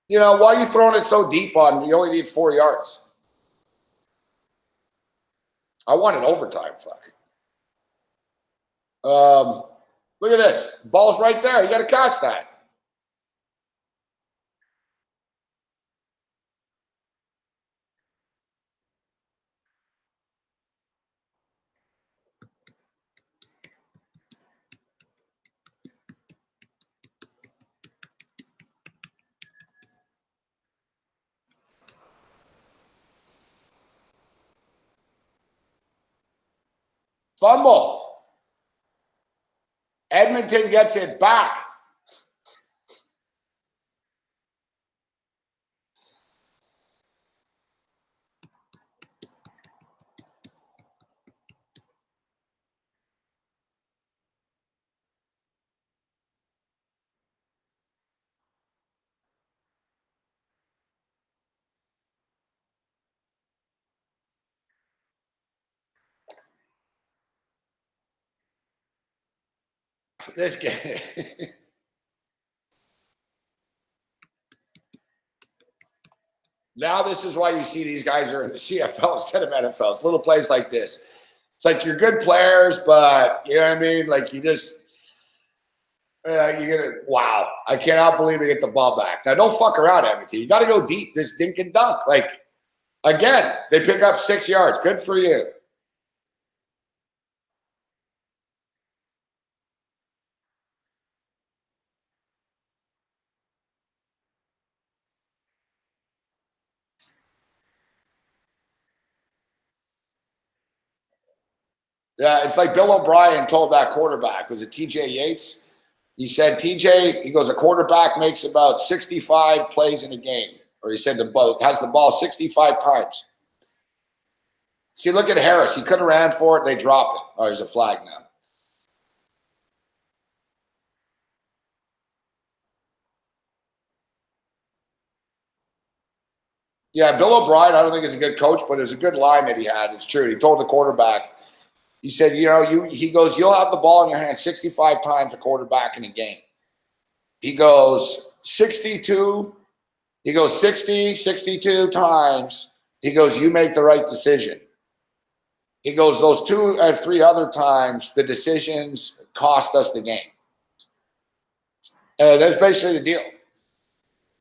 You know, why are you throwing it so deep on? You only need 4 yards. I want an overtime. Fuck. Look at this. Ball's right there. You got to catch that. Fumble. Edmonton gets it back. This game. Now this is why you see these guys are in the CFL instead of NFL. It's little plays like this. It's like you're good players, but you know what I mean? Like you just, wow. I cannot believe they get the ball back. Now don't fuck around, Edmonton. You got to go deep. This dink and dunk. Like, again, they pick up 6 yards. Good for you. Yeah, it's like Bill O'Brien told that quarterback. Was it TJ Yates? He said, TJ, he goes, a quarterback makes about 65 plays in a game. Or he said has the ball 65 times. See, look at Harris. He could have ran for it. They drop it. Oh, there's a flag now. Yeah, Bill O'Brien, I don't think is a good coach, but it was a good line that he had. It's true. He told the quarterback, he said, he goes, you'll have the ball in your hand 65 times a quarterback in a game. He goes 62. He goes 62 times. He goes, you make the right decision. He goes, those 2 or 3 other times, the decisions cost us the game. And that's basically the deal,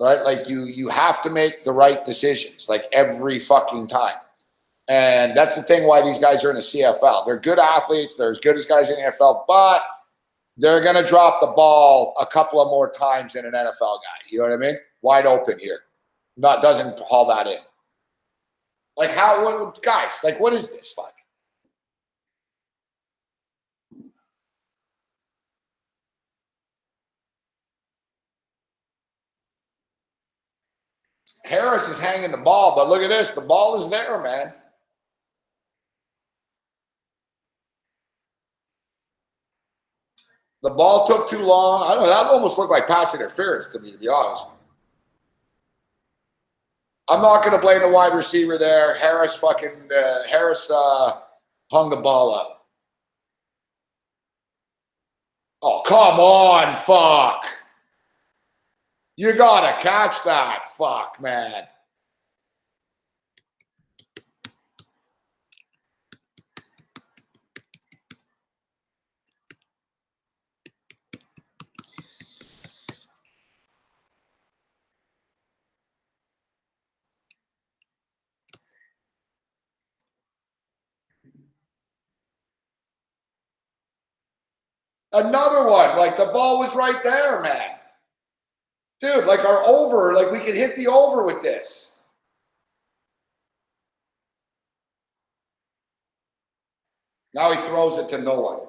right? Like you have to make the right decisions, like every fucking time. And that's the thing why these guys are in the CFL. They're good athletes. They're as good as guys in the NFL, but they're going to drop the ball a couple of more times than an NFL guy. You know what I mean? Wide open here. Doesn't haul that in. Like guys, like what is this fuck? Harris is hanging the ball, but look at this. The ball is there, man. The ball took too long. I don't know. That almost looked like pass interference to me, to be honest. I'm not going to blame the wide receiver there. Harris hung the ball up. Oh, come on, fuck. You got to catch that, fuck, man. Another one. Like the ball was right there, man. Dude, like our over, like we could hit the over with this. Now he throws it to no one.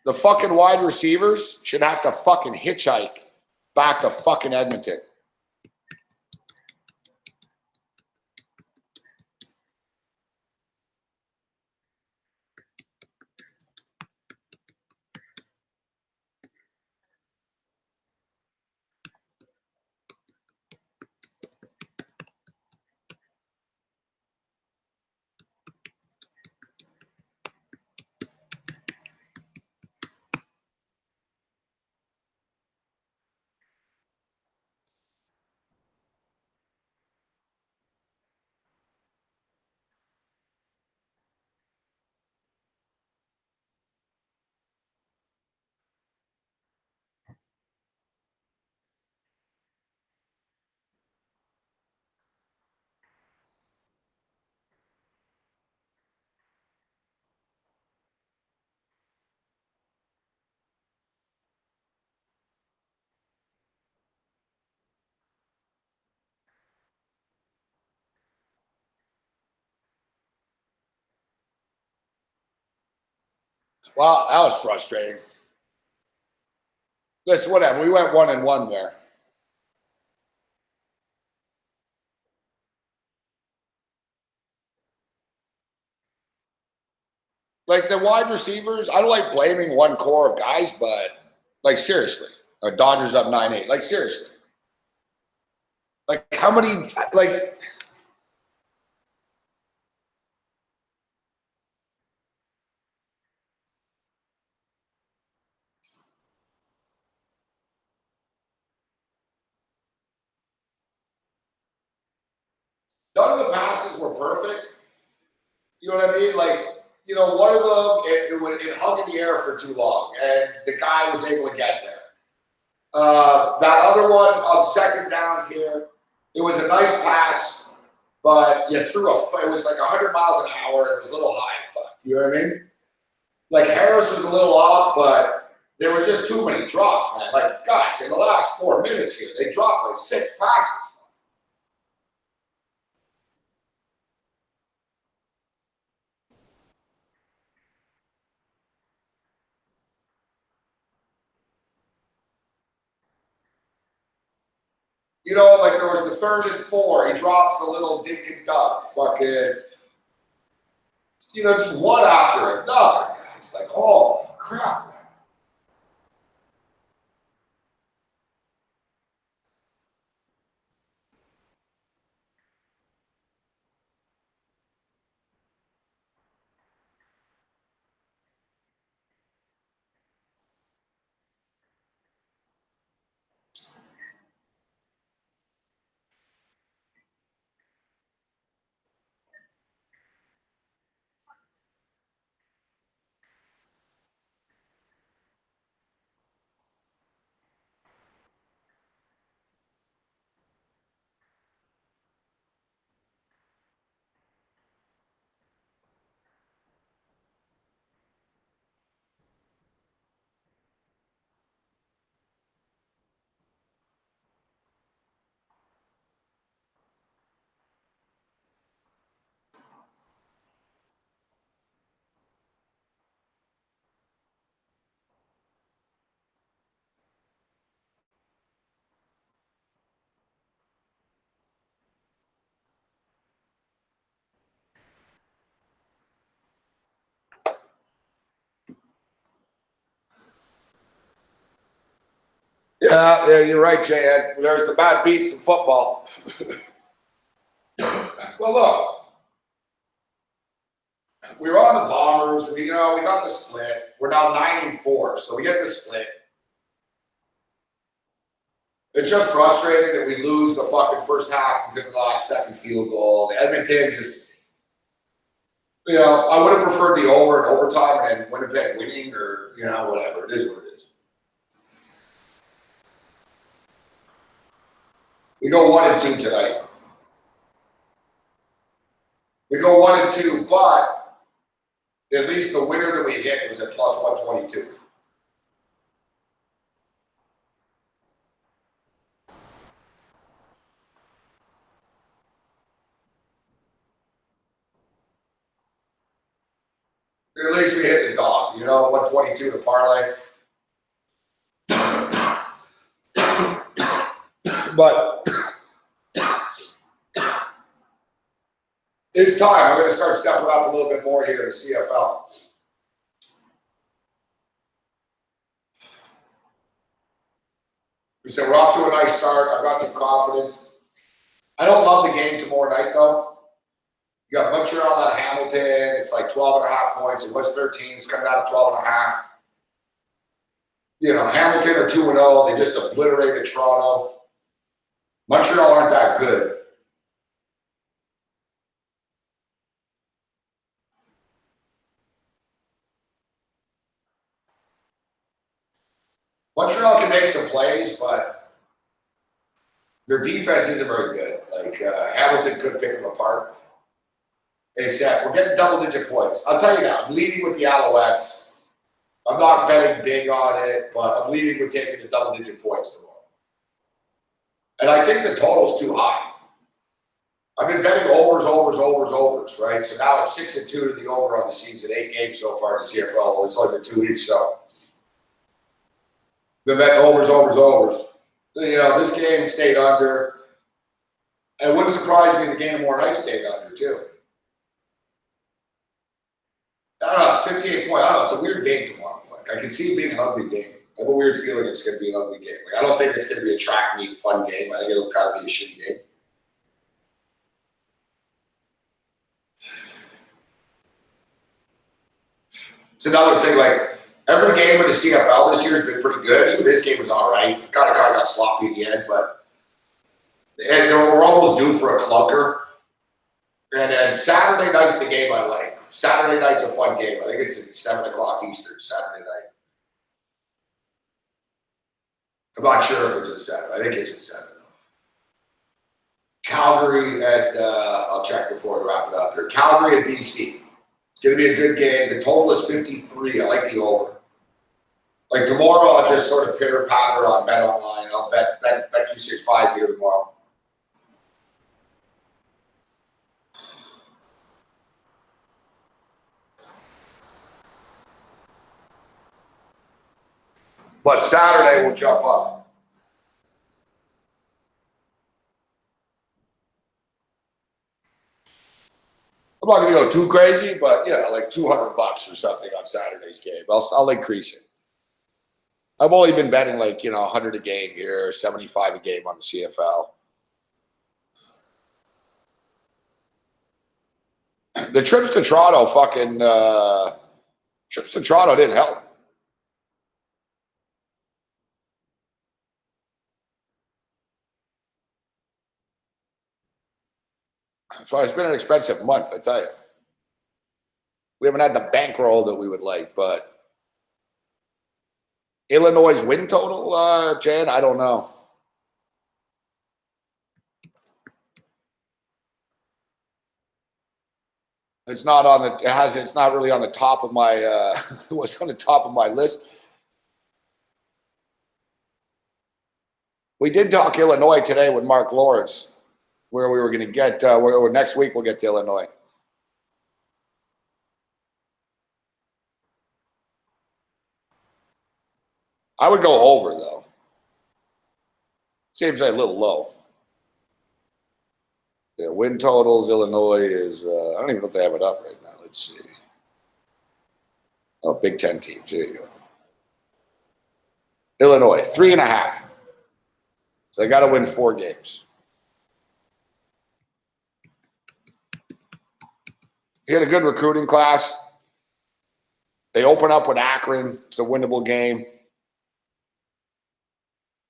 The fucking wide receivers should have to fucking hitchhike back to fucking Edmonton. Well, that was frustrating. Listen, whatever. We went 1-1 there. Like the wide receivers, I don't like blaming one core of guys, but like seriously, Dodgers up 9-8. Like seriously, like how many? Like none of the passes were perfect. You know what I mean? Like, you know, one of them it hung in the air for too long, and the guy was able to get there. That other one on second down here, it was a nice pass, but you threw it was like 100 miles an hour. It was a little high. Fuck, you know what I mean? Like Harris was a little off, but there was just too many drops, man. Like guys, in the last 4 minutes here, they dropped like 6 passes. You know, like there was the 3rd and 4. He drops the little dink and dunk. Fucking, you know, just one after another, guys. Like, holy crap, man. Yeah, you're right, Jay. There's the bad beats in football. Well, look, we were on the Bombers. We got the split. We're now 9-4, so we get the split. It's just frustrating that we lose the fucking first half because of the last second field goal. Edmonton just, I would have preferred the over and overtime and Winnipeg winning, or whatever. It is what it is. We go 1-2 tonight. We go 1-2, but at least the winner that we hit was at plus 122. At least we hit the dog, 122 to parlay. But it's time. I'm going to start stepping up a little bit more here in the CFL. We said we're off to a nice start. I've got some confidence. I don't love the game tomorrow night, though. You got Montreal at Hamilton. It's like 12.5 points. It was 13. It's come down to 12.5. Hamilton are 2-0. They just obliterated Toronto. Montreal aren't that good. Montreal can make some plays, but their defense isn't very good. Like Hamilton could pick them apart. Except we're getting double-digit points. I'll tell you now, I'm leading with the Alouettes. I'm not betting big on it, but I'm leading with taking the double-digit points tomorrow. And I think the total's too high. I've been betting overs, right? So now it's 6-2 to the over on the season, 8 games so far in the CFL. It's only been 2 weeks, so been betting overs. You know, this game stayed under. And it wouldn't surprise me if the game tomorrow night stayed under too. I don't know, it's 58 point. I don't know, it's a weird game tomorrow. Like, I can see it being an ugly game. I have a weird feeling it's going to be an ugly game. Like, I don't think it's going to be a track meet fun game. I think it'll kind of be a shitty game. It's another thing, like, every game in the CFL this year has been pretty good. Even this game was all right. It kind of got sloppy at the end, but we're almost due for a clunker. And then Saturday night's the game I like. Saturday night's a fun game. I think it's at 7 o'clock Eastern, Saturday night. I'm not sure if it's at 7. I think it's at 7, though. Calgary at, I'll check before we wrap it up here. Calgary at BC. It's going to be a good game. The total is 53. I like the over. Like tomorrow, I'll just sort of pitter patter on Bet Online. I'll bet 365 here tomorrow. But Saturday will jump up. I'm not going to go too crazy, but you know, like $200 or something on Saturday's game. I'll increase it. I've only been betting like, you know, 100 a game here, 75 a game on the CFL. The trips to Toronto didn't help. So it's been an expensive month, I tell you. We haven't had the bankroll that we would like, but Illinois' win total, Jan, I don't know. It's not on the. It's not really on the top of my. It was on the top of my list. We did talk Illinois today with Mark Lawrence, where we were going to get. Next week we'll get to Illinois. I would go over though. Seems like a little low. Yeah, win totals. Illinois is. I don't even know if they have it up right now. Let's see. Oh, Big Ten teams. There you go. Illinois 3.5. So they got to win 4 games. He had a good recruiting class. They open up with Akron. It's a winnable game.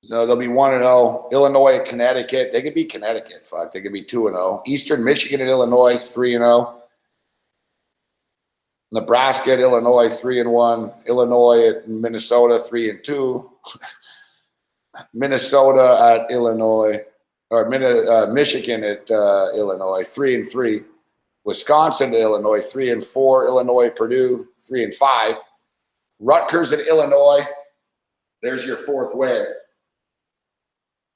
So they'll be 1-0. Illinois at Connecticut. They could beat Connecticut. Fuck, they could be 2-0. Eastern Michigan at Illinois, 3-0. Nebraska at Illinois, 3-1. Illinois at Minnesota, 3-2. Minnesota at Illinois, or Michigan at Illinois, 3-3. Wisconsin at Illinois, 3-4. Illinois, Purdue, 3-5. Rutgers at Illinois. There's your 4th win.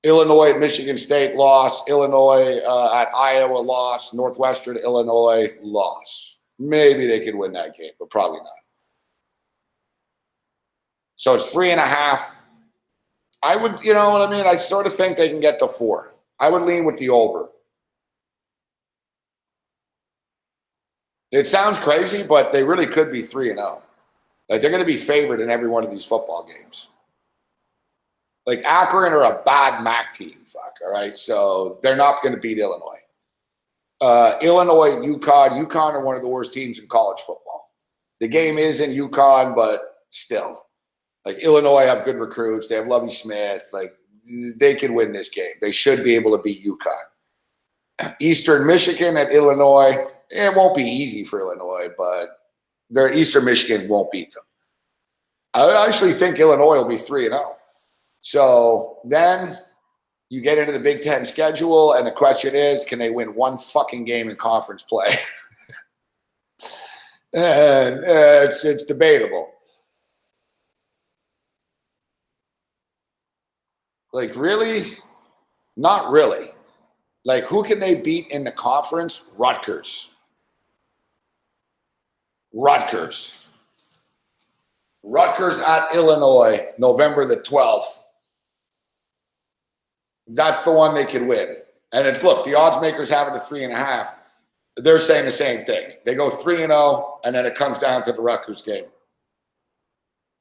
Illinois at Michigan State, loss. Illinois at Iowa, loss. Northwestern Illinois, loss. Maybe they could win that game, but probably not. So it's 3.5. I would, you know what I mean? I sort of think they can get to 4. I would lean with the over. It sounds crazy, but they really could be 3-0. Like they're going to be favored in every one of these football games. Like Akron are a bad MAC team, fuck, all right? So they're not going to beat Illinois. Illinois, UConn. UConn are one of the worst teams in college football. The game is in UConn, but still. Like Illinois have good recruits. They have Lovie Smith. Like they can win this game. They should be able to beat UConn. Eastern Michigan at Illinois. It won't be easy for Illinois, but their Eastern Michigan won't beat them. I actually think Illinois will be 3-0. So then you get into the Big Ten schedule, and the question is, can they win one fucking game in conference play? And it's debatable. Like, really? Not really. Like, who can they beat in the conference? Rutgers. Rutgers at Illinois, November the 12th. That's the one they could win. And it's, look, the odds makers have it at 3.5. They're saying the same thing. They go 3-0, and then it comes down to the Rutgers game.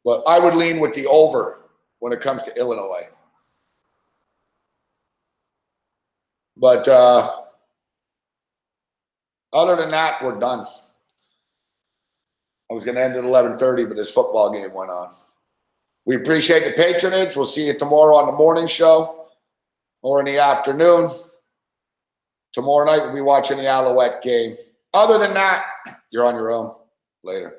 But I would lean with the over when it comes to Illinois. But other than that, we're done. I was going to end at 11:30, but this football game went on. We appreciate the patronage. We'll see you tomorrow on the morning show or in the afternoon. Tomorrow night, we'll be watching the Alouette game. Other than that, you're on your own. Later.